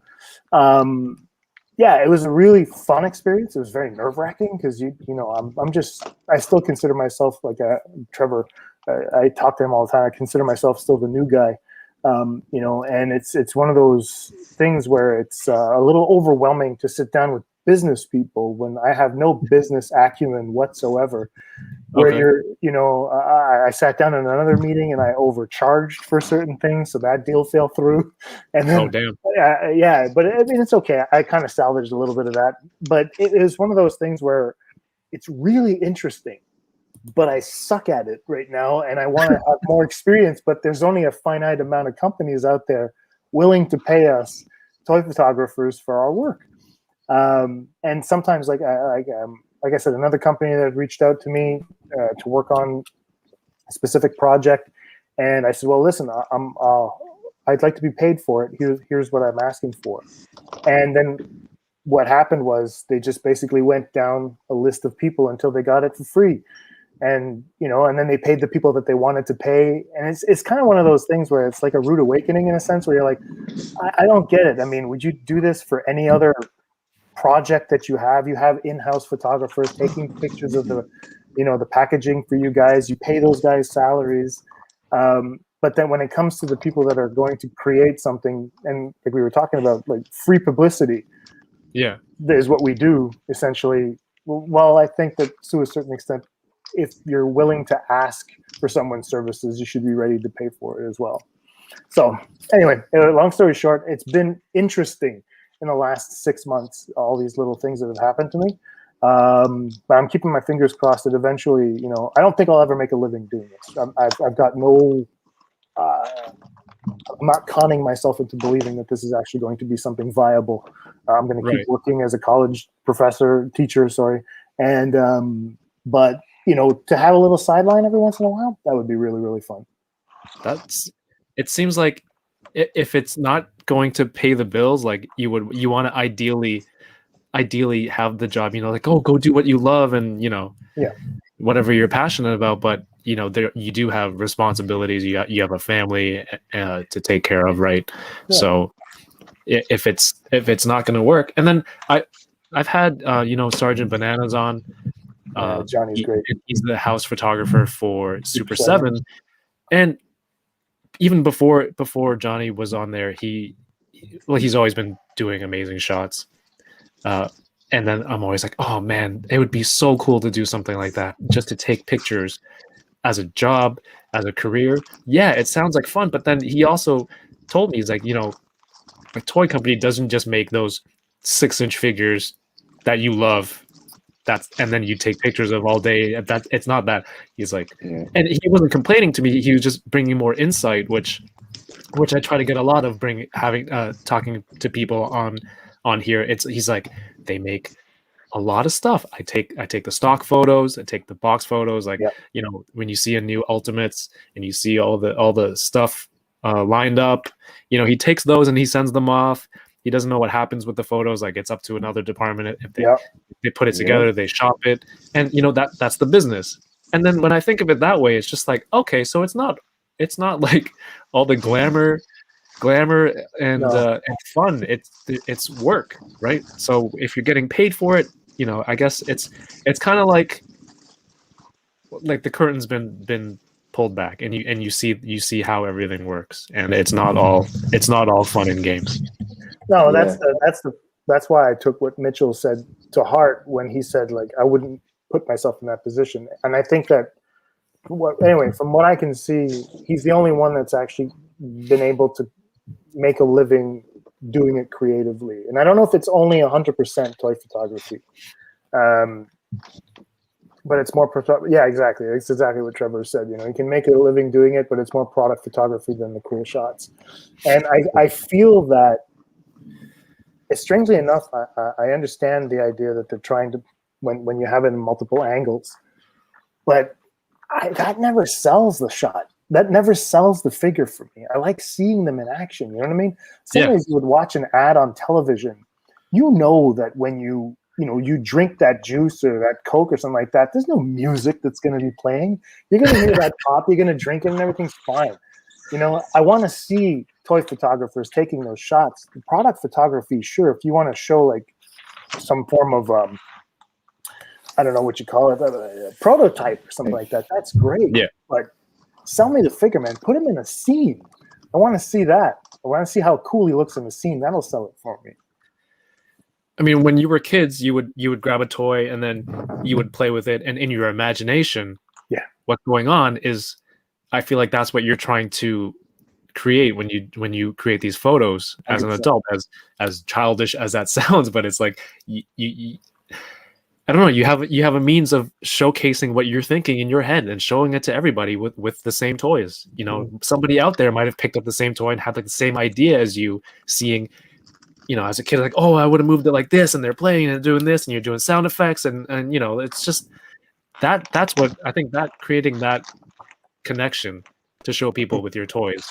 it was a really fun experience. It was very nerve-wracking because I still consider myself like Trevor. I talk to him all the time. I consider myself still the new guy. And it's one of those things where it's a little overwhelming to sit down with business people when I have no business acumen whatsoever. Where Okay. you're, I sat down in another meeting and I overcharged for certain things, so that deal fell through. And Oh, then, damn. yeah, but I mean, it's okay. I kind of salvaged a little bit of that, but it is one of those things where it's really interesting, but I suck at it right now, and I want to have more experience. But there's only a finite amount of companies out there willing to pay us toy photographers for our work. And sometimes, like I said, another company that reached out to me to work on a specific project, and I said, "Well, listen, I'd like to be paid for it. Here's what I'm asking for." And then what happened was they just basically went down a list of people until they got it for free, and and then they paid the people that they wanted to pay, and it's kind of one of those things where it's like a rude awakening in a sense, where you're like, I don't get it. I mean, would you do this for any other project that you have in-house photographers taking pictures of the packaging for you guys, you pay those guys salaries, but then when it comes to the people that are going to create something, and like we were talking about, like free publicity Yeah. is what we do essentially. Well, I think that to a certain extent, if you're willing to ask for someone's services, you should be ready to pay for it as well. So anyway, long story short, it's been interesting in the last 6 months, all these little things that have happened to me. But I'm keeping my fingers crossed that eventually, I don't think I'll ever make a living doing this. I've got no, I'm not conning myself into believing that this is actually going to be something viable. I'm going to keep Right. working as a college teacher, and but to have a little sideline every once in a while, that would be really, really fun. It seems like if it's not going to pay the bills, like you want to ideally have the job, like, oh, go do what you love and Yeah. whatever you're passionate about, but there you do have responsibilities, you have a family to take care of, right? Yeah. So if it's not going to work, and then I've had Sergeant Bananas on. Johnny's great. He's the house photographer for Super 7, 7. and even before Johnny was on there, he's always been doing amazing shots. And then I'm always like, oh man, it would be so cool to do something like that, just to take pictures as a job, as a career. Yeah, it sounds like fun. But then he also told me, he's like, a toy company doesn't just make those 6-inch figures that you love. And then you take pictures of all day. That it's not that. He's like, Yeah. and he wasn't complaining to me. He was just bringing more insight, which I try to get a lot of talking to people on here. He's like, they make a lot of stuff. I take the stock photos, I take the box photos, like, Yeah. when you see a new Ultimates and you see all the stuff lined up, he takes those and he sends them off. He doesn't know what happens with the photos. Like, it's up to another department. If they put it together, they shop it, and that's the business. And then when I think of it that way, it's just like, okay, so it's not like all the glamour and fun. It's work, right? So if you're getting paid for it, I guess it's kind of like the curtain's been pulled back, and you see how everything works, and it's not all fun and games. No, that's why I took what Mitchell said to heart when he said, like, I wouldn't put myself in that position. And I think that anyway, from what I can see, he's the only one that's actually been able to make a living doing it creatively. And I don't know if it's only 100% toy photography, but it's more yeah, exactly. It's exactly what Trevor said. You can make a living doing it, but it's more product photography than the cool shots. And I feel that, strangely enough, I understand the idea that they're trying to, when you have it in multiple angles, but that never sells the shot. That never sells the figure for me. I like seeing them in action. You know what I mean? Sometimes you would watch an ad on television. That when you drink that juice or that Coke or something like that, there's no music that's going to be playing. You're going to hear that pop. You're going to drink it, and everything's fine. I want to see toy photographers taking those shots. The product photography, sure, if you want to show like some form of I don't know what you call it, a prototype or something like that, that's great. Yeah. But sell me the figure, man. Put him in a scene. I want to see that. I want to see how cool he looks in the scene. That'll sell it for me. I mean, when you were kids, you would grab a toy and then you would play with it, and in your imagination, Yeah. what's going on is, I feel like that's what you're trying to create when you create these photos as an 100%. adult, as childish as that sounds, but it's like you I don't know, you have a means of showcasing what you're thinking in your head and showing it to everybody with the same toys. You know, somebody out there might have picked up the same toy and had like the same idea as you, seeing, you know, as a kid, like, oh, I would have moved it like this, and they're playing and doing this, and you're doing sound effects, and you know, it's just that's what I think, that creating that connection to show people with your toys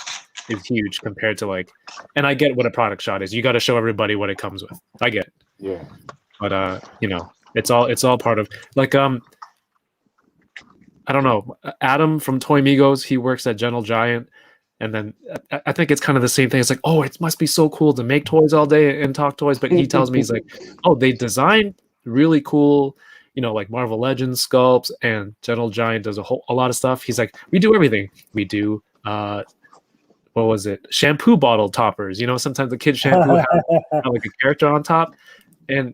is huge compared to like, and I get what a product shot is. You got to show everybody what it comes with. I get it. Yeah. But you know, it's all part of, like, I don't know, Adam from Toy Migos, he works at Gentle Giant, and then I think it's kind of the same thing. It's like, oh, it must be so cool to make toys all day and talk toys, but he tells me, he's like, oh, they design really cool, you know, like Marvel Legends sculpts, and Gentle Giant does a lot of stuff. He's like, we do everything. We do what was it? Shampoo bottle toppers. You know, sometimes the kids shampoo have like a character on top, and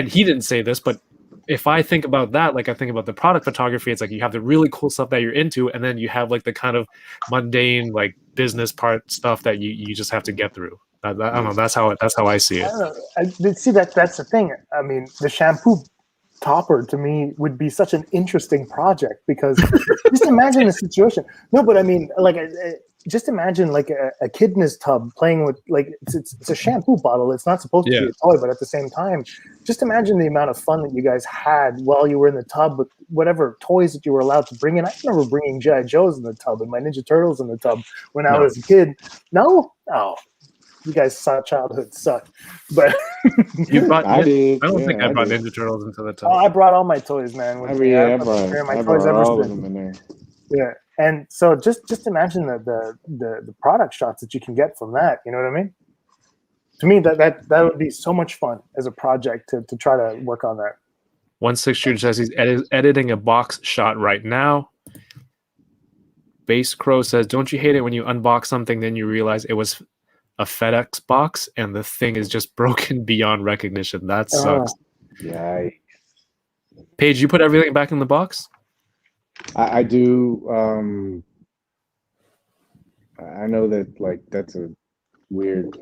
he didn't say this, but if I think about that, like I think about the product photography, it's like you have the really cool stuff that you're into, and then you have like the kind of mundane, like business part stuff that you just have to get through. I don't know. That's how I see I it. don't know. See, that's the thing. I mean, the shampoo topper to me would be such an interesting project, because just imagine the situation. No, but I mean, like, just imagine like a kid in his tub playing with, like, it's a shampoo bottle. It's not supposed to be a toy, but at the same time, just imagine the amount of fun that you guys had while you were in the tub with whatever toys that you were allowed to bring in. I remember bringing G.I. Joes in the tub and my Ninja Turtles in the tub when I was a kid. No? Oh, you guys saw childhood suck. But You brought, I did. I don't Yeah, think I brought did. Ninja Turtles into the tub. Oh, I brought all my toys, man. With me. I I've been carrying my brought toys ever all of since. them in there. Yeah, and so just imagine the product shots that you can get from that. You know what I mean? To me, that would be so much fun as a project to try to work on that. 1/6 Shooter says he's editing a box shot right now. Base Crow says, don't you hate it when you unbox something, then you realize it was a FedEx box and the thing is just broken beyond recognition? That sucks. Yikes. Paige, you put everything back in the box? I do. I know that, like, that's a weird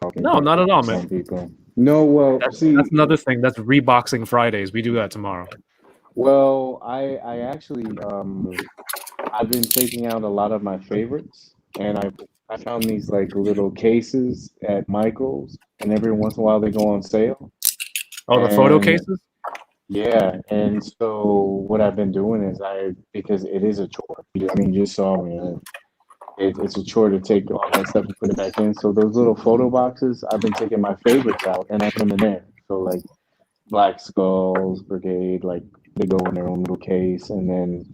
talking. No, not at all, man. Some people. No, well, That's another thing. That's Reboxing Fridays. We do that tomorrow. Well, I actually I've been taking out a lot of my favorites, and I found these like little cases at Michael's, and every once in a while they go on sale. Oh, the photo And- cases? Yeah, and so what I've been doing is because it is a chore. I mean, you just saw me. It's a chore to take all that stuff and put it back in. So those little photo boxes, I've been taking my favorites out and I put them in there. So like Black Skulls Brigade, like they go in their own little case, and then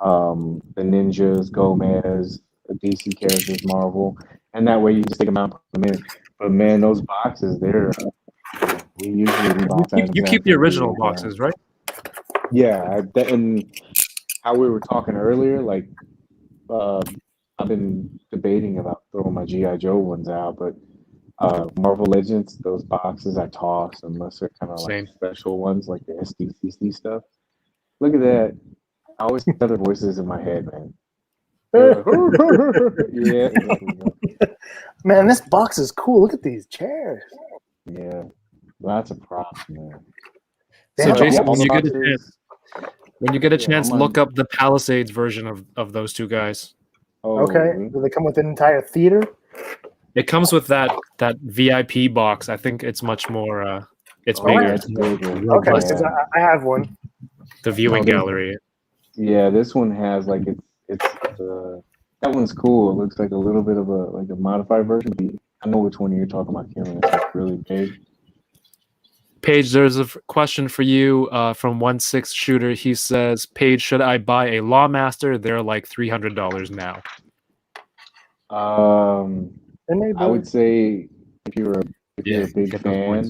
the Ninjas, Gomez, DC characters, Marvel, and that way you just take them out and put them in. But man, those boxes, we usually You keep the original boxes, right? Yeah, and how we were talking earlier, like I've been debating about throwing my G.I. Joe ones out, but Marvel Legends, those boxes I toss unless they're kind of like special ones, like the SDCC stuff. Look at that. I always hear other voices in my head, man. Yeah. Man, this box is cool. Look at these chairs. Yeah. Lots of props, man. So Jason, all when the you get a Yeah, chance, I'm on- look up the Palisades version of those two guys. Oh, Okay, really? do they come with an entire theater? It comes with that VIP box. I think it's much more. It's Oh, bigger. yeah, It's it's more bigger. Okay, robust. because I have one. The viewing gallery. Yeah, this one has like it's that one's cool. It looks like a little bit of a modified version. I know which one you're talking about, Karen. It's like really big. Paige, there's a question for you from 1/6 Shooter. He says, Paige, should I buy a Lawmaster? They're like $300 now. I would say if you're a big get those points.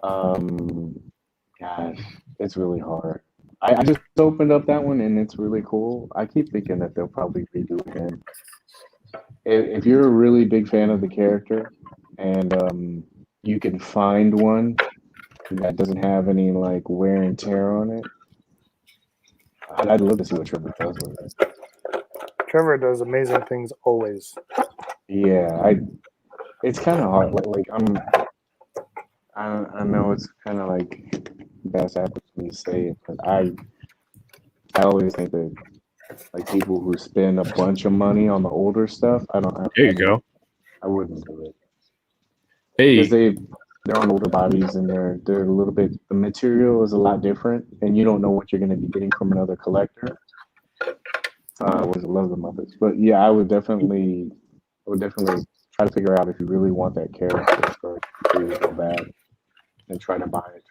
fan, gosh, it's really hard. I just opened up that one and it's really cool. I keep thinking that they'll probably redo it again. If you're a really big fan of the character and you can find one that doesn't have any like wear and tear on it. I'd love to see what Trevor does with it. Trevor does amazing things always. Yeah, it's kind of hard. I know it's kind of like best habit for me to say it, but I always think that like people who spend a bunch of money on the older stuff, There you go. I wouldn't do it Hey, because they're on older bodies and they're a little bit, the material is a lot different and you don't know what you're going to be getting from another collector. Was love the Muppets, but yeah, I would definitely try to figure out if you really want that character or if you go bad and try to buy it.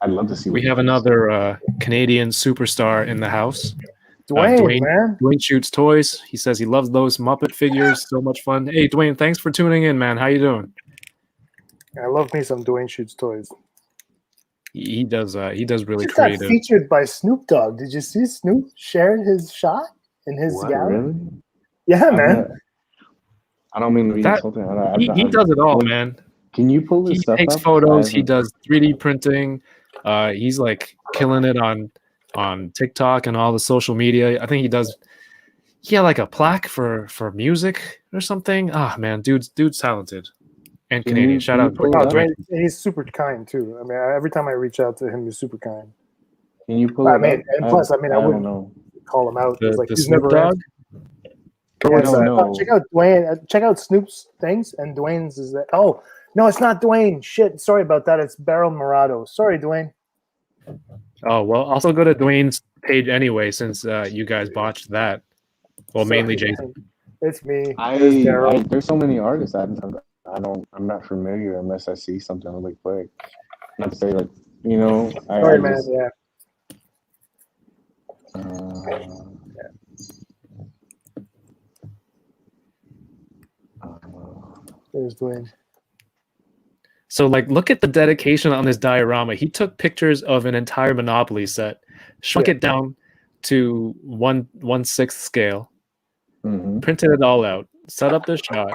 I'd love to see. we have another Canadian superstar in the house. Dwayne, man. Dwayne shoots toys. He says he loves those Muppet figures. So much fun. Hey, Dwayne, thanks for tuning in, man. How you doing? I love me some Dwayne Shoots toys. He does really Just got creative. featured by Snoop Dogg. Did you see Snoop shared his shot in his What, gallery? really? Yeah, man. I don't mean to be insulting. He does it all, man. Can you pull this He stuff takes up? photos. He does 3D printing. He's like killing it on TikTok and all the social media. I think he does. He had like a plaque for music or something. Ah, man, dude's talented and Canadian. Shout out. pull it Oh, up? Dwayne, he's super kind too. I mean, every time I reach out to him, he's super kind. Can you pull I it mean, up? and plus, I mean, I don't wouldn't know. call him out. It's like The he's Snoop never Dogg. answered. I don't know. Check out Dwayne. Check out Snoop's things, and Dwayne's is that. Oh no, it's not Dwayne. Shit, sorry about that. It's Beryl Morado. Sorry, Dwayne. Oh well, also go to Dwayne's page anyway, since you guys botched that. Well, Sorry, mainly Jason. It's me. It's Daryl. There's so many artists I'm not familiar unless I see something really quick. Not to say like, you know, Sorry, man. Yeah. There's Dwayne. So like, look at the dedication on this diorama. He took pictures of an entire Monopoly set, shrunk it down to 1/6 scale, printed it all out, set up the shot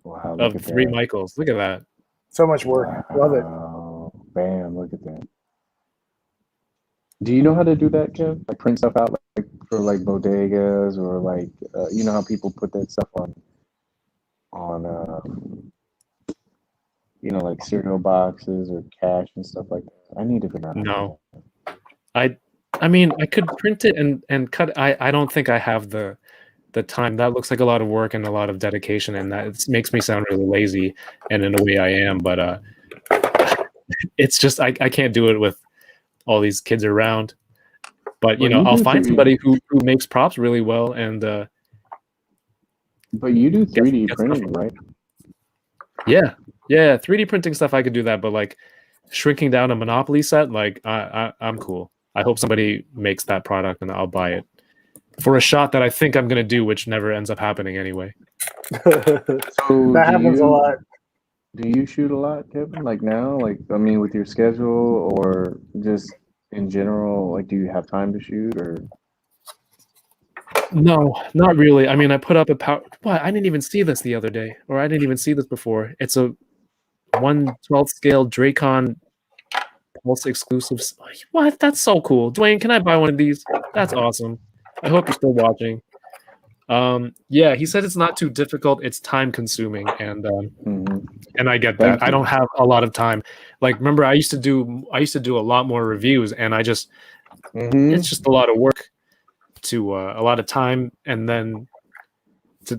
Wow, of 3 Michaels. Look at that. So much work. Love it. Bam, look at that. Do you know how to do that, Kev? Like print stuff out like for like bodegas or like you know how people put that stuff on you know, like cereal boxes or cash and stuff like that. I need to figure out. No. I mean, I could print it and cut. I don't think I have the time. That looks like a lot of work and a lot of dedication, and that it makes me sound really lazy. And in a way, I am. But it's just I can't do it with all these kids around. But you know, I'll find somebody who makes props really well. And but you do 3D printing, right? Yeah, 3D printing stuff I could do that. But like shrinking down a Monopoly set, like I'm cool. I hope somebody makes that product and I'll buy it for a shot that I think I'm gonna do, which never ends up happening anyway. That happens a lot. Do you shoot a lot, Kevin? Like now, like I mean, with your schedule or just in general, like do you have time to shoot or? No, not really. I mean, I put up a power. What? I didn't even see this the other day, or I didn't even see this before. It's a 1/12 scale Dracon Pulse exclusive. What? That's so cool. Dwayne, can I buy one of these? That's awesome. I hope you're still watching. Yeah, he said it's not too difficult. It's time consuming, and I get that. I don't have a lot of time. Like, remember, I used to do a lot more reviews, and I just it's just a lot of work to a lot of time, and then to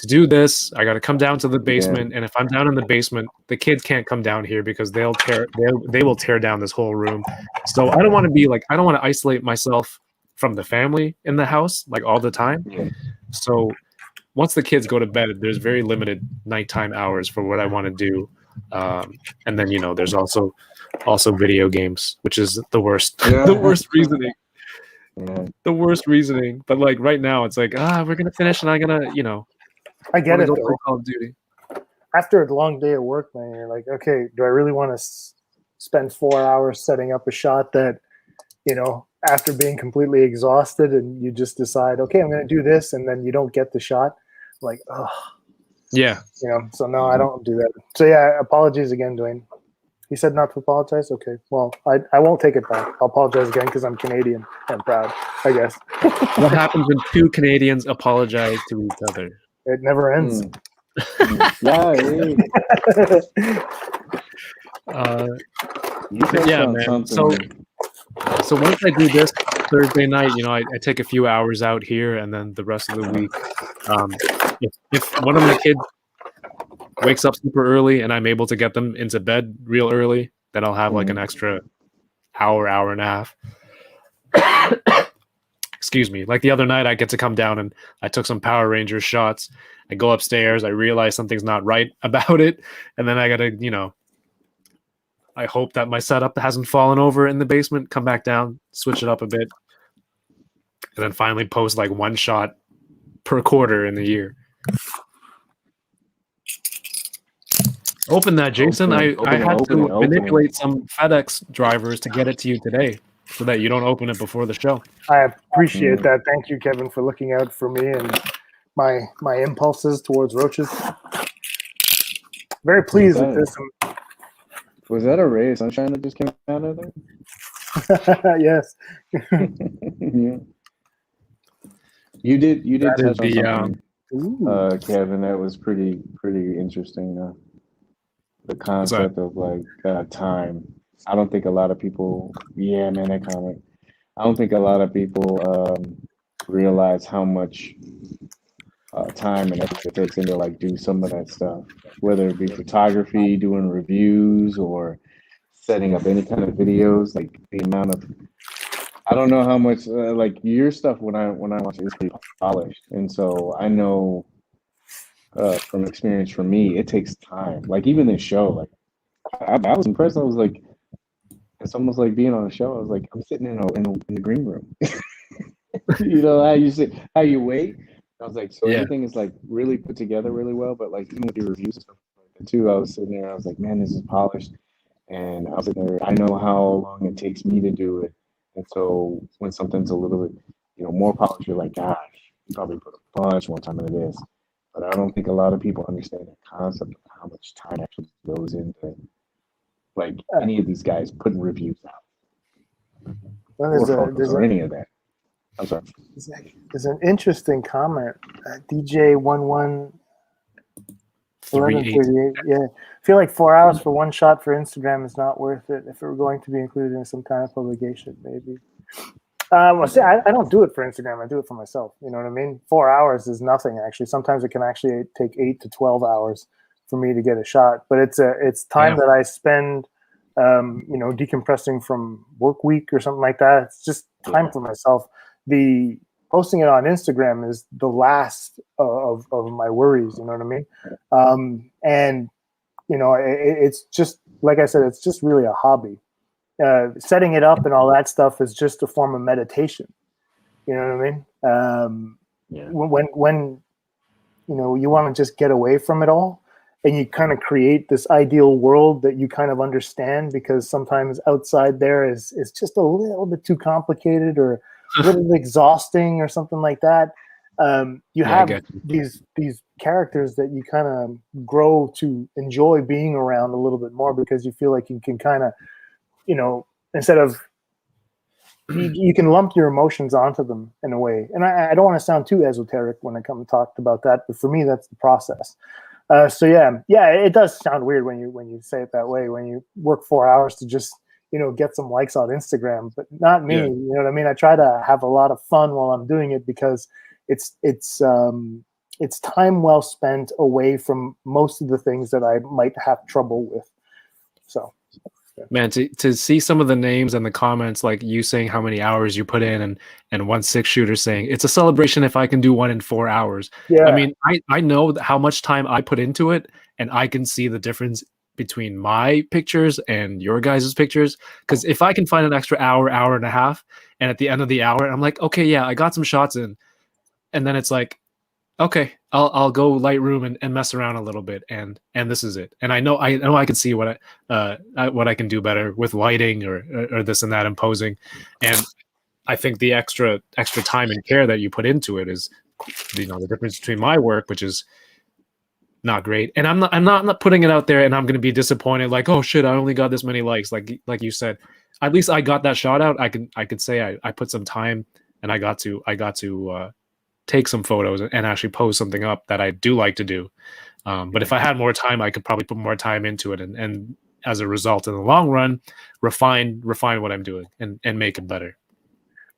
do this, I got to come down to the basement, and if I'm down in the basement, the kids can't come down here because they will tear down this whole room. So I don't want to isolate myself from the family in the house like all the time. So once the kids go to bed, there's very limited nighttime hours for what I want to do, and then there's also video games, which is the worst the worst reasoning. The worst reasoning, but like right now, it's like we're gonna finish, and I'm gonna, I get it. Go play Call of Duty. After a long day of work, man, you're like, okay, do I really want to spend 4 hours setting up a shot that, after being completely exhausted, and you just decide, okay, I'm gonna do this, and then you don't get the shot, like, oh. Yeah. So no, I don't do that. So yeah, apologies again, Dwayne. He said not to apologize. Okay, well, I won't take it back. I'll apologize again because I'm Canadian and proud, I guess. What happens when two Canadians apologize to each other? It never ends. Yeah. Yeah, man. So once I do this Thursday night, I take a few hours out here, and then the rest of the week, if one of my kids wakes up super early and I'm able to get them into bed real early, then I'll have like an extra hour and a half. Excuse me. Like the other night, I get to come down and I took some Power Rangers shots. I go upstairs, I realize something's not right about it, and then I gotta, I hope that my setup hasn't fallen over in the basement, come back down, switch it up a bit, and then finally post like one shot per quarter in the year. Open that, Jason. I had to manipulate some FedEx drivers to get it to you today so that you don't open it before the show. I appreciate that. Thank you, Kevin, for looking out for me and my impulses towards roaches. Very pleased with this. Was that a ray of sunshine that just came out of there? Yes. Yeah. You did touch on something, Kevin, that was pretty interesting. The concept of like time. I don't think a lot of people. Yeah, man, that comment. I don't think a lot of people realize how much time and effort it takes into like do some of that stuff, whether it be photography, doing reviews, or setting up any kind of videos. Like the amount of, I don't know how much like your stuff when I watch it is pretty polished, and so I know from experience for me, it takes time. Like even this show, like I was impressed. I was like, it's almost like being on a show. I was like, I'm sitting in the green room. How you wait. I was like, so everything is like really put together really well. But like even with your reviews and stuff like that too, I was sitting there. I was like, man, this is polished. And I was sitting there. I know how long it takes me to do it. And so when something's a little bit, more polished, you're like, gosh, you probably put a bunch more time into this. But I don't think a lot of people understand the concept of how much time actually goes into like any of these guys putting reviews out. Or any of that. I'm sorry. There's an interesting comment. DJ11 1138. Yeah. I feel like 4 hours for one shot for Instagram is not worth it if it were going to be included in some kind of publication, maybe. See, I don't do it for Instagram. I do it for myself. You know what I mean? 4 hours is nothing, actually. Sometimes it can actually take 8 to 12 hours for me to get a shot. But it's time that I spend, decompressing from work week or something like that. It's just time for myself. The posting it on Instagram is the last of my worries. You know what I mean? And it's just like I said, it's just really a hobby. Setting it up and all that stuff is just a form of meditation. You know what I mean? When you want to just get away from it all, and you kind of create this ideal world that you kind of understand, because sometimes outside there is just a little bit too complicated or a little exhausting or something like that. You have these characters that you kind of grow to enjoy being around a little bit more, because you feel like you can kind of, instead of you can lump your emotions onto them in a way. And I don't want to sound too esoteric when I come and talk about that, but for me, that's the process. It does sound weird when you say it that way, when you work 4 hours to just, get some likes on Instagram, but not me. You know what I mean? I try to have a lot of fun while I'm doing it, because it's time well spent away from most of the things that I might have trouble with. So. Man, to see some of the names and the comments, like you saying how many hours you put in, and 1 6-shooter saying it's a celebration if I can do one in 4 hours. Yeah. I mean, I know how much time I put into it, and I can see the difference between my pictures and your guys' pictures. Because if I can find an extra hour and a half, and at the end of the hour, I'm like, okay, yeah, I got some shots in. And then it's like, okay, I'll go Lightroom and mess around a little bit, and this is it. And I know I can see what I can do better with lighting or this and that and posing. And I think the extra time and care that you put into it is, the difference between my work, which is not great. And I'm not putting it out there and I'm gonna be disappointed, like, oh shit, I only got this many likes. Like you said, at least I got that shot out. I could say I put some time and I got to take some photos and actually post something up that I do like to do. But if I had more time, I could probably put more time into it, and as a result, in the long run, refine what I'm doing and make it better.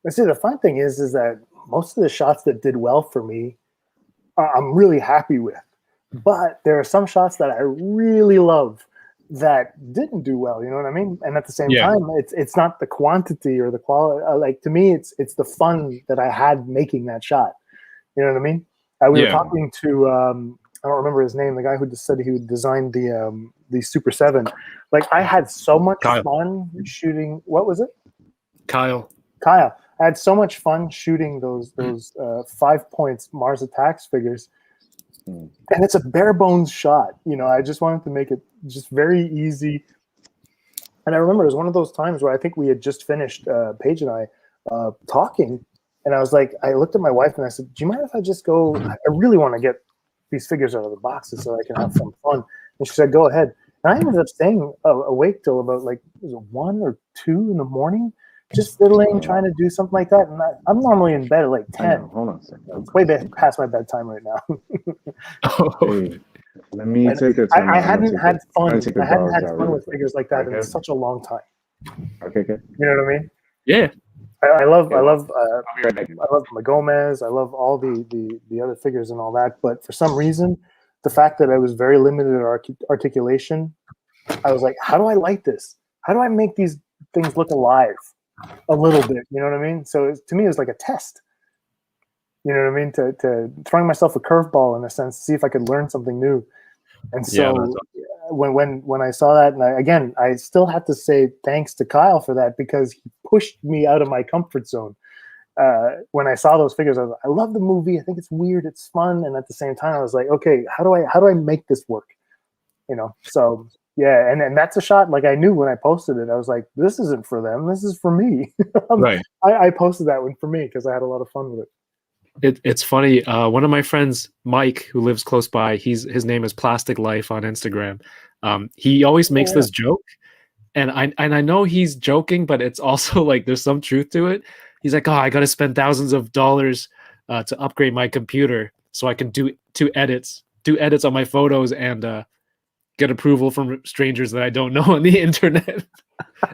But see, the fun thing is that most of the shots that did well for me, I'm really happy with. But there are some shots that I really love that didn't do well. You know what I mean? And at the same time, it's not the quantity or the quality. Like, to me, it's the fun that I had making that shot. You know what I mean? We were talking to I don't remember his name, the guy who just said he would design the Super 7. Like, I had so much fun shooting. What was it? Kyle. I had so much fun shooting those 5 points Mars Attacks figures. And it's a bare bones shot. You know, I just wanted to make it just very easy. And I remember it was one of those times where I think we had just finished, Paige and I, talking. And I was like, I looked at my wife and I said, do you mind if I just go? I really want to get these figures out of the boxes so I can have some fun. And she said, go ahead. And I ended up staying awake till about, like, was it 1 or 2 in the morning, just fiddling, trying to do something like that. And I'm normally in bed at like 10. Hold on a second. It's way past my bedtime right now. Hey, let me take the time. I hadn't had fun. I hadn't had fun with figures like that in such a long time. Okay. You know what I mean? Yeah. I love my Gomez. I love all the other figures and all that. But for some reason, the fact that I was very limited in articulation, I was like, how do I light this? How do I make these things look alive a little bit? You know what I mean? So to me, it was like a test. You know what I mean? To throwing myself a curveball in a sense, to see if I could learn something new. And so when I saw that, and I still have to say thanks to Kyle for that, because he pushed me out of my comfort zone. When I saw those figures, I was like, I love the movie. I think it's weird. It's fun. And at the same time, I was like, okay, how do I make this work? You know? So yeah. And that's a shot. Like, I knew when I posted it, I was like, this isn't for them. This is for me. Right. I posted that one for me because I had a lot of fun with it. It's funny. One of my friends, Mike, who lives close by, his name is Plastic Life on Instagram. He always makes this joke, and I know he's joking, but it's also like there's some truth to it. He's like, oh, I got to spend thousands of dollars to upgrade my computer so I can do edits on my photos and get approval from strangers that I don't know on the internet.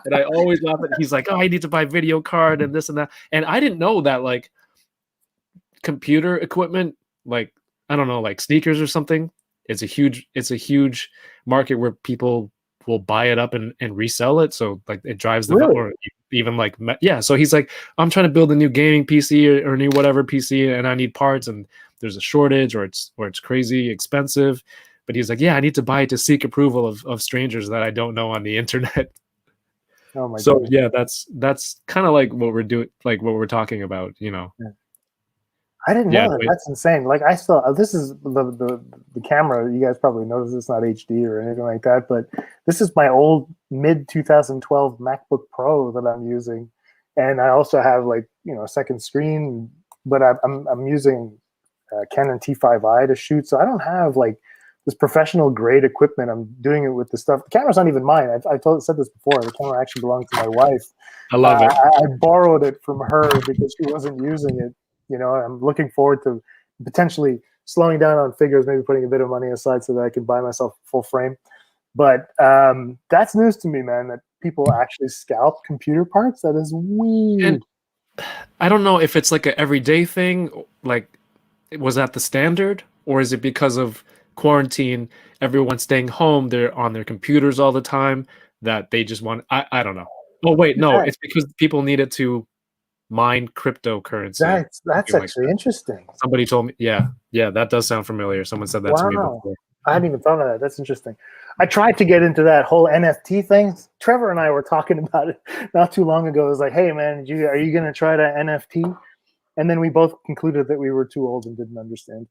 And I always laugh at. He's like, oh, I need to buy video card and this and that, and I didn't know that, like, computer equipment, like, I don't know, like sneakers or something, it's a huge market where people will buy it up and resell it. So, like, it drives the or even like, so he's like, I'm trying to build a new gaming PC or new whatever PC, and I need parts, and there's a shortage, or it's crazy expensive. But he's like, yeah, I need to buy it to seek approval of strangers that I don't know on the internet. Oh my so God. Yeah, that's kind of like what we're doing, like what we're talking about, you know. Yeah. I didn't know that. That's insane. Like, I still, this is the camera. You guys probably noticed it's not HD or anything like that, but this is my old mid 2012 MacBook Pro that I'm using, and I also have, like, you know, a second screen, but I'm using Canon T5i to shoot, so I don't have like this professional grade equipment. I'm doing it with the stuff. The camera's not even mine. I said this before. The camera actually belongs to my wife. I love it. I borrowed it from her because she wasn't using it. You know, I'm looking forward to potentially slowing down on figures, maybe putting a bit of money aside so that I can buy myself full frame. But that's news to me, man, that people actually scalp computer parts. That is weird. And I don't know if it's like an everyday thing. Like, was that the standard? Or is it because of quarantine, everyone's staying home, they're on their computers all the time, that they just want... I don't know. Oh, wait, no, it's because people needed to mine cryptocurrency. That's actually interesting. Somebody told me, yeah, that does sound familiar. Someone said that to me before. I hadn't even thought of that. That's interesting. I tried to get into that whole NFT thing. Trevor and I were talking about it not too long ago. It was like, hey, man, are you going to try to NFT? And then we both concluded that we were too old and didn't understand.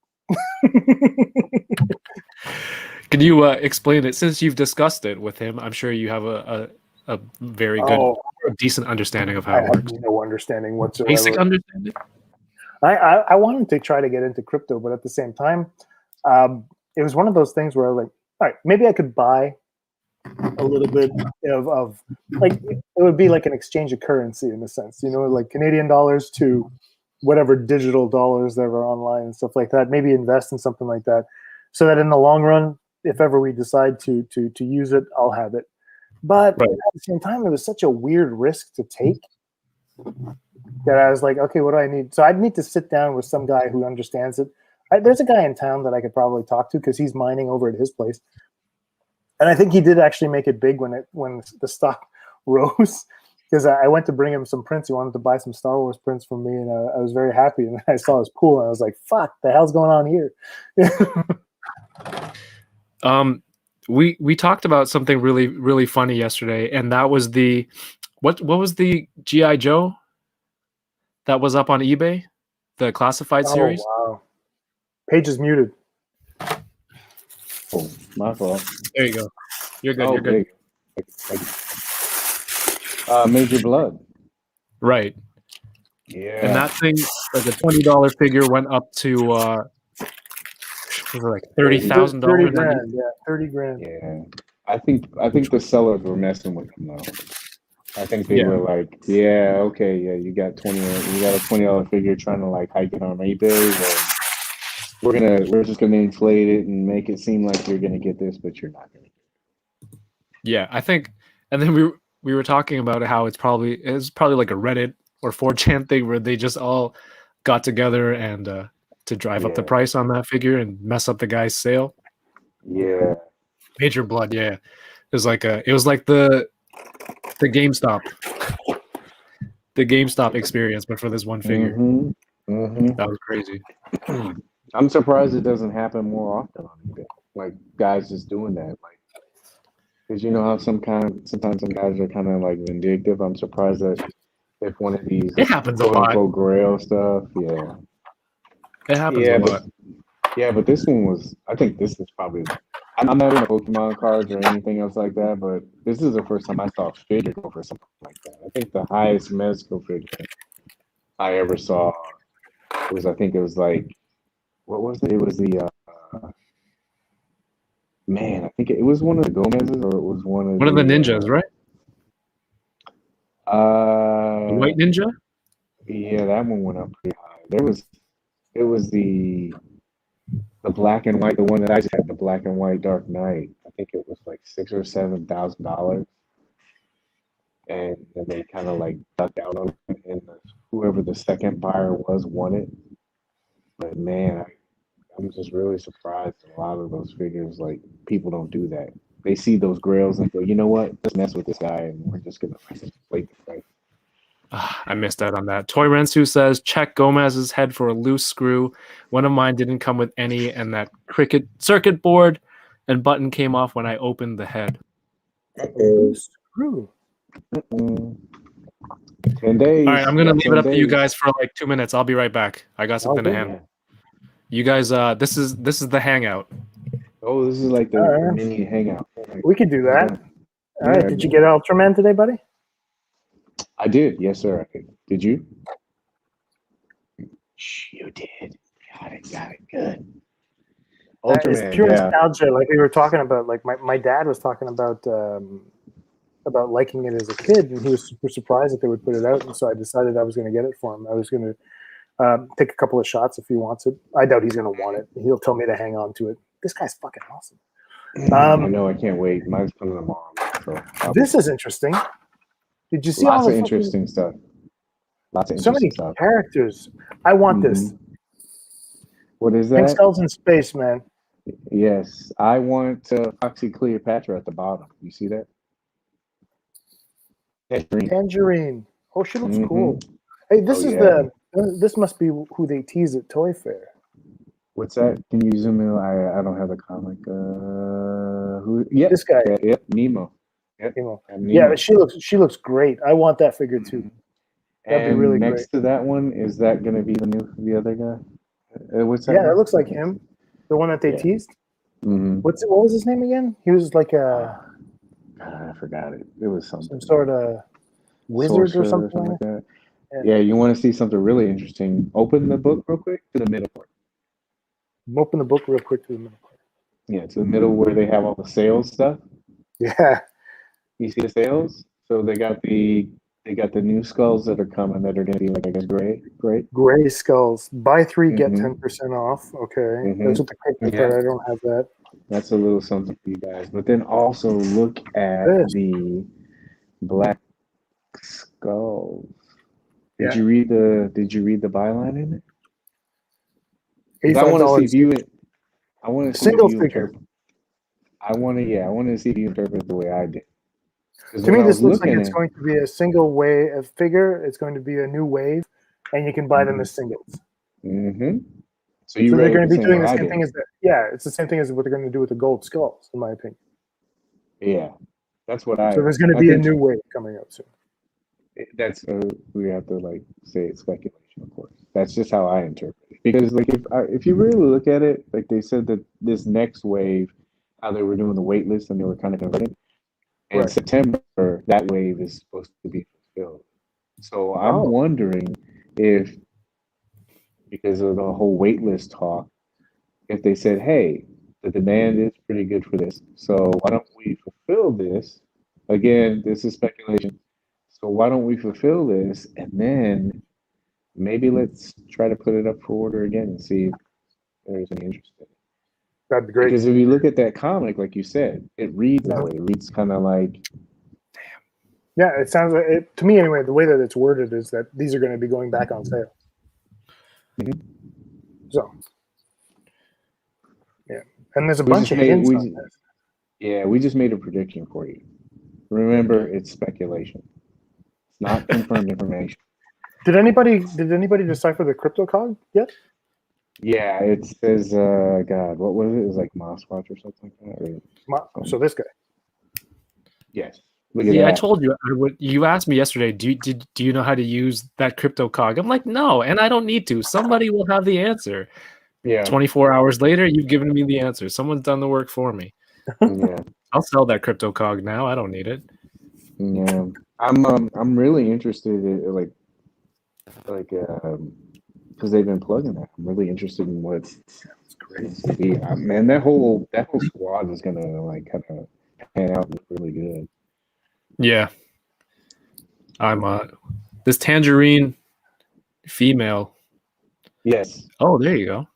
Can you explain it? Since you've discussed it with him, I'm sure you have a very good, decent understanding of how it works. I have no understanding whatsoever. Basic understanding? I wanted to try to get into crypto, but at the same time, it was one of those things where I was like, all right, maybe I could buy a little bit of like it would be like an exchange of currency in a sense, like Canadian dollars to whatever digital dollars that are online and stuff like that. Maybe invest in something like that, so that in the long run, if ever we decide to use it, I'll have it. But Right. at the same time, it was such a weird risk to take that I was like, okay, what do I need? So I'd need to sit down with some guy who understands it. There's a guy in town that I could probably talk to because he's mining over at his place. And I think he did actually make it big when the stock rose, because I went to bring him some prints. He wanted to buy some Star Wars prints from me, and I was very happy. And I saw his pool, and I was like, "Fuck, the hell's going on here?" We talked about something really, really funny yesterday, and that was the what was the G.I. Joe that was up on eBay, the classified series? Wow, Paige is muted. Oh, my fault. There you go. You're good. Oh, You're good. Major Blood. Right. Yeah. And that thing, like a $20 figure, went up to was it like $30,000. $30 grand. Yeah, $30,000. Yeah. I think the sellers were messing with him though. I think they were like, yeah, okay, yeah, you got a $20 figure trying to like hike it on eBay. We're just gonna inflate it and make it seem like you're gonna get this, but you're not gonna. Yeah, I think, and then we were talking about how it's probably like a Reddit or 4chan thing where they just all got together and to drive up the price on that figure and mess up the guy's sale. Yeah. Major Blood, yeah. It was like the GameStop. The GameStop experience, but for this one figure. Mm-hmm. Mm-hmm. That was crazy. I'm surprised it doesn't happen more often on eBay. Like guys just doing that. Like, because you know how sometimes some guys are kind of like vindictive. I'm surprised that if one of these It happens a quote lot. unquote grail stuff, yeah. It happens a lot. But this one was, I think this is probably, I'm not into Pokemon cards or anything else like that, but this is the first time I saw a figure go for something like that. I think the highest Mezco figure I ever saw was, I think it was like, what was it? It was the, man, I think it was one of the Gomez's, or it was one of the ninjas, right? The White Ninja? Yeah, that one went up pretty high. It was the black and white, the one that I just had, the black and white Dark Knight. I think it was like $6,000 or $7,000, and they kind of like ducked out on it, and whoever the second buyer was won it. But man, I'm just really surprised that a lot of those figures, like, people don't do that. They see those grails and go, you know what? Let's mess with this guy, and we're just gonna play the price. I missed out on that. Toy Rensu says, check Gomez's head for a loose screw. One of mine didn't come with any, and that cricket circuit board and button came off when I opened the head. Screw. 10 days. All right, I'm gonna leave it up to you guys for like 2 minutes. I'll be right back. I got something to handle. You guys, this is the hangout. Oh, this is like the mini hangout. We could do that. All right. Did you get Ultraman today, buddy? I did. Yes, sir. I did. Did you? You did. Got it. Good. Ultraman, it's pure nostalgia. Like we were talking about, like my dad was talking about liking it as a kid, and he was super surprised that they would put it out. And so I decided I was going to get it for him. I was going to take a couple of shots if he wants it. I doubt he's going to want it. He'll tell me to hang on to it. This guy's fucking awesome. I know. I can't wait. Mine's coming tomorrow. So this is interesting. Did you see lots all the of interesting stuff? Lots of so many stuff. characters. I want this. What is that? Pink Cells in Space, man. Yes, I want Foxy Cleopatra at the bottom. You see that? Tangerine. Oh, she looks cool. Hey, this must be who they tease at Toy Fair. What's that? Can you zoom in? I don't have the comic. Who? Yeah, this guy. Yep, Nemo. Yep. Nemo. Yeah, but she looks great. I want that figure too. That'd be really next great. to that one, is that going to be the other guy? What's that? Yeah, it looks like him. The one that they teased. Mm-hmm. What was his name again? He was like a. I forgot it. It was something. Some sort of wizard or something like that. Yeah, you want to see something really interesting? Open the book real quick to the middle part. Open the book real quick to the middle part. Yeah, to the middle where they have all the sales stuff. Yeah. You see the sales? So they got the new skulls that are coming that are gonna be like, I guess, great. Gray skulls. Buy 3, get Mm-hmm. 10% off. Okay. Mm-hmm. That's what the crypto Yeah. card. I don't have that. That's a little something for you guys. But then also look at This. the black skulls. Did Yeah. you read the byline in it? 'Cause I want to see if $85. you I want to see if Single you figure. interpret. I want to see if you interpret the way I did. Because To when me, I was this looks like looking it's at, going to be a single wave figure. It's going to be a new wave, and you can buy them as singles. mm-hmm. So you So they're read it going the to be same doing way the I same did. thing as that. Yeah, it's the same thing as what they're going to do with the gold skulls, in my opinion. Yeah, that's what So there's going to I be a think. new wave coming up soon. That's we have to like say it's speculation, of course. That's just how I interpret it. Because like if you really look at it, like they said that this next wave, how they were doing the wait list and they were kind of converting. In Right. September, that wave is supposed to be fulfilled. So I'm Oh. wondering if, because of the whole wait list talk, if they said, hey, the demand is pretty good for this. So why don't we fulfill this? Again, this is speculation. So why don't we fulfill this and then maybe let's try to put it up for order again and see if there's any interest in it. That'd be great. Because if you look at that comic, like you said, it reads that way. It reads kind of like, Yeah, it sounds like it, to me anyway. The way that it's worded is that these are going to be going back on sale. Mhm. So, yeah, and there's a We bunch just of made- hints we- on this. yeah, we just made a prediction for you. Remember, it's speculation. It's not confirmed information. Did anybody decipher the crypto cog yet? Yeah, it says, God, what was it? It was like Moswatch or something like that. Or, So this guy. yes. Look at Yeah, I that. told you. You asked me yesterday. Do you know how to use that crypto cog? I'm like, no, and I don't need to. Somebody will have the answer. Yeah. 24 hours later, you've given me the answer. Someone's done the work for me. Yeah. I'll sell that crypto cog now. I don't need it. Yeah. I'm really interested in because they've been plugging that. I'm really interested in what it's going to be. Man, that whole squad is gonna like kind of pan out and look really good. Yeah. I'm this tangerine female. Yes. Oh, there you go.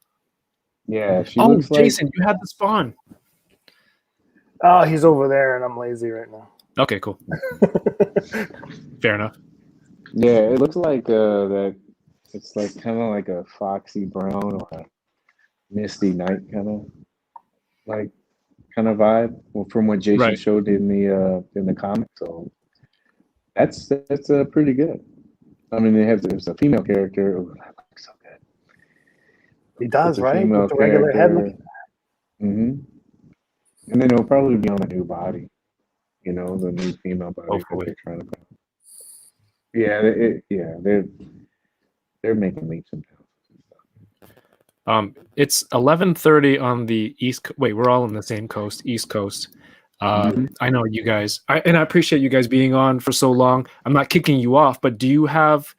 Yeah. She Oh, looks like. Jason, you had the spawn. Oh, he's over there, and I'm lazy right now. Okay, cool. Fair enough. Yeah, it looks like that. It's like kind of like a foxy brown or a misty night kind of vibe. Well, from what Jason Right. showed in the comic, so that's pretty good. I mean, there's a female character. Ooh, that looks so good. He does, It's a right? female With the regular head. character. Mm-hmm. And then it'll probably be on a new body. You know, the new female body that Hopefully. they're trying to put. Yeah, they're making leaps and bounds. It's 11:30 on the east. Wait, we're all on the same coast, East Coast. I know you guys, and I appreciate you guys being on for so long. I'm not kicking you off, but do you have,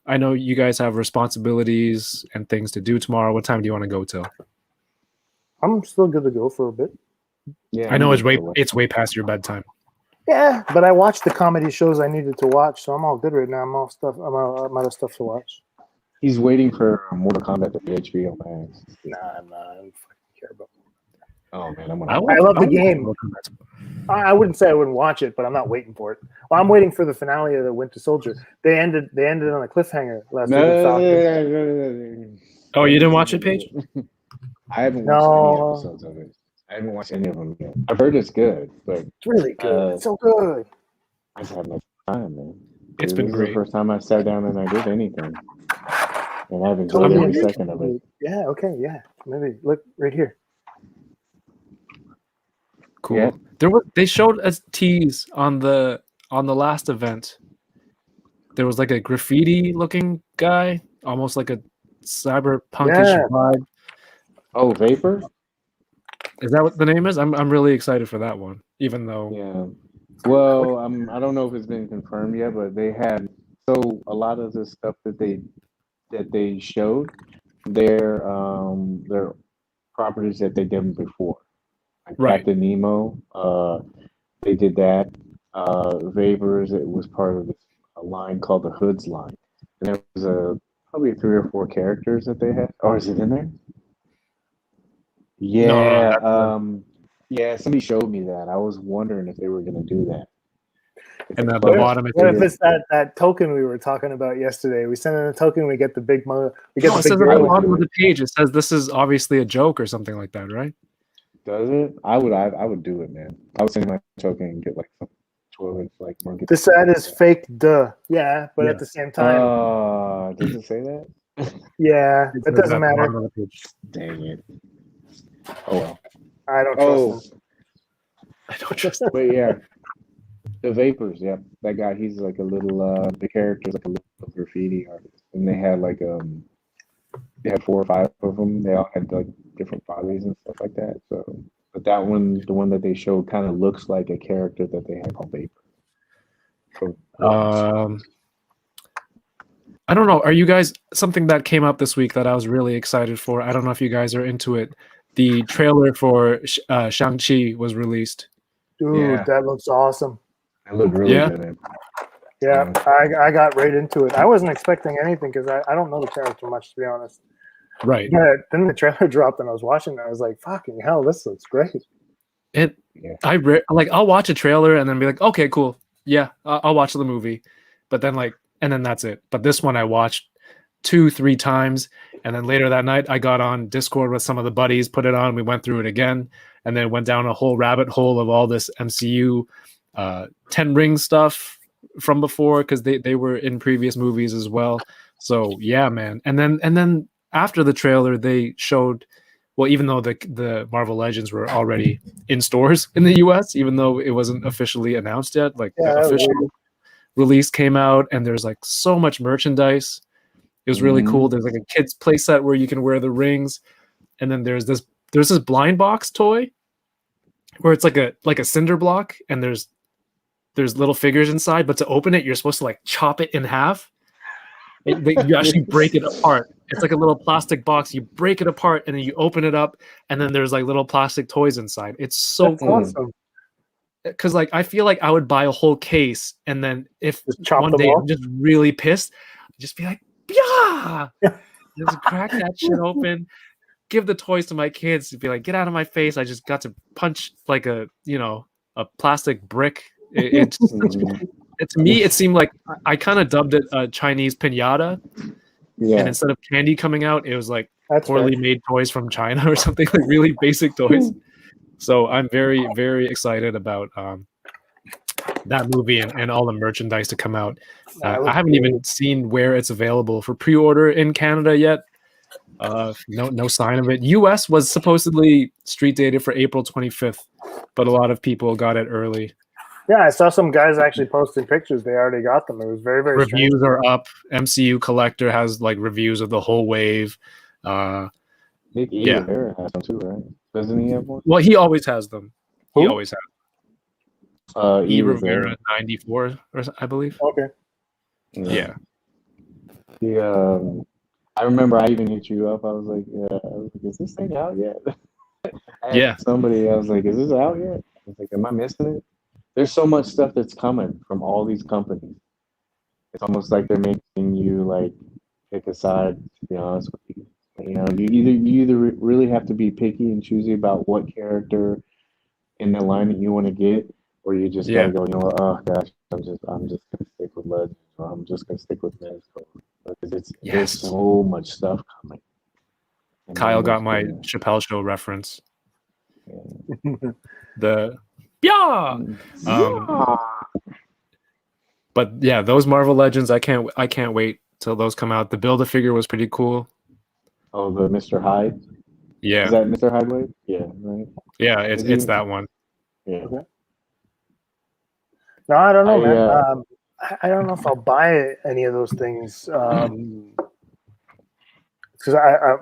I know you guys have responsibilities and things to do tomorrow. What time do you want to go till? I'm still good to go for a bit. Yeah, I know I'm it's good way past your bedtime. Yeah, but I watched the comedy shows I needed to watch, so I'm all good right now. I'm out of stuff to watch. He's waiting for Mortal Kombat to be HBO Max. Nah, I don't fucking care about. Oh man, I love the game. I wouldn't say I wouldn't watch it, but I'm not waiting for it. Well, I'm waiting for the finale of the Winter Soldier. They ended on a cliffhanger last week. Oh, you didn't watch it, Paige? I haven't watched any episodes of it. I haven't watched any of them yet. I've heard it's good, but It's really good. It's so good. I just have no time, man. It's been This great. is the first time I sat down and I did anything, and I've enjoyed every second of it. Yeah. Okay. Yeah. Maybe look right here. Cool. Yeah. They showed a tease on the last event. There was like a graffiti looking guy, almost like a cyberpunkish vibe. Oh, Vapor? Is that what the name is? I'm really excited for that one, even though. Yeah. Well, I don't know if it's been confirmed yet, but they had a lot of the stuff that they showed, they're properties that they did before. Like Right. Captain Nemo, they did that. Vapors, it was part of a line called the Hoods line. And there was probably 3 or 4 characters that they had. Oh, is it in there? No, Yeah, that's yeah, somebody showed me that. I was wondering if they were gonna do that. and at the What if, bottom it what if says, it's that token we were talking about yesterday? We send in a token, we get the big mother, we get no, the it big says at the gorilla. bottom of the page, it says this is obviously a joke or something like that, right? Does it? I would do it, man. I would send my token and get like some 12-inch like monkey. This ad is fake, duh. Yeah, but Yeah. at the same time, Does it say that? yeah, It it says doesn't at the bottom matter. of the page. Dang it. Oh well. I don't Oh, trust them. I don't trust it. but yeah. The Vapors, yeah. That guy, he's like a little the character's like a little graffiti artist. And they had like they had 4 or 5 of them. They all had like different bodies and stuff like that. So but that one, the one that they showed kind of looks like a character that they had called Vapor. So I don't know. Are you guys something that came up this week that I was really excited for? I don't know if you guys are into it. The trailer for Shang-Chi was released. Dude, Yeah. that looks awesome. it looked really Yeah. good, man. Yeah, I got right into it. I wasn't expecting anything because I don't know the character much, to be honest. Right. Yeah, then the trailer dropped and I was watching it. I was like, fucking hell, this looks great. It. Yeah. I'll watch a trailer and then be like, okay, cool. Yeah, I'll watch the movie. But then and then that's it. But this one I watched 2-3 times, and then later that night I got on Discord with some of the buddies, put it on, we went through it again, and then went down a whole rabbit hole of all this MCU 10 ring stuff from before, because they were in previous movies as well. So yeah, man. And then after the trailer they showed, well, even though the Marvel Legends were already in stores in the US, even though it wasn't officially announced yet, like Yeah, the that was official weird. release came out, and there's like so much merchandise. It was really cool. There's like a kids play set where you can wear the rings, and then there's this blind box toy where it's like a cinder block, and there's little figures inside, but to open it you're supposed to like chop it in half. You actually break it apart. It's like a little plastic box. You break it apart and then you open it up, and then there's like little plastic toys inside. It's so That's cool. awesome. Because like I feel like I would buy a whole case, and then if Just chop one them day off? I'm just really pissed, I'd just be like, yeah, just crack that shit open, give the toys to my kids, be like, get out of my face. I just got to punch like a plastic brick. It's to me it seemed like I kind of dubbed it a Chinese piñata, Yeah. and instead of candy coming out, it was like That's poorly right. made toys from China or something, like really basic toys. So I'm very, very excited about that movie and all the merchandise to come out. I haven't even seen where it's available for pre-order in Canada yet. No sign of it. US was supposedly street dated for April 25th, but a lot of people got it early. Yeah, I saw some guys actually posting pictures. They already got them. It was very, very strange. Reviews are up. MCU Collector has like reviews of the whole wave. Nick Yeah. Rivera has one too, right? Doesn't he have one? Well, he always has them. He Who? always has. E. Rivera 94, I believe. Okay. Yeah. I remember I even hit you up. I was like, is this thing out yet? Yeah. Somebody, I was like, is this out yet? I was like, am I missing it? There's so much stuff that's coming from all these companies. It's almost like they're making you like pick a side, to be honest with you. You know, you either really have to be picky and choosy about what character in the line that you want to get, or you just gotta go, you know what, oh gosh, I'm just gonna stick with Legends, or I'm just gonna stick with Mezco. Because there's so much stuff coming. And Kyle got my Chappelle Show reference. The but yeah, those Marvel Legends, I can't wait till those come out. The Build-A-Figure was pretty cool. Oh, the Mr. Hyde? Yeah. Is that Mr. Hyde wave? Yeah, right. Yeah, it's that one. Yeah. Okay. No, I don't know, man. I don't know if I'll buy any of those things because I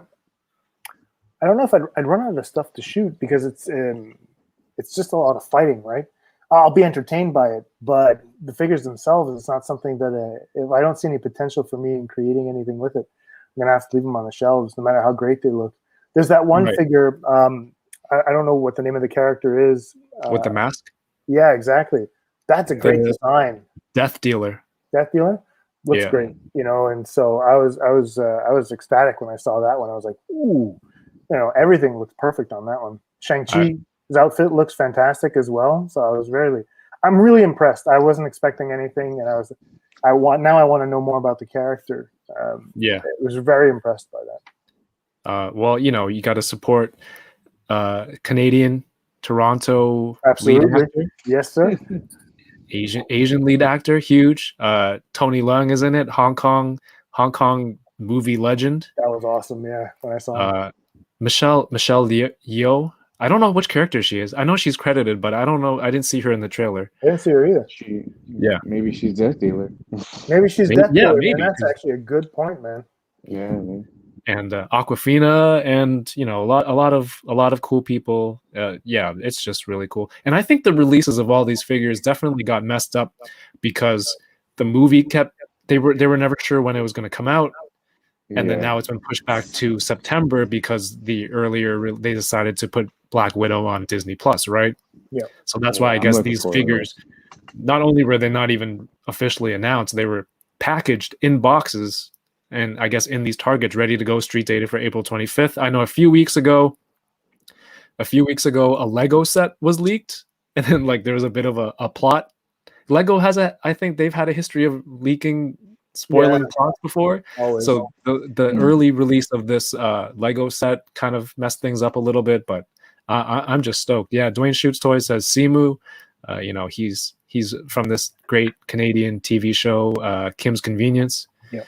don't know if I'd run out of stuff to shoot because it's just a lot of fighting, right? I'll be entertained by it, but the figures themselves, it's not something that if I don't see any potential for me in creating anything with it, I'm gonna have to leave them on the shelves, no matter how great they look. There's that one Right. figure. I don't know what the name of the character is. With the mask, Yeah, exactly. That's a great the design. Death Dealer. Death Dealer looks Yeah. great, and so I was ecstatic when I saw that one. I was like, ooh, everything looks perfect on that one. Shang-Chi, his outfit looks fantastic as well. So I'm really impressed. I wasn't expecting anything, and I want to know more about the character. Yeah. I was very impressed by that. Well, you got to support Canadian Toronto lead Absolutely, actor, yes, sir. Asian lead actor, huge. Tony Leung is in it. Hong Kong movie legend. That was awesome. Yeah, when I saw him. Michelle Yeoh. I don't know which character she is. I know she's credited, but I don't know. I didn't see her in the trailer. I didn't see her either. Maybe she's Death Dealer. Maybe she's Death Yeah, Dealer, maybe. and that's actually a good point, man. Yeah, man. And Aquafina, and a lot of cool people. Yeah, it's just really cool. And I think the releases of all these figures definitely got messed up because the movie they were never sure when it was going to come out, and then now it's been pushed back to September because they decided to put Black Widow on Disney Plus, right? Yeah. So that's why I guess these figures, not only were they not even officially announced, they were packaged in boxes. And I guess in these Targets, ready to go, street dated for April 25th. I know a few weeks ago, a Lego set was leaked, and then there was a bit of a plot. Lego I think they've had a history of leaking, spoiling plots before. Always. So the early release of this Lego set kind of messed things up a little bit, but I'm just stoked. Yeah, Dwayne Shoots Toys says Simu. He's from this great Canadian TV show, Kim's Convenience. Yeah.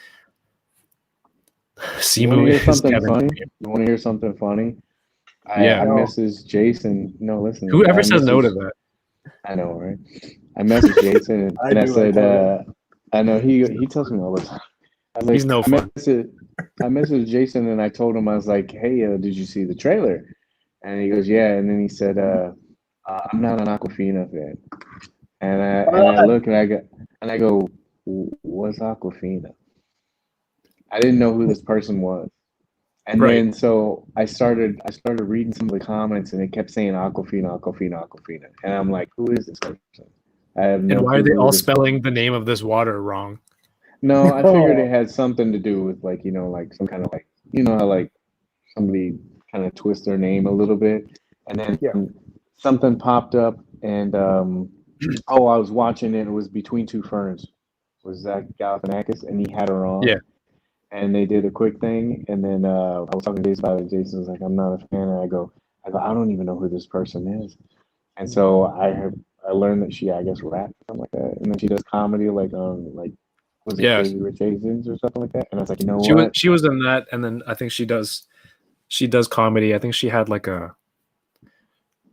Simu is Kevin. Funny? You want to hear something funny? I messaged Jason. No, listen. Whoever says no to that? I know, right? I messaged Jason and I said, I know he tells me all the time. He's no fun. I messaged Jason and I told him, I was like, hey, did you see the trailer? And he goes, yeah. And then he said, I'm not an Aquafina fan. And I look and I go, what's Aquafina? I didn't know who this person was. And then so I started reading some of the comments and it kept saying Aquafina. And I'm like, who is this person? I have no And why are they clue all this spelling the name of this water wrong? No, I figured it had something to do with some kind of how somebody kind of twists their name a little bit. And then something popped up and I was watching it. It was Between Two Ferns. Was Zach Galifianakis, and he had her on. Yeah. And they did a quick thing, and then I was talking to Jason about it. Jason was like, "I'm not a fan," and I go, I don't even know who this person is. And so I learned that she, I guess, raps or something like that, and then she does comedy was it Crazy Rich Asians or something like that. And I was like, what? She was in that, and then I think she does comedy. I think she had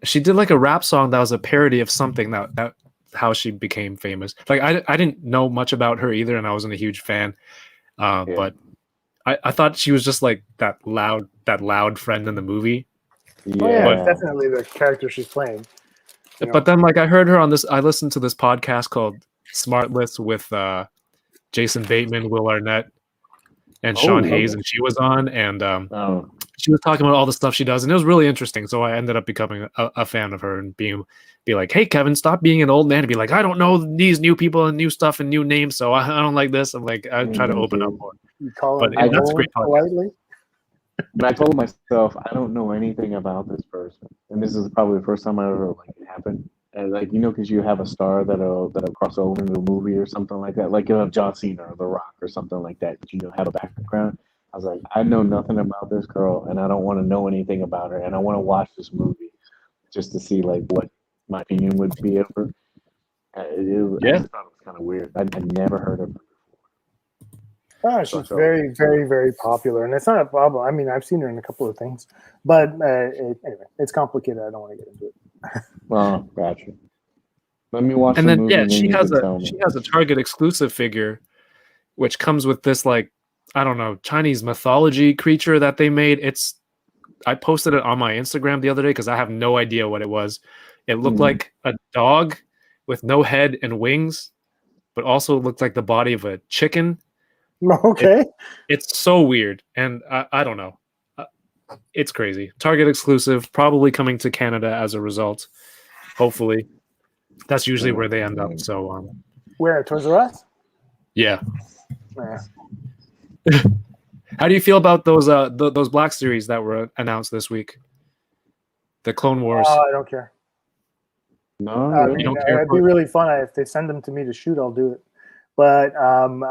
she did a rap song that was a parody of something that how she became famous. I didn't know much about her either, and I wasn't a huge fan. But I thought she was just that loud friend in the movie. Yeah, definitely the character she's playing. But then I heard her on this. I listened to this podcast called Smartless with Jason Bateman, Will Arnett, and Sean Hayes, and she was on, and she was talking about all the stuff she does, and it was really interesting. So I ended up becoming a fan of her and be like, "Hey, Kevin, stop being an old man," and be like, "I don't know these new people and new stuff and new names, so I don't like this." I'm like, I try to open up more. You call but him that's a great politely. But I told myself I don't know anything about this person, and this is probably the first time I ever it happened. And because you have a star that'll cross over into a movie or something like that, like you'll have John Cena or The Rock or something like that. Have a background. I was like, I know nothing about this girl, and I don't want to know anything about her, and I want to watch this movie just to see what my opinion would be of her. I just thought it was kind of weird. I'd never heard of her before. Oh, she's very, very, very popular, and it's not a problem. I mean, I've seen her in a couple of things, but anyway, it's complicated. I don't want to get into it. Well, gotcha. Let me watch. And then movie she has a Target exclusive figure, which comes with this I don't know, Chinese mythology creature that they made. I posted it on my Instagram the other day because I have no idea what it was. It looked like a dog with no head and wings, but also looked like the body of a chicken. Okay. It's so weird, and I don't know. It's crazy. Target exclusive, probably coming to Canada as a result. Hopefully, that's usually where they end up. So, Where, Toys R Us? yeah. Yeah. How do you feel about those Black Series that were announced this week? The Clone Wars. Oh, I don't care. No, I really? mean, don't care it'd for be it? really fun if they send them to me to shoot. I'll do it. But I'm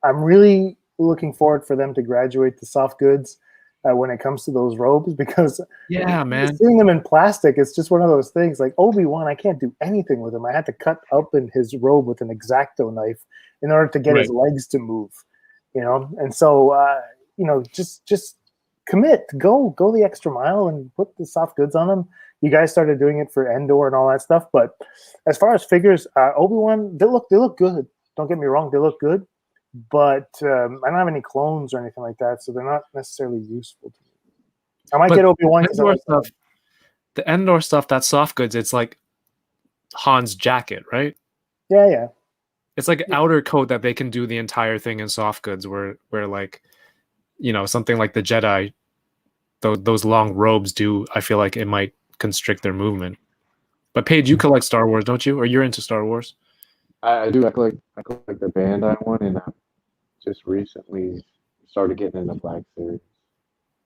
really looking forward for them to graduate to soft goods when it comes to those robes, because Yeah, man. seeing them in plastic, it's just one of those things. Like Obi-Wan, I can't do anything with him. I had to cut open his robe with an X-Acto knife in order to get his legs to move. And so just commit, go the extra mile and put the soft goods on them. You guys started doing it for Endor and all that stuff, but as far as figures, Obi-Wan, they look good. Don't get me wrong, they look good, but I don't have any clones or anything like that, so they're not necessarily useful to me. I might get Obi-Wan because I like stuff. The Endor stuff, that soft goods, it's like Han's jacket, right? Yeah. It's like an outer coat that they can do the entire thing in soft goods, where like, something like the Jedi, those long robes do. I feel like it might constrict their movement. But Paige, you collect Star Wars, don't you? Or you're into Star Wars? I do. I collect the Bandai one, and I just recently started getting into Black Series.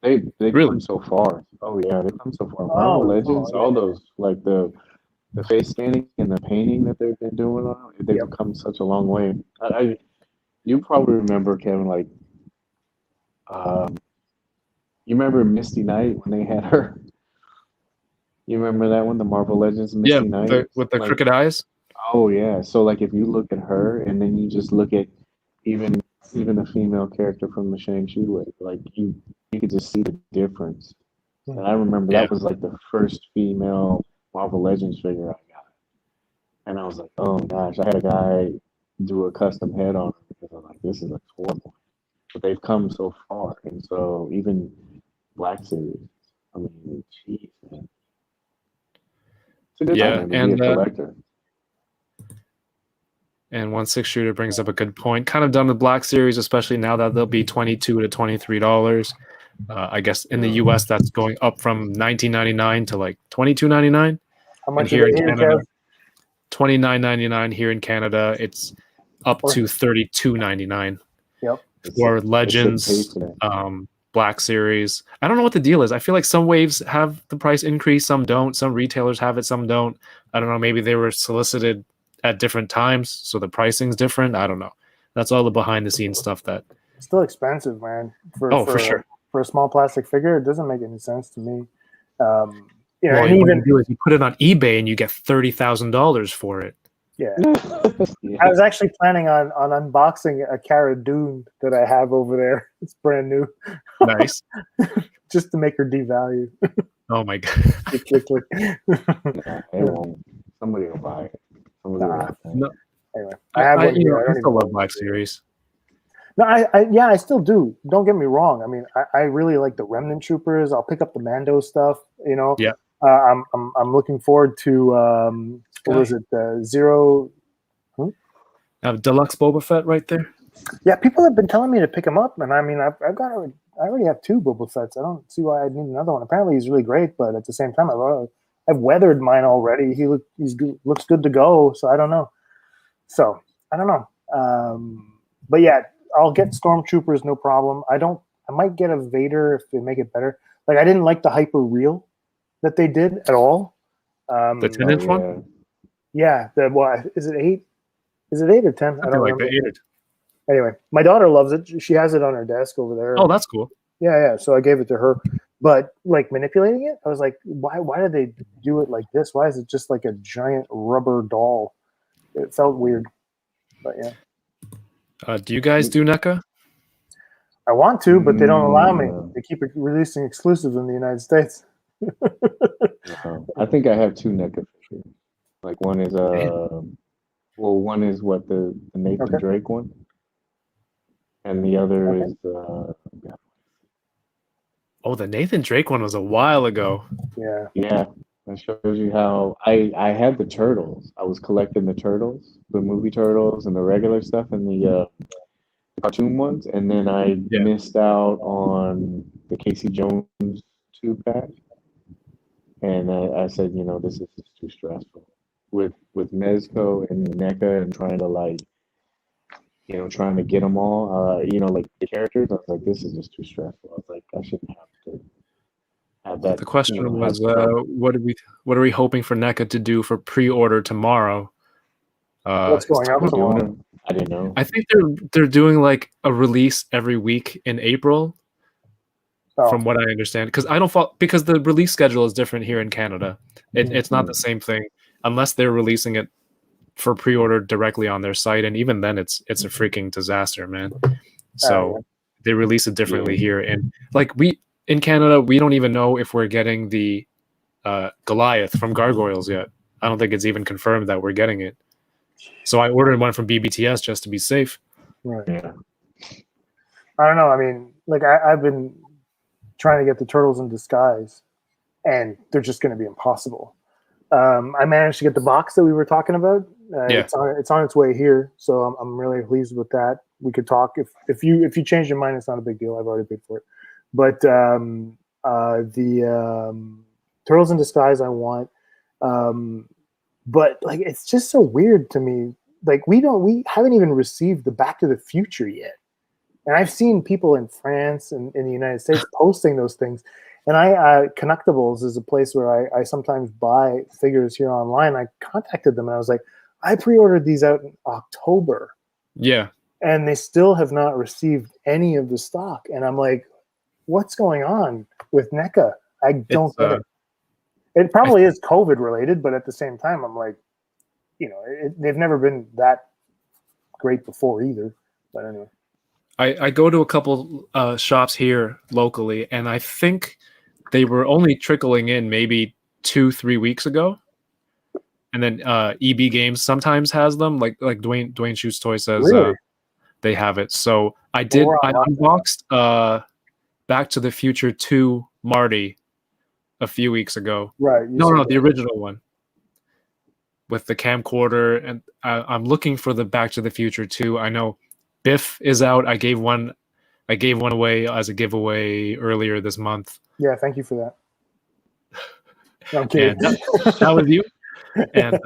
They Really? come so far. Oh yeah, they come so far. Oh, Marvel Legends, yeah. all those, like the face scanning and the painting that they've been doing on it, they've Yep. come such a long way. You probably remember, Kevin, like you remember Misty Knight when they had her. You remember that one, the Marvel Legends Misty Knight? With the Like, crooked eyes. oh yeah. So like if you look at her and then you just look at even a female character from the Shang-Chi way, like you could just see the difference. And I remember that was like the first female Marvel Legends figure I got. And I was like, oh gosh, I had a guy do a custom head on her because I was like, this is like horrible. But they've come so far. And so even Black Series, I mean, jeez, man. It's a good time to be a collector. And 1/6 shooter brings up a good point. Kind of done with Black Series, especially now that they'll be $22 to $23. I guess in the US that's going up from $19.99 to like $22.99. How much here in Canada? $29.99 here in Canada. It's up to $32.99. Yep. For Legends, Black Series. I don't know what the deal is. I feel like some waves have the price increase, some don't. Some retailers have it, some don't. I don't know. Maybe they were solicited at different times, so the pricing's different. I don't know. That's all the behind the scenes stuff that. It's still expensive, man. For sure. For a small plastic figure, it doesn't make any sense to me. Well, and even you put it on eBay and you get $30,000 for it. Yeah. I was actually planning on unboxing a Cara Dune that I have over there. It's brand new. Nice. Just to make her devalue. Oh my god. Somebody will buy it. No. Anyway, I have one here. I still love Black Series. No, I still do. Don't get me wrong. I mean, I really like the Remnant Troopers. I'll pick up the Mando stuff. Yeah. I'm looking forward to what was it? Zero. Deluxe Boba Fett right there. Yeah, people have been telling me to pick him up, and I mean, I already have 2 Boba Fetts. I don't see why I'd need another one. Apparently, he's really great, but at the same time, I've weathered mine already. Looks good to go. So I don't know. But yeah, I'll get Stormtroopers, no problem. I might get a Vader if they make it better. Like I didn't like the hyper real that they did at all. The 10-inch one? Yeah. Is it 8? Is it 8 or 10? I don't like remember. the 8. Anyway, my daughter loves it. She has it on her desk over there. Oh, that's cool. Yeah. So I gave it to her. But like manipulating it, I was like, why did they do it like this? Why is it just like a giant rubber doll? It felt weird. But yeah. Do you guys do NECA? I want to, but they don't allow me. They keep releasing exclusives in the United States. I think I have 2 NECA figures. Like one is one is what the Nathan Drake one, and the other is the Nathan Drake one was a while ago. Yeah. That shows you how I had the turtles. I was collecting the turtles, the movie turtles, and the regular stuff, and the cartoon ones, and then I Yeah. missed out on the Casey Jones 2-pack. And I said, this is just too stressful with Mezco and NECA and trying to trying to get them all, like the characters. I was like, this is just too stressful. I was like, I shouldn't have to have that. The question Have was, what are we hoping for NECA to do for pre-order tomorrow? What's going on tomorrow? I didn't know. I think they're doing like a release every week in April, from what I understand. Because because the release schedule is different here in Canada. It's not the same thing unless they're releasing it for pre-order directly on their site, and even then, it's a freaking disaster, man. So they release it differently here, and like in Canada, we don't even know if we're getting the Goliath from Gargoyles yet. I don't think it's even confirmed that we're getting it. So I ordered one from BBTS just to be safe. Right. Yeah. I don't know. I mean, like I've been trying to get the Turtles in Disguise, and they're just going to be impossible. I managed to get the box that we were talking about. It's on its way here, so I'm really pleased with that. We could talk if you change your mind, it's not a big deal. I've already paid for it. But the Turtles in Disguise I want. But like it's just so weird to me. Like we haven't even received the Back to the Future yet. And I've seen people in France and in the United States posting those things. And Connectables is a place where I sometimes buy figures here online. I contacted them and I was like, I pre-ordered these out in October. Yeah. And they still have not received any of the stock. And I'm like, what's going on with NECA? I don't get it. It probably is COVID related, but at the same time, I'm like, they've never been that great before either. But anyway. I go to a couple shops here locally, and I think they were only trickling in maybe 2-3 weeks ago. And then EB Games sometimes has them, like Dwayne Shoots Toy says really? They have it. So I unboxed Back to the Future 2 Marty a few weeks ago. Right. No, the original one with the camcorder, and I'm looking for the Back to the Future 2. I know Biff is out. I gave one away as a giveaway earlier this month. Yeah, thank you for that. No, I'm kidding. That was you. And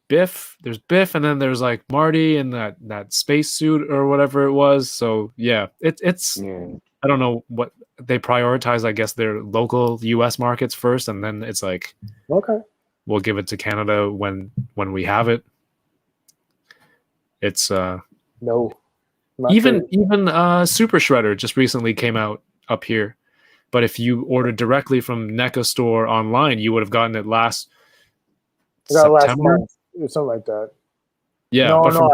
Biff, there's Biff, and then there's like Marty in that space suit or whatever it was. So yeah, it's I don't know what they prioritize. I guess their local U.S. markets first, and then it's like, okay, we'll give it to Canada when we have it. It's no. Even Super Shredder just recently came out up here, but if you ordered directly from NECA store online, you would have gotten it last September, last month, or something like that. Yeah, but from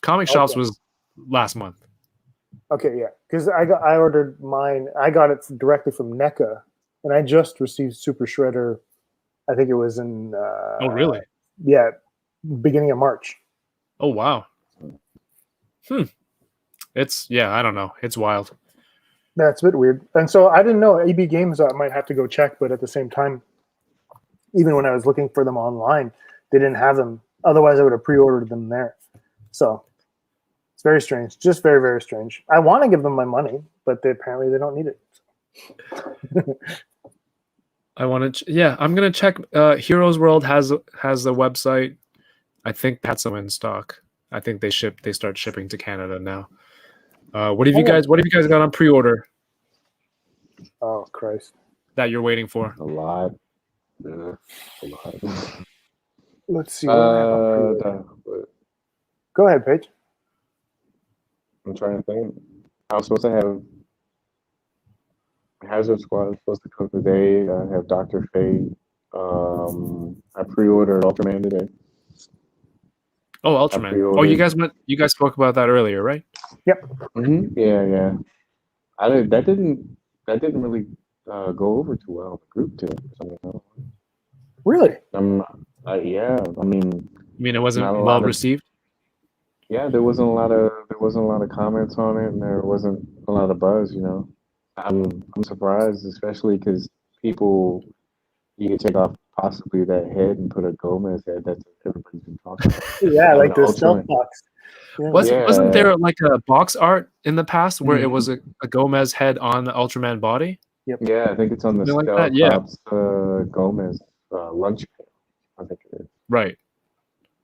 comic shops was last month. Okay, yeah, because I ordered mine. I got it directly from NECA, and I just received Super Shredder. I think it was in. Oh, really? Yeah, beginning of March. Oh, wow. It's I don't know. It's wild. That's a bit weird. And so I didn't know EB Games. I might have to go check, but at the same time, even when I was looking for them online, they didn't have them. Otherwise, I would have pre-ordered them there. So it's very strange. Just very, very strange. I want to give them my money, but apparently they don't need it. I want to. I'm gonna check. Heroes World has a website. I think that's them in stock. I think they start shipping to Canada now. What have you guys got on pre-order? Oh Christ! That you're waiting for? A lot. Yeah, a lot. Let's see. Go ahead, Paige. I'm trying to think. I was supposed to have Hazard Squad supposed to come today. I have Dr. Fate. I pre-ordered Ultraman today. Oh, Ultraman. Oh, you guys spoke about that earlier, right? Yep. Mm-hmm. Yeah. That didn't really go over too well in the group today. Really? Yeah. I mean. You mean it wasn't well received? Yeah, there wasn't a lot of comments on it, and there wasn't a lot of buzz. I'm surprised, especially because people, you can take off possibly that head and put a Gomez head. That's what everybody's been talking about. Yeah, like the stealth box. Yeah. Wasn't there like a box art in the past where it Mhm. was a Gomez head on the Ultraman body? Yeah, I think it's on the Something like that, yeah. Skullcrops Gomez lunch pail, I think it is. Right.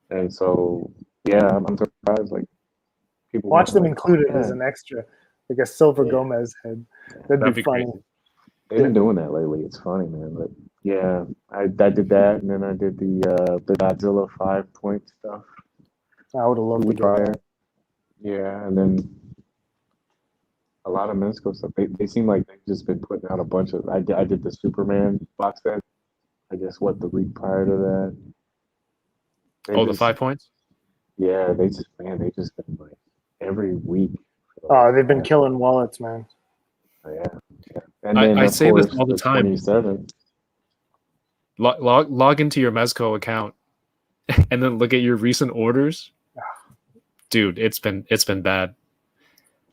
And so, yeah, I'm surprised. Like people Watch weren't them like, include it yeah, as an extra, like a silver Yeah. Gomez head. That'd That'd be be funny. crazy. they've been doing that lately. It's funny, man. But yeah, I did that, and then I did the Godzilla 5 point stuff I would have 2 loved to weeks get prior. that. Yeah, and then a lot of Mezco stuff. They seem like they've just been putting out a bunch of. I did the Superman box set. I guess what the week prior to that. Oh, the 5 points? Yeah, they just been like every week. Oh, they've been killing wallets, man. Yeah. And then I of say this course all the the time. 27th. Log into your Mezco account and then look at your recent orders. Dude, it's been bad.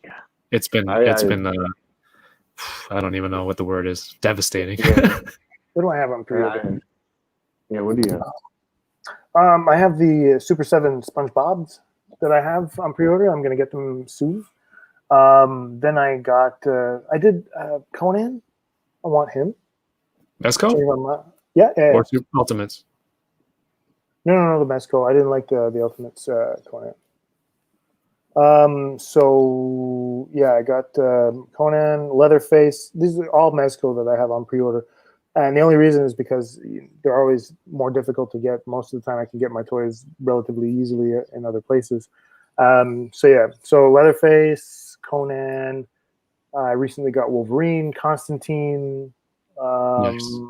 Yeah. It's been I I don't even know what the word is. Devastating. Yeah. What do I have on pre-order? Yeah, what do you have? I have the Super 7 SpongeBob's that I have on pre-order. I'm gonna get them soon. Then I got I did Conan. I want him. Mezco Change my mind. Yeah. or Super Ultimates? No, the Mezco. I didn't like the Ultimates Conan. So yeah, I got Conan, Leatherface. These are all Mezco that I have on pre-order, and the only reason is because they're always more difficult to get. Most of the time, I can get my toys relatively easily in other places. So yeah, so Leatherface, Conan. I recently got Wolverine, Constantine. Nice.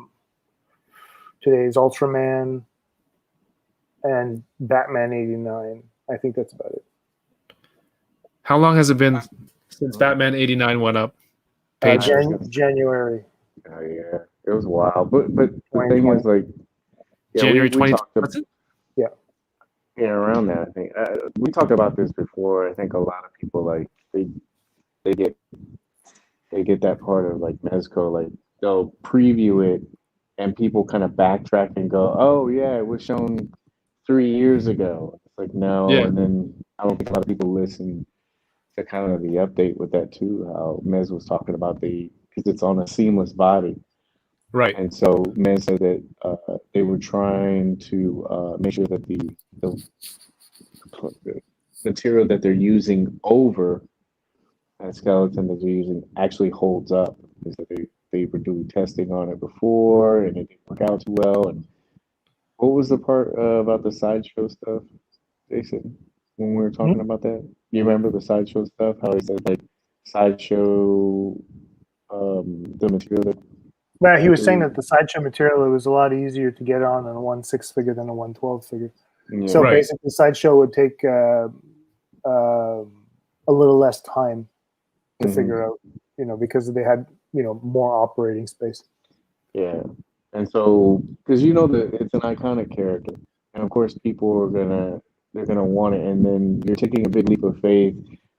Today's Ultraman, and Batman '89. I think that's about it. How long has it been since Batman 89 went up? Paige? January. Oh yeah, it was wild. But the thing 2020. is, like, yeah, January we 2020. talked about, yeah, around that. I think we talked about this before. I think a lot of people like they get that part of like Mezco, like they'll preview it, and people kind of backtrack and go, "Oh yeah, it was shown 3 years ago." It's like no, Yeah. and then I don't think a lot of people listen to kind of the update with that too. How Mez was talking about because it's on a seamless body. Right. And so Mez said that they were trying to make sure that the material that they're using over that skeleton that they're using actually holds up. Is that they were doing testing on it before and it didn't work out too well. And what was the part about the sideshow stuff, Jason? When we were talking about that, you remember the sideshow stuff? How he said like sideshow, the material that. Well, he was saying that the sideshow material, it was a lot easier to get on a 1/6 figure than a 1/12 figure. Yeah. So Right. basically, sideshow would take a little less time to figure out, because they had, more operating space. Yeah, and so because that it's an iconic character, and of course people they're gonna want it, and then you're taking a big leap of faith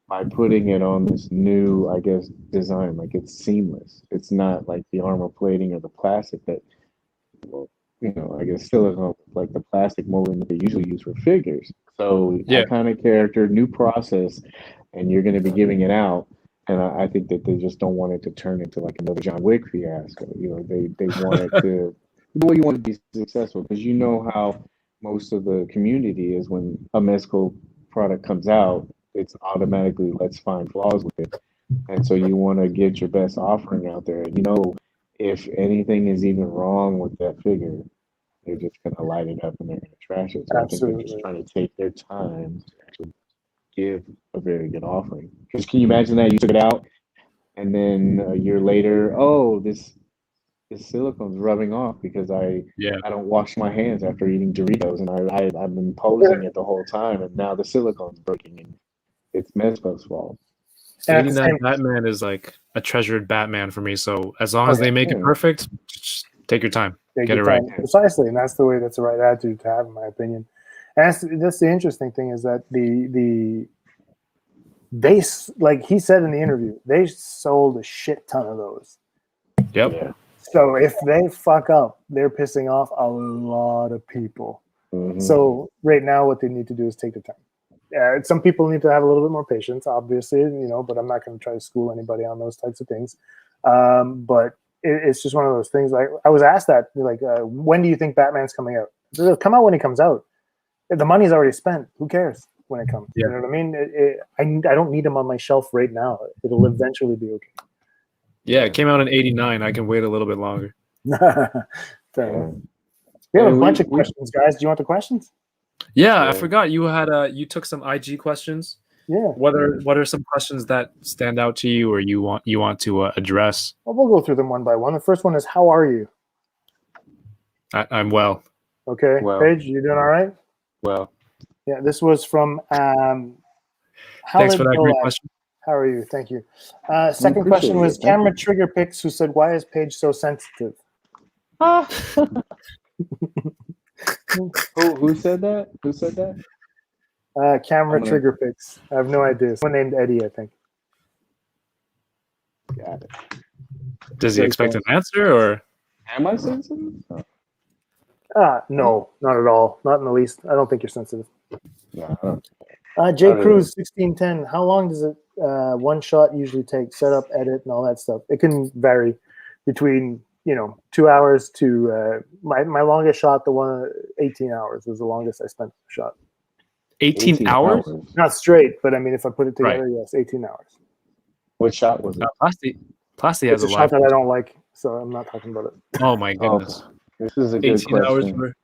by putting it on this new, I guess, design. Like it's seamless. It's not like the armor plating or the plastic that, well, I guess silicone, like the plastic molding that they usually use for figures. So Yeah. iconic character, new process, and you're going to be giving it out. And I think that they just don't want it to turn into like another John Wick fiasco. They want it to, well, you want to be successful because you know how most of the community is when a Mezco product comes out, it's automatically let's find flaws with it. And so you want to get your best offering out there. And if anything is even wrong with that figure, they're just going to light it up and they're going to trash it. So I think they're just Absolutely. trying to take their time to actually give a very good offering. Because can you imagine that you took it out and then a year later, oh, this silicone's rubbing off because I don't wash my hands after eating Doritos and I've been posing it the whole time and now the silicone's breaking and it's Mezco's fault. And at the 89 same- Batman is like a treasured Batman for me. So as long as they make it perfect, just take your time. Get it right. Precisely, and that's the right attitude to have, in my opinion. And that's the interesting thing is that they, like he said in the interview, they sold a shit ton of those. Yep. Yeah. So if they fuck up, they're pissing off a lot of people. Mm-hmm. So right now, what they need to do is take the time. Some people need to have a little bit more patience, obviously, but I'm not going to try to school anybody on those types of things. But it's just one of those things. Like I was asked that, like, when do you think Batman's coming out? It'll come out when he comes out. If the money's already spent, who cares when it comes? Yeah. You know what I mean? I don't need him on my shelf right now. It'll eventually be okay. Yeah, it came out in '89. I can wait a little bit longer. Fair enough. We have a bunch of questions, guys. Do you want the questions? Yeah, I forgot you had you took some IG questions. Yeah. What are some questions that stand out to you or you want to address? Well, we'll go through them one by one. The first one is, how are you? I'm well. Okay. Well. Paige, you doing all right? Well, Yeah, this was from Thanks for that great question. How are you? Thank you. Second question appreciate was it. Thank Camera you. Trigger Picks, who said, why is Paige so sensitive? Who said that? Who said that? Camera I'm gonna- Trigger Picks. I have no idea. Someone named Eddie, I think. Got it. Does he expect an answer or? Am I sensitive? No, not at all. Not in the least. I don't think you're sensitive. No, I don't. J. Not at Cruz 1610. How long does it one shot usually take? Setup, edit, and all that stuff. It can vary between 2 hours to my longest shot. The one 18 hours was the longest I spent the shot. 18 hours? Not straight, but I mean, if I put it together, yes, 18 hours. What shot was it? Plasti It's has a shot that I don't like, so I'm not talking about it. Oh my goodness. This is a good 18 hours. question.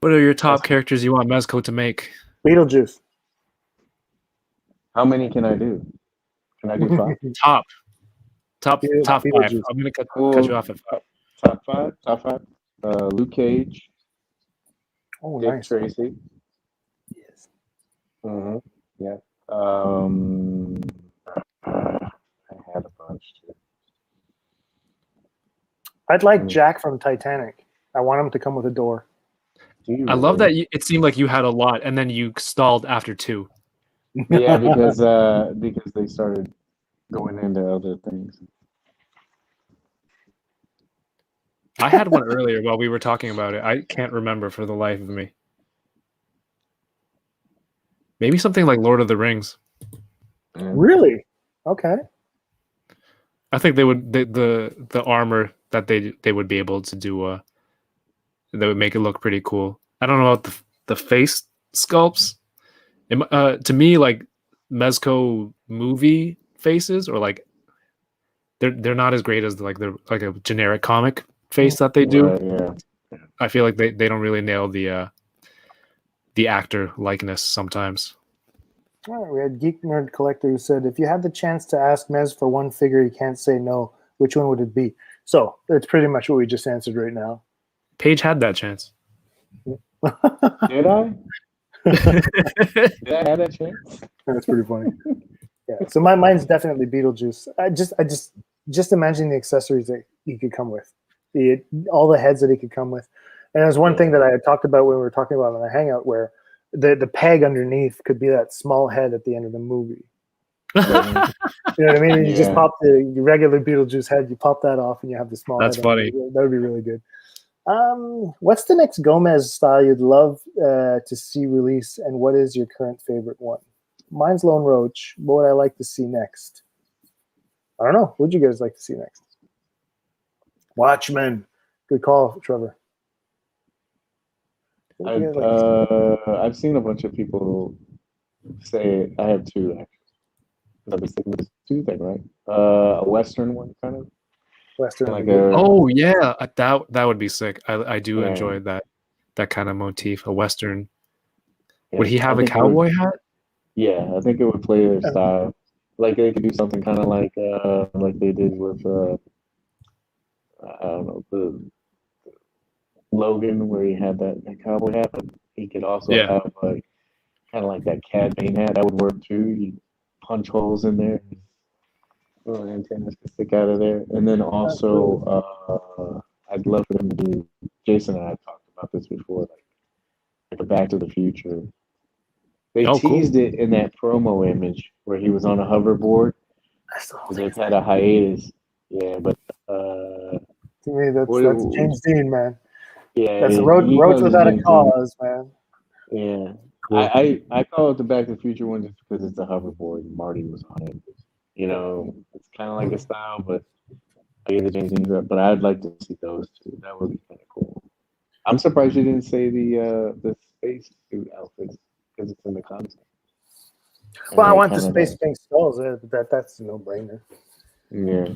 What are your top characters you want Mezco to make? Beetlejuice. How many can I do? Can I do 5? Top five. Beetlejuice. I'm gonna cut you off at 5. Top 5. Luke Cage. Oh, Dick nice. Tracy. Yes. Mm-hmm. Yeah. I had a bunch too. I'd like Jack from Titanic. I want him to come with a door. I love that it seemed like you had a lot and then you stalled after 2. Yeah, because they started going into other things. I had one earlier while we were talking about it. I can't remember for the life of me. Maybe something like Lord of the Rings. Really? Okay. I think they would the armor that they would be able to do that would make it look pretty cool. I don't know about the face sculpts. To me, like Mezco movie faces, or like they're not as great as like a generic comic face that they do. Right, yeah. I feel like they don't really nail the actor likeness sometimes. All right, we had Geek Nerd Collector who said, if you had the chance to ask Mez for one figure you can't say no, which one would it be? So that's pretty much what we just answered right now. Paige had that chance. Did I? Did I have that chance? That's pretty funny. Yeah. So mine's definitely Beetlejuice. I just imagine the accessories that he could come with, all the heads that he could come with. And there's one thing that I had talked about when we were talking about on the Hangout, where the peg underneath could be that small head at the end of the movie. You know what I mean? And you just pop the regular Beetlejuice head, you pop that off, and you have the small. That's head funny. That would be really good. What's the next Gomez style you'd love to see release, and what is your current favorite one? Mine's Lone Roach. What would I like to see next? I don't know. What'd you guys like to see next? Watchmen. Good call, Trevor. I've seen a bunch of people say, I have 2 actually. I've been thinking this 2 thing, right? A Western one, kind of. Western. Like oh yeah, that would be sick. I do Yeah. enjoy that kind of motif. A Western. Yeah, Would he have a think cowboy hat? Yeah, I think it would play their style. Like they could do something kind of like they did with I don't know, the Logan, where he had that cowboy hat, but he could also have like kind of like that Cad Bane hat. That would work too. You punch holes in there, little antennas can stick out of there. And then also, I'd love for them to do. Jason and I talked about this before, like a Back to the Future. They teased it in that promo image where he was on a hoverboard. They've had a hiatus. Yeah, but to me, that's James Dean, man. Yeah, that's Roach without a cause, man. Yeah, Cool. I call it the Back to the Future one just because it's a hoverboard and Marty was on it. You know, it's kind of like a style, but I get to change things up. But I'd like to see those two. That would be kind of cool. I'm surprised you didn't say the space suit outfits because it's in the comics. Well, I want the space pink skulls. That's a no-brainer. Yeah.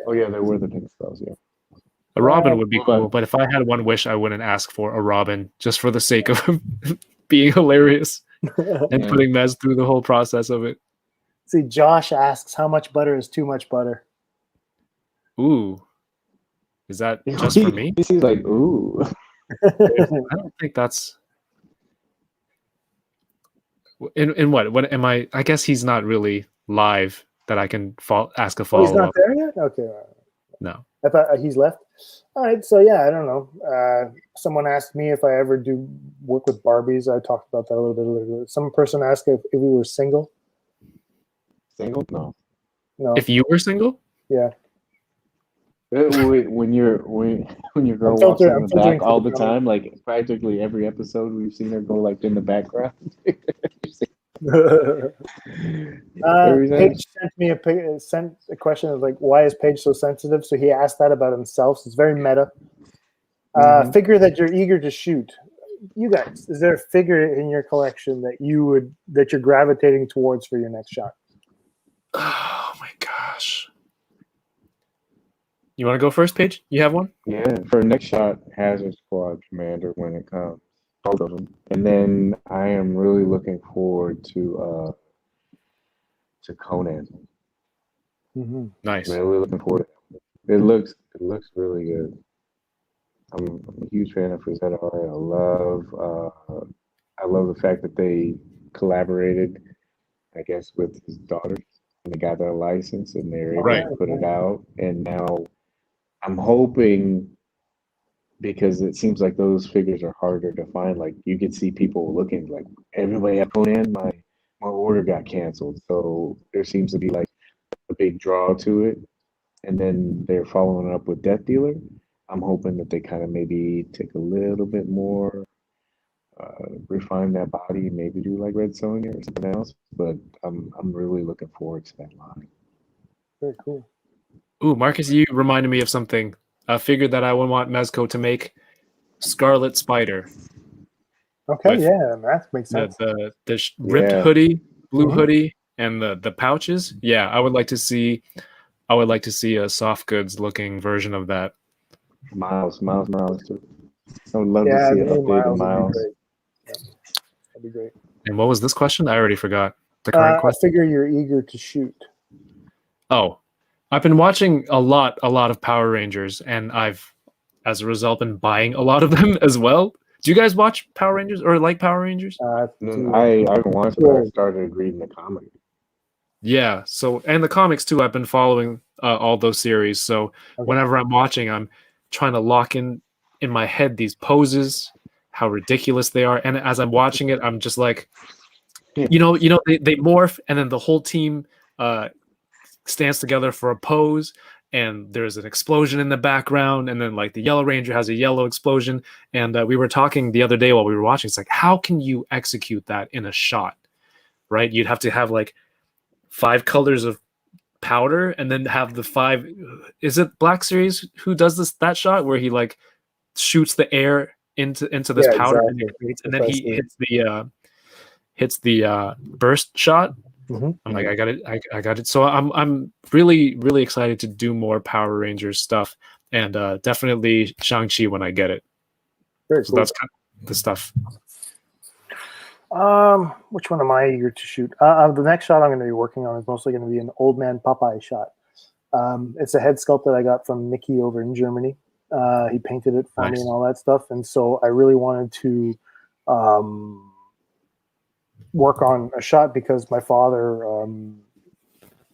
Oh yeah, there were the pink skulls. Yeah. A Robin would be cool, but if I had one wish, I wouldn't ask for a Robin just for the sake of being hilarious and putting Mez through the whole process of it. See, Josh asks, how much butter is too much butter? Ooh. Is that just for me? He's like, ooh. I don't think that's... In what? What am I? I guess he's not really live that I can ask a follow-up. He's not there yet? Okay. No. I thought he's left. All right, so yeah, I don't know. Someone asked me if I ever do work with Barbies. I talked about that a little bit earlier. Some person asked if we were single. Single? No. No. If you were single? Yeah. When your girl walks in the back all the time, like practically every episode, we've seen her go like in the background. Paige sent me a question of like, why is Paige so sensitive? So he asked that about himself. So it's very meta. Figure that you're eager to shoot. You guys, is there a figure in your collection that you're gravitating towards for your next shot? Oh my gosh. You want to go first, Paige? You have one? Yeah, for next shot, Hazard Squad Commander when it comes. Both of them. And then I am really looking forward to Conan. Nice. Really looking forward to it. It looks really good. I'm a huge fan of his head art. I love the fact that they collaborated, I guess, with his daughters and they got their license and they're able to put it out. And now I'm hoping, because it seems like those figures are harder to find. Like you could see people looking like everybody at Conan, my order got canceled. So there seems to be like a big draw to it. And then they're following up with Death Dealer. I'm hoping that they kind of maybe take a little bit more, refine that body, maybe do like Red Sonja or something else. But I'm really looking forward to that line. Very cool. Ooh, Marcus, you reminded me of something. A figure that I would want Mezco to make: Scarlet Spider. Okay, yeah, that makes sense. The ripped hoodie, blue hoodie, and the pouches. Yeah, I would like to see a soft goods looking version of that. Miles too. I would love to see an updated Miles. That'd be great. And what was this question? I already forgot the current question. A figure you're eager to shoot. Oh, I've been watching a lot of Power Rangers, and I've, as a result, been buying a lot of them as well. Do you guys watch Power Rangers or like Power Rangers? I haven't watched it, but I started reading the comic. Yeah, so, and the comics too. I've been following all those series. So whenever I'm watching, I'm trying to lock in my head these poses, how ridiculous they are. And as I'm watching it, I'm just like, they morph, and then the whole team stands together for a pose, and there's an explosion in the background, and then like the Yellow Ranger has a yellow explosion. And we were talking the other day while we were watching, it's like, how can you execute that in a shot, right? You'd have to have like 5 colors of powder, and then have the 5. Is it Black Series who does that shot where he like shoots the air into this powder, exactly. and then he hits the burst shot. I'm like, I got it. So I'm really, really excited to do more Power Rangers stuff, and definitely Shang-Chi when I get it. Very so cool. That's kind of the stuff. Which one am I eager to shoot? The next shot I'm going to be working on is mostly going to be an Old Man Popeye shot. It's a head sculpt that I got from Mickey over in Germany. He painted it for me and all that stuff, and so I really wanted to work on a shot because my father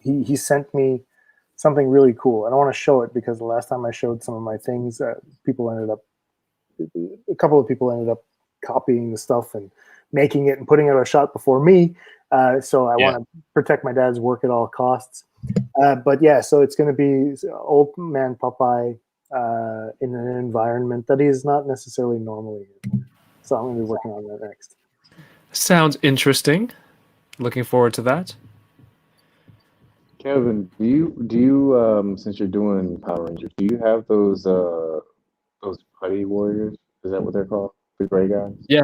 he sent me something really cool, and I want to show it because the last time I showed some of my things, a couple of people ended up copying the stuff and making it and putting out a shot before me. So I want to protect my dad's work at all costs. But yeah, so it's going to be Old Man Popeye in an environment that he is not necessarily normally in. So I'm going to be working on that next. Sounds interesting. Looking forward to that. Kevin, do you since you're doing Power Rangers, do you have those putty warriors? Is that what they're called? The gray guys? Yeah,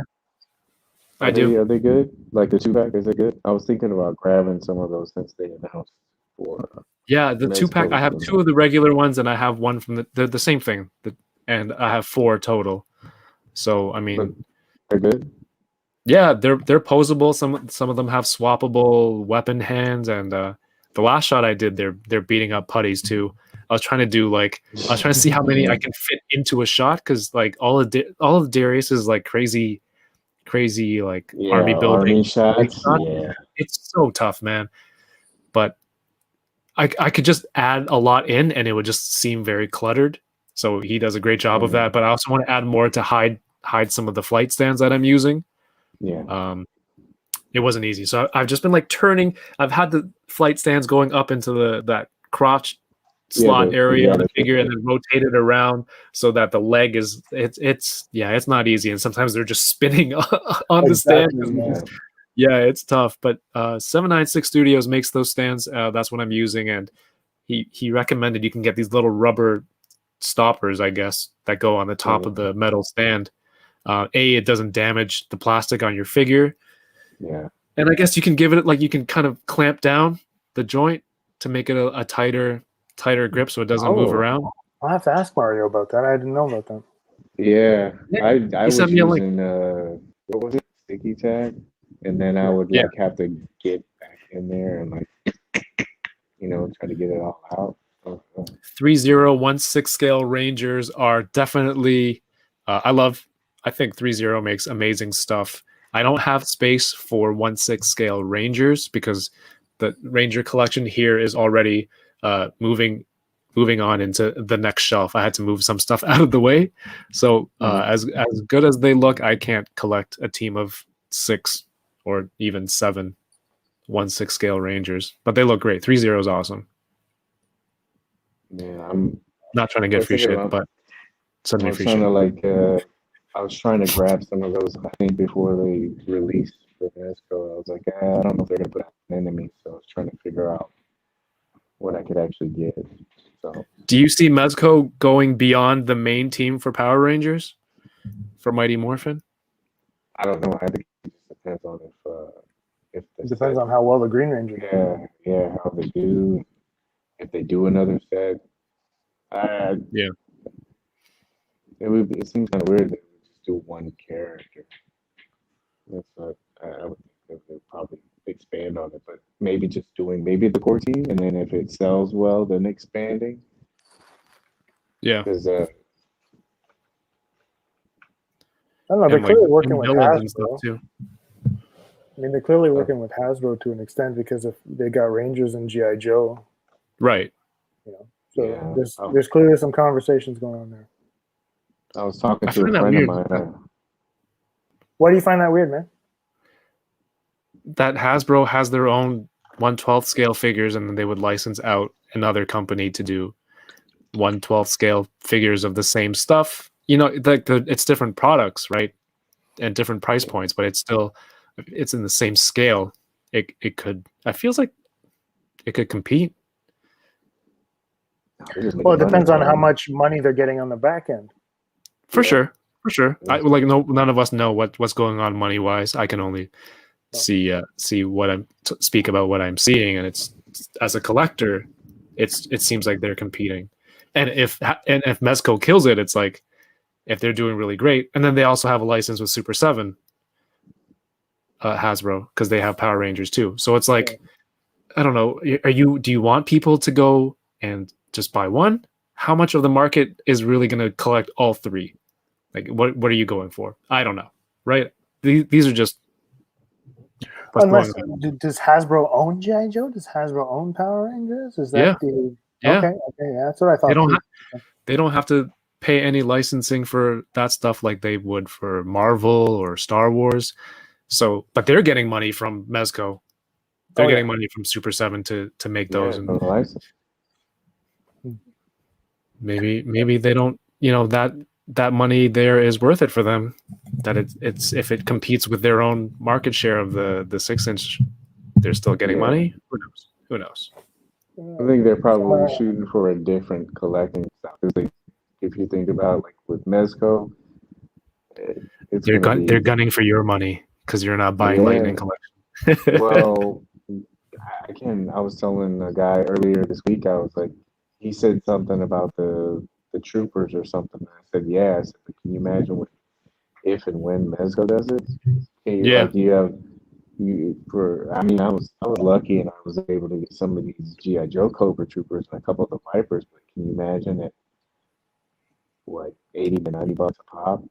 I do. Are they good? Like the two pack, is it good? I was thinking about grabbing some of those since they announced for Yeah, the two pack. Mezco I have soon. two of the regular ones, and I have one from the same thing. And I have 4 total. So I But mean, they're good? yeah, they're posable. Some of them have swappable weapon hands, and the last shot I did, they're beating up putties too. I was trying to do like I was trying to see how many I can fit into a shot because like all of Darius is like crazy like Yeah, army building army big shots. shot. Yeah. It's so tough, man. But I could just add a lot in, and it would just seem very cluttered. So he does a great job of Mhm. that. But I also want to add more to hide some of the flight stands that I'm using. Yeah. It wasn't easy. So I've just been like turning. I've had the flight stands going up into that crotch Yeah, slot area of the the figure and then rotate it around so that the leg is it's not easy. And sometimes they're just spinning on the stand. Exactly, yeah. man. Yeah, it's tough. But 796 Studios makes those stands. That's what I'm using. And he recommended you can get these little rubber stoppers, I guess, that go on the top of the metal stand. It doesn't damage the plastic on your figure. Yeah. And I guess you can give it like you can kind of clamp down the joint to make it a tighter grip so it doesn't move Oh. around. I'll have to ask Mario about that. I didn't know about that. Yeah. Yeah, I he was sent me a link. using what was it? Sticky tag. And then I would Yeah. like have to get back in there and like try to get it all out. 3016 scale Rangers are definitely I think 30 makes amazing stuff. I don't have space for 16 scale Rangers because the Ranger collection here is already moving on into the next shelf. I had to move some stuff out of the way. So as good as they look, I can't collect a team of 6 or even 7 16 scale Rangers, but they look great. 30 is awesome. Yeah, I'm Not trying to get free shit, but send I me was free trying shit. to I was trying to grab some of those, I think, before they released the Mezco. I was like, I don't know if they're gonna put out an enemy, so I was trying to figure out what I could actually get. So Do you see Mezco going beyond the main team for Power Rangers for Mighty Morphin? I don't know. I think it just depends on if It depends on how well the Green Ranger does. yeah, how they do. If they do another set, Yeah. it seems kind of weird that they just do one character. That's what I would think that they'd probably expand on it, but maybe just doing maybe the core team, and then if it sells well, then expanding. Yeah. Because I don't know. They're And like clearly working with villains and stuff Hasbro. too. I mean, they're clearly working with Hasbro to an extent because if they got Rangers and GI Joe, Right. So Yeah. there's clearly some conversations going on there. I was talking I to a find that friend of weird. mine. Why do you find that weird, man? That Hasbro has their own 1/12 scale figures, and then they would license out another company to do 1/12 scale figures of the same stuff. Like it's different products, right? And different price points, but it's in the same scale. It could. I feels like it could compete. Well, it depends on how much money they're getting on the back end. For sure. None of us know what's going on money wise. I can only see what speak about what I'm seeing, and it's as a collector, it seems like they're competing. And if Mezco kills it, it's like if they're doing really great, and then they also have a license with Super 7, Hasbro, because they have Power Rangers too. So it's like I don't know. Do you want people to go and just buy one? How much of the market is really going to collect all 3? Like, what are you going for? I don't know. Right? These are just. Unless does Hasbro own GI Joe? Does Hasbro own Power Rangers? Is that okay? Yeah, that's what I thought. They don't have to pay any licensing for that stuff like they would for Marvel or Star Wars. So, but they're getting money from Mezco. They're getting money from Super 7 to make those. And maybe they don't. That money there is worth it for them. that it's if it competes with their own market share of the 6-inch, they're still getting Yeah. money. Who knows? I think they're probably shooting for a different collecting style. Because if you think about like with Mezco, it's They're gunning for your money because you're not buying Lightning Collection. Well, I was telling a guy earlier this week. I was like, he said something about the troopers or something. I said, yeah. I said, but can you imagine if and when Mezco does it? Can you, Yeah. like I mean, I was lucky and I was able to get some of these GI Joe Cobra troopers and a couple of the Vipers. But can you imagine at what $80 to $90 a pop?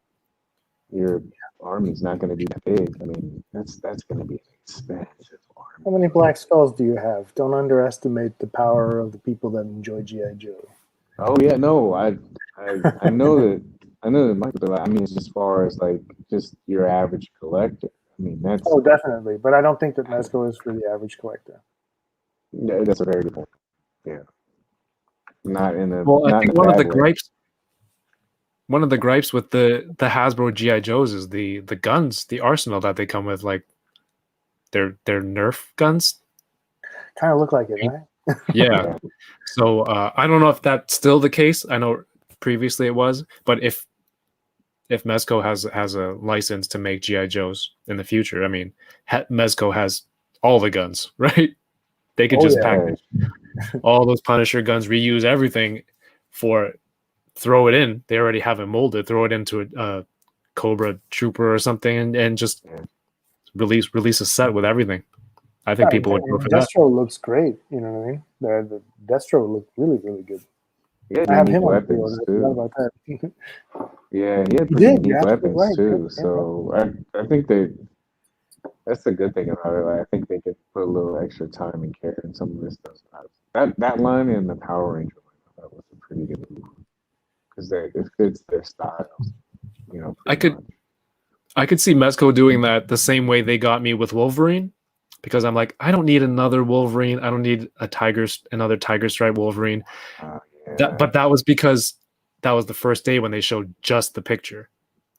Your army's not going to be that big. I mean, that's going to be an expensive army. How many black skulls do you have? Don't underestimate the power of the people that enjoy GI Joe. Oh yeah, no, I know that Michael. But I mean, it's as far as like just your average collector. I mean, that's Definitely, but I don't think that Mezco is for the average collector. that's a very good point. Yeah, not in a Well, I not think in a bad way. One of the gripes with the Hasbro GI Joes is the guns, the arsenal that they come with, like they're Nerf guns. Kind of look like it, right? Yeah. So I don't know if that's still the case. I know previously it was, but if Mezco has a license to make GI Joes in the future, I mean, Mezco has all the guns, right? They could just package all those Punisher guns, reuse everything throw it in. They already have it molded. Throw it into a Cobra Trooper or something, and just release a set with everything. I think people would go for that. Destro looks great. You know what I mean? The Destro looked really, really good. Yeah, I have him on weapons the board. I too. forgot about that. Yeah, he had pretty unique weapons too. So I think that's the good thing about it. Like, I think they could put a little extra time and care in some of this stuff. That line in the Power Ranger line, I thought was a pretty good move because it fits their style. You know, I could see Mezco doing that the same way they got me with Wolverine, because I'm like, I don't need another Wolverine. I don't need another Tiger Stripe Wolverine. But that was because that was the first day when they showed just the picture.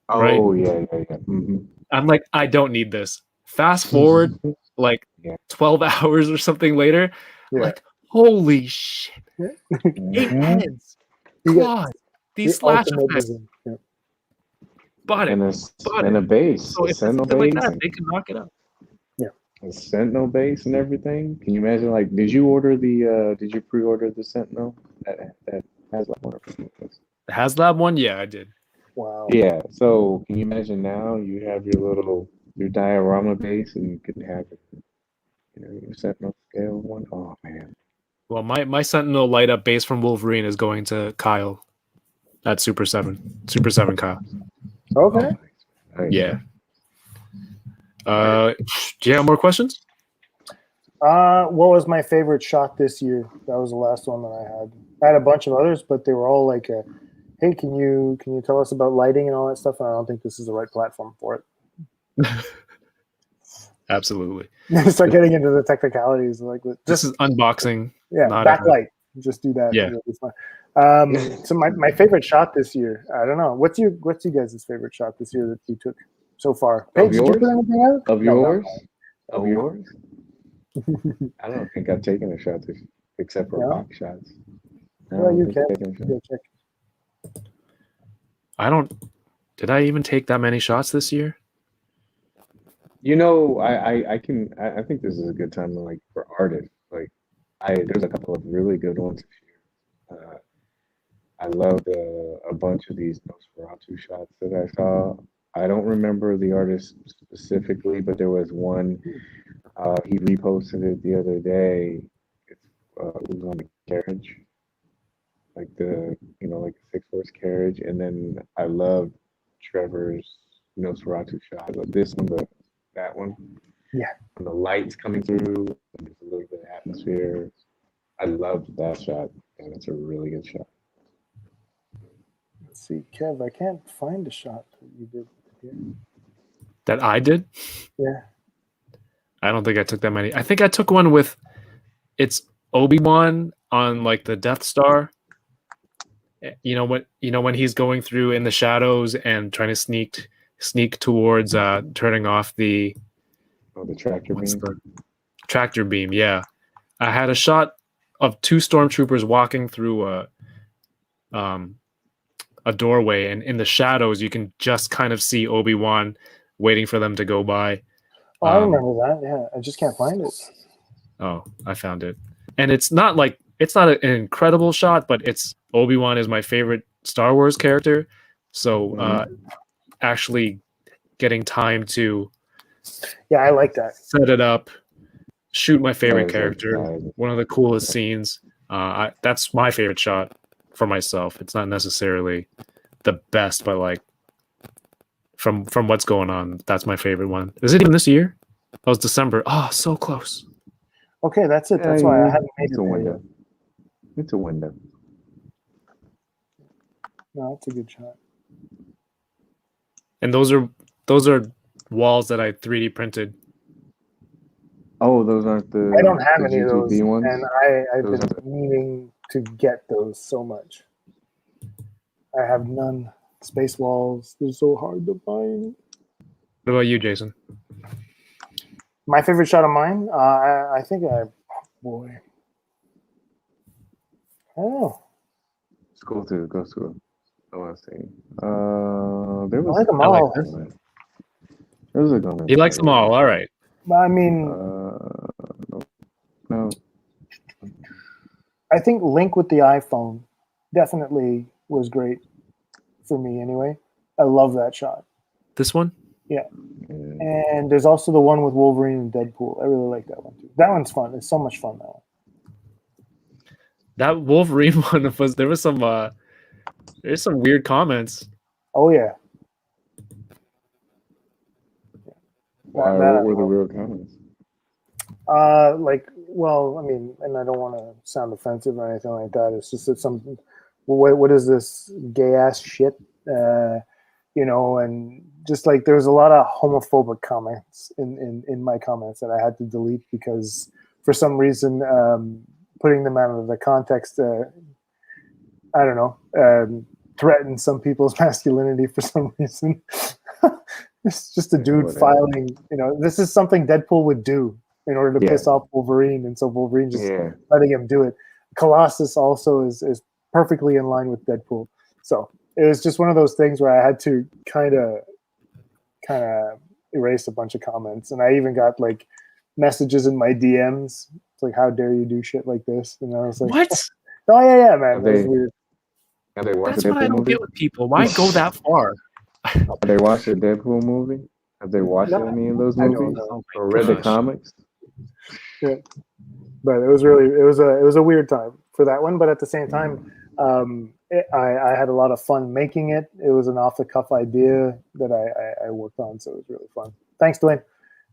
Right? Oh yeah. Mm-hmm. I'm like, I don't need this. Fast forward like 12 hours or something later, like, holy shit. 8 heads. Claws. These slash effects. Bought it. And a base. So if Sentinel something base. like that, they can knock it up. Yeah. A Sentinel base and everything. Can you imagine? Like, did you pre-order the Sentinel that HasLab one? The HasLab one? Yeah, I did. Wow. Yeah. So can you imagine now you have your diorama base and you can have your Sentinel scale one? Oh man. Well, my Sentinel light up base from Wolverine is going to Kyle at Super 7. Super 7 Kyle. Okay. Oh, yeah. Do you have more questions? What was my favorite shot this year? That was the last one that I had. I had a bunch of others, but they were all like, hey, can you tell us about lighting and all that stuff? And I don't think this is the right platform for it. Absolutely. Start getting into the technicalities. Like this is unboxing. Yeah, backlight. Just do that. Yeah. It's fun. So my favorite shot this year, I don't know. What's you guys' favorite shot this year that you took so far? Paige, did you put anything out? Of yours? Of yours? I don't think I've taken a shot this, except for box shots. Well, you can. Check. Did I even take that many shots this year? You know, I think this is a good time to, for artists. There's a couple of really good ones this year. I loved a bunch of these Nosferatu shots that I saw. I don't remember the artist specifically, but there was one. He reposted it the other day. It was on the carriage, like the 6-horse carriage, and then I loved Trevor's Nosferatu shot. But this one, that one, and the lights coming through, and there's a little bit of atmosphere. I loved that shot, and it's a really good shot. Let's see, Kev, I can't find a shot that you did here. That I did? Yeah. I don't think I took that many. I think I took one with it's Obi-Wan on the Death Star. You know when he's going through in the shadows and trying to sneak sneak towards turning off the tractor beam. Tractor beam. Yeah, I had a shot of 2 stormtroopers walking through a doorway, and in the shadows you can just kind of see Obi-Wan waiting for them to go by. Oh, I remember that. Yeah, I just can't find it. Oh, I found it. And it's not an incredible shot, but it's Obi-Wan is my favorite Star Wars character. So actually getting time to I like that. set it up, shoot my favorite That character, was one of the coolest scenes. That's my favorite shot for myself. It's not necessarily the best, but like from what's going on, that's my favorite one. Is it even this year? That was December. Oh, so close. Okay, that's it. That's why I haven't made it's it a there window. yet. It's a window. No, that's a good shot. And those are walls that I 3D printed. Oh, those aren't the. I don't have the any of those, GGB ones? and I've Those been meaning to get those so much. I have none. Space walls, they're so hard to find. What about you, Jason? My favorite shot of mine, I think I don't know. Let's go through. I want to see. There was. I like them I like all. this. There was a gun. He likes them all. All right. I mean, No. I think Link with the iPhone definitely was great for me anyway. I love that shot. This one? Yeah. And there's also the one with Wolverine and Deadpool. I really like that one too. That one's fun. It's so much fun, that one. That Wolverine one was there's some weird comments. Oh yeah. What were the real comments? Well, I mean, and I don't want to sound offensive or anything like that. It's just that some, what is this gay ass shit? And just like there's a lot of homophobic comments in my comments that I had to delete because for some reason, putting them out of the context, I don't know, threatened some people's masculinity for some reason. It's just a dude filing, this is something Deadpool would do in order to piss off Wolverine, and so Wolverine just letting him do it. Colossus also is perfectly in line with Deadpool. So it was just one of those things where I had to kind of erase a bunch of comments, and I even got like messages in my DMs. It's like, how dare you do shit like this? And I was like, what? Oh yeah, man, that was weird. That's what I don't get with people. Why go that far? Have they watched the Deadpool movie? Have they watched any of those movies or read the comics? Yeah, but it was a weird time for that one. But at the same time, I had a lot of fun making it. It was an off the cuff idea that I worked on, so it was really fun. Thanks, Dwayne.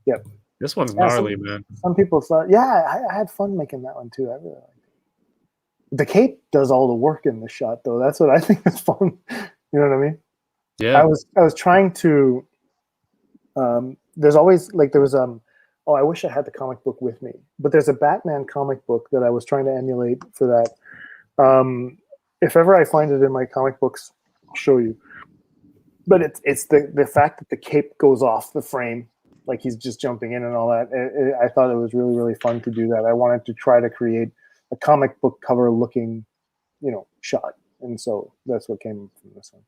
Yep. This one's gnarly, man. Some people thought, I had fun making that one too. I really liked it. The cape does all the work in the shot, though. That's what I think is fun. You know what I mean? Yeah. I was trying to. There's always like there was I wish I had the comic book with me, but there's a Batman comic book that I was trying to emulate for that. If ever I find it in my comic books, I'll show you. But it's the fact that the cape goes off the frame, like he's just jumping in and all that. I thought it was really, really fun to do that. I wanted to try to create a comic book cover looking, shot, and so that's what came from this one.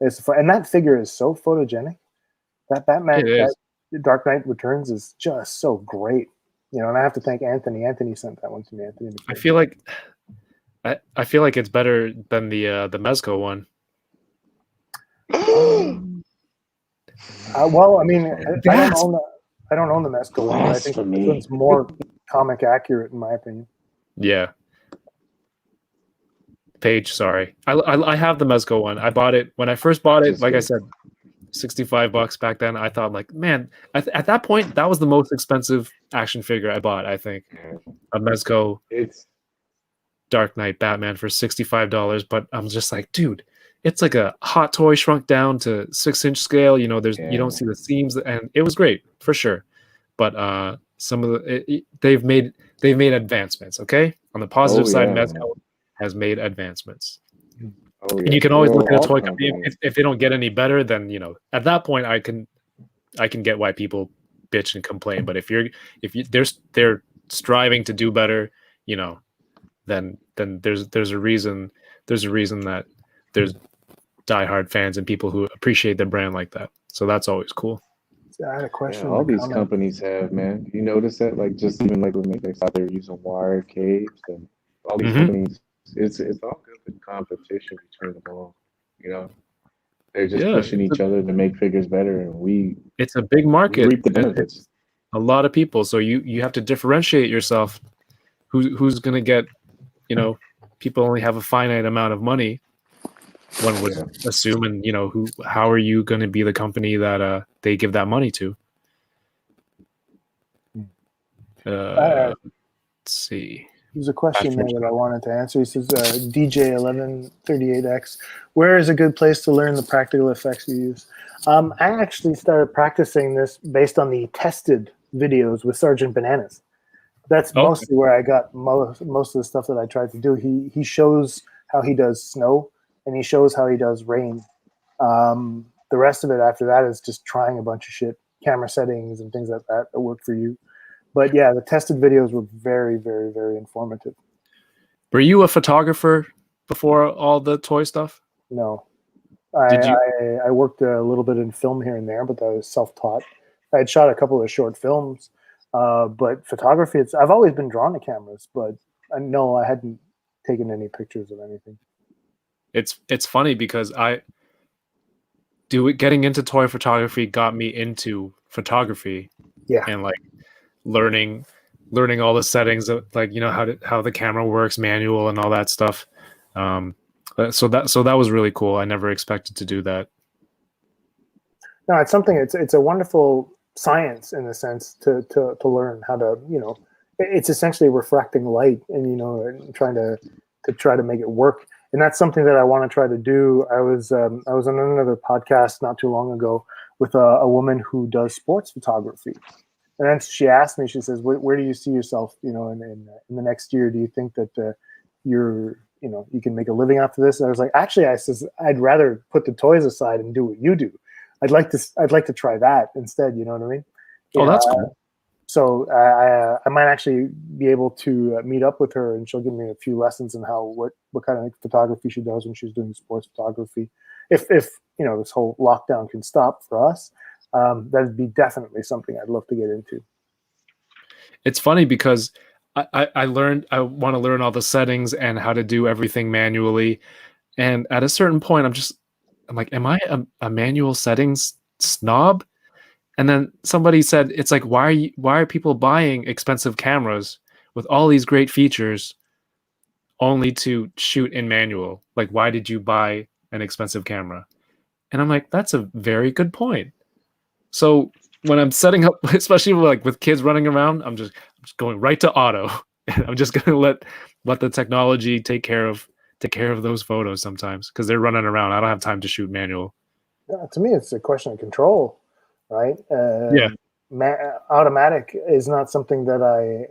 It's fun, and that figure is so photogenic. That Batman, Dark Knight Returns is just so great, and I have to thank Anthony. Anthony sent that one to me. Anthony, I feel like it's better than the Mezco one. Well, I mean, I don't own the Mezco one, but I think this one's more comic accurate in my opinion. Yeah. Paige, sorry. I have the Mezco one. I bought it when I first bought it. Like I said, $65 back then. I thought, like, man, at that point, that was the most expensive action figure I bought. I think a Mezco. It's Dark Knight Batman for $65, but I'm just like, dude, it's like a hot toy shrunk down to 6-inch scale. You don't see the seams, and it was great for sure. But some of they've made advancements. Okay, on the positive side, Mezco has made advancements. Oh And yeah. you can always Well, look at a all toy company. companies. If they don't get any better, then at that point I can get why people bitch and complain. But if they're striving to do better, then there's a reason that there's diehard fans and people who appreciate the brand like that. So that's always cool. I had a Yeah, question in all the these comments. companies have, man. You notice that, like, just even like when they out there using wire cables and all these Mhm. companies, it's all good with competition between them all. You know, they're just Yeah, pushing each other to make figures better, and we it's a big market. reap the benefits. It's a lot of people, so you have to differentiate yourself. Who's gonna get? People only have a finite amount of money. One would Yeah. assume, and how are you going to be the company that they give that money to? Let's see. There's a question there that I wanted to answer. He says, DJ1138X, where is a good place to learn the practical effects you use? I actually started practicing this based on the tested videos with Sergeant Bananas. That's Okay. mostly where I got most of the stuff that I tried to do. He shows how he does snow, and he shows how he does rain. The rest of it after that is just trying a bunch of shit, camera settings and things like that work for you. But yeah, the tested videos were very, very, very informative. Were you a photographer before all the toy stuff? No, Did you? I worked a little bit in film here and there, but that was self-taught. I had shot a couple of short films, but photography, I've always been drawn to cameras, but no, I hadn't taken any pictures of anything. It's funny because getting into toy photography got me into photography. Yeah. And like learning all the settings of, like, how the camera works, manual and all that stuff. So that was really cool. I never expected to do that. No, it's something. It's a wonderful science in a sense to learn how to, it's essentially refracting light and and trying to make it work. And that's something that I want to try to do. I was on another podcast not too long ago with a woman who does sports photography, and then she asked me. She says, "Where do you see yourself? In the next year? Do you think that you can make a living after this?" And I was like, "Actually, I says I'd rather put the toys aside and do what you do. I'd like to try that instead." You know what I mean? Oh, that's cool. So I might actually be able to meet up with her, and she'll give me a few lessons on what kind of photography she does when she's doing sports photography. If this whole lockdown can stop for us, that'd be definitely something I'd love to get into. It's funny because I want to learn all the settings and how to do everything manually, and at a certain point I'm like, am I a manual settings snob? And then somebody said, it's like, why are people buying expensive cameras with all these great features only to shoot in manual? Like, why did you buy an expensive camera? And I'm like, that's a very good point. So when I'm setting up, especially like with kids running around, I'm just going right to auto. I'm just going to let the technology take care of those photos sometimes, because they're running around. I don't have time to shoot manual. Yeah, to me, it's a question of control. Right? Yeah. Automatic is not something that I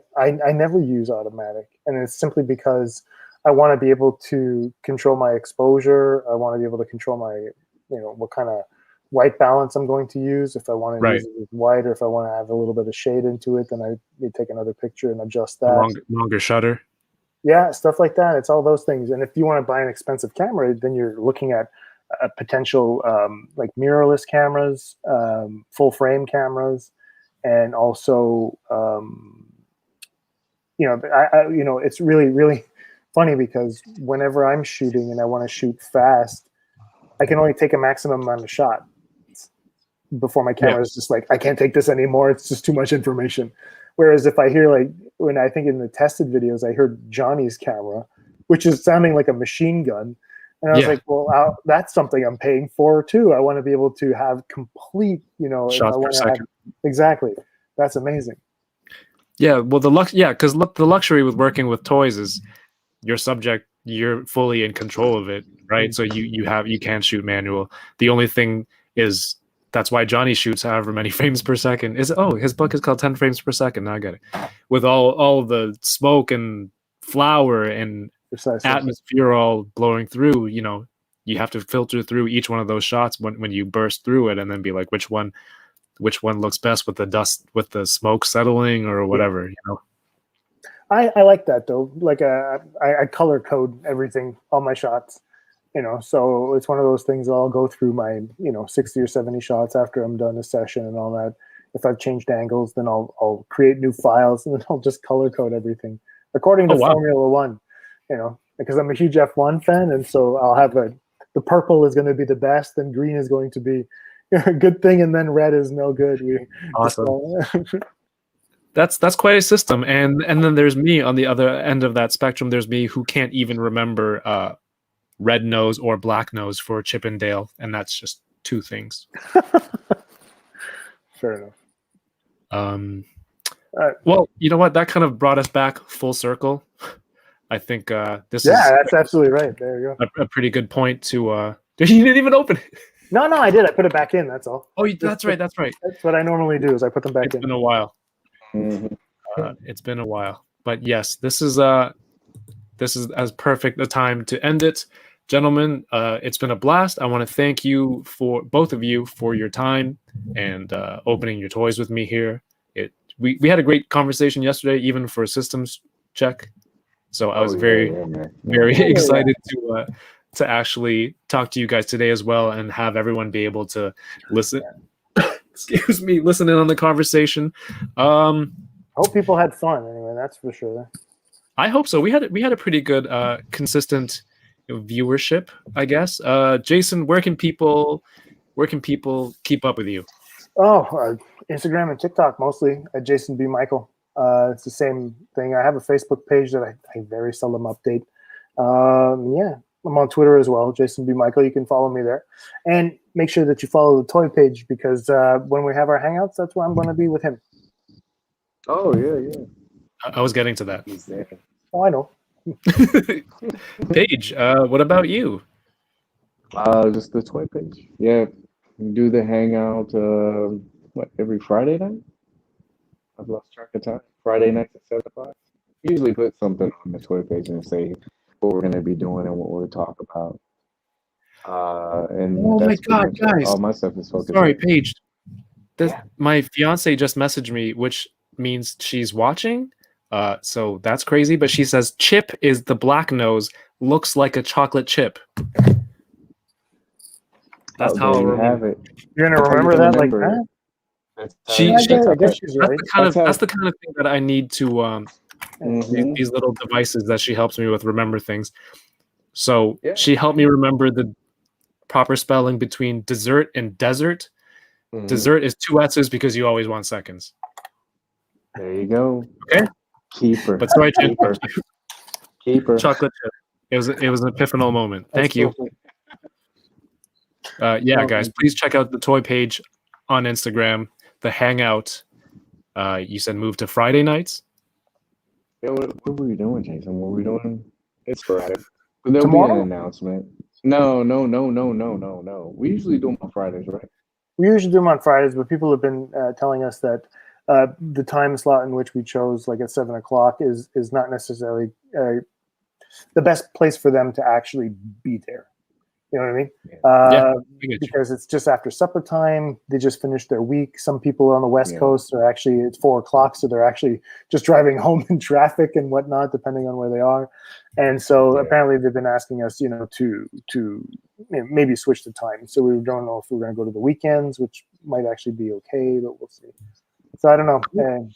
never use automatic, and it's simply because I want to be able to control my exposure. I want to be able to control my, what kind of white balance I'm going to use. If I want to use it with white, or if I want to add a little bit of shade into it, then I need to take another picture and adjust that. Longer shutter. Yeah, stuff like that. It's all those things. And if you want to buy an expensive camera, then you're looking at potential like mirrorless cameras, full frame cameras, and also it's really, really funny because whenever I'm shooting and I want to shoot fast, I can only take a maximum amount of shot before my camera is just like, I can't take this anymore. It's just too much information. Whereas if I hear, like, when I think in the tested videos, I heard Johnny's camera, which is sounding like a machine gun. And I was like, well, that's something I'm paying for too. I want to be able to have complete, shots per second. Exactly. That's amazing. Yeah. Well, because the luxury with working with toys is you're fully in control of it, right? So you can shoot manual. The only thing is, that's why Johnny shoots however many frames per second. His book is called 10 frames per second. Now I get it. With all the smoke and flour and Precisely. atmosphere all blowing through, you have to filter through each one of those shots when you burst through it, and then be like, which one looks best with the dust, with the smoke settling or whatever, you know. I like that though. Like I color code everything, all my shots, you know. So it's one of those things. I'll go through my 60 or 70 shots after I'm done a session and all that. If I've changed angles, then I'll create new files and then I'll just color code everything according to Formula One, you know, because I'm a huge F1 fan, and so I'll have the purple is going to be the best, and green is going to be a good thing, and then red is no good. Awesome. That's quite a system, and then there's me on the other end of that spectrum. There's me who can't even remember red nose or black nose for Chip and Dale, and that's just two things. Fair enough. Well, you know what? That kind of brought us back full circle. I think this is that's absolutely right. There you go. A pretty good point to. You didn't even open it. No, I did. I put it back in. That's all. Oh, that's right. That's right. That's what I normally do. Is I put them back in. It's been a while. It's been a while, but yes, this is as perfect a time to end it, gentlemen. It's been a blast. I want to thank you for both of you for your time and opening your toys with me here. We had a great conversation yesterday, even for a systems check. So I was very excited to actually talk to you guys today as well, and have everyone be able to listen. Listen in on the conversation. Hope people had fun anyway, that's for sure. I hope so. We had a pretty good consistent viewership, I guess. Jason, where can people keep up with you? Instagram and TikTok mostly at Jason B. Michael. It's the same thing. I have a Facebook page that I very seldom update. I'm on Twitter as well, Jason B. Michael. You can follow me there. And make sure that you follow the toy page, because when we have our hangouts, that's where I'm going to be with him. Oh, yeah. I was getting to that. Oh, I know. Paige, what about you? Just the toy page. Yeah, we do the hangout, every Friday night? I've lost track of time. Friday nights at 7 o'clock. Usually put something on the toy page and say what we're going to be doing and what we're talk about. And oh my God, guys! All my stuff is focused. Sorry, Paige. My fiance just messaged me, which means she's watching. So that's crazy. But she says Chip is the black nose, looks like a chocolate chip. That's how I'll have it. You're gonna remember that like that? I guess she's right. That's the kind of thing that I need to these little devices that she helps me with remember things. So she helped me remember the proper spelling between dessert and desert. Dessert is 2 S's because you always want seconds. There you go. Okay. Keeper. But sorry, Keeper. Chocolate chip. It was an epiphanal moment. Thank you. Guys, please check out the toy page on Instagram. The hangout. You said move to Friday nights. Yeah, what were we doing, Jason? What were we doing? It's Friday. But there'll be an announcement. No. We usually do them on Fridays, right? We usually do them on Fridays, but people have been telling us that the time slot in which we chose, like at 7 o'clock, is not necessarily the best place for them to actually be there. You know what I mean? Because it's just after supper time. They just finished their week. Some people on the West Coast are actually, it's 4 o'clock, so they're actually just driving home in traffic and whatnot, depending on where they are. And so apparently they've been asking us, to maybe switch the time. So we don't know if we're going to go to the weekends, which might actually be okay, but we'll see. So I don't know.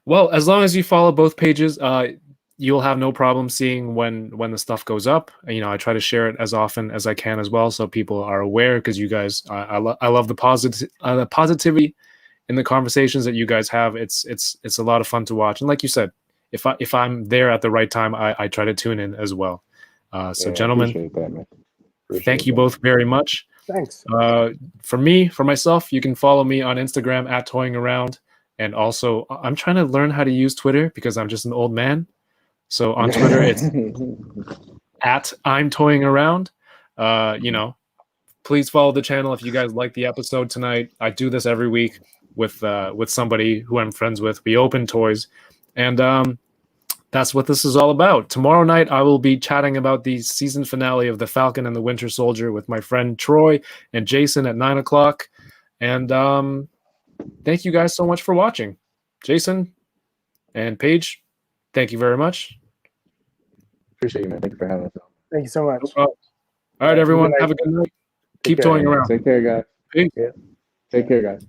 Well, as long as you follow both pages, you'll have no problem seeing when the stuff goes up. I try to share it as often as I can as well, so people are aware, because you guys, I love the positivity in the conversations that you guys have. It's a lot of fun to watch. And like you said, if I'm there at the right time, I try to tune in as well. So gentlemen, thank you both very much. Thanks. For myself, you can follow me on Instagram at Toying Around. And also, I'm trying to learn how to use Twitter because I'm just an old man. So on Twitter, it's at I'm Toying Around. Please follow the channel if you guys like the episode tonight. I do this every week with somebody who I'm friends with. We open toys, and that's what this is all about. Tomorrow night, I will be chatting about the season finale of The Falcon and the Winter Soldier with my friend Troy and Jason at 9 o'clock. And thank you guys so much for watching. Jason and Paige, thank you very much. Appreciate you, man. Thank you for having us. Thank you so much. No problem. All right, everyone, have a good night. Keep care. toying around. Take care, guys. Peace. Yeah. Take care, guys.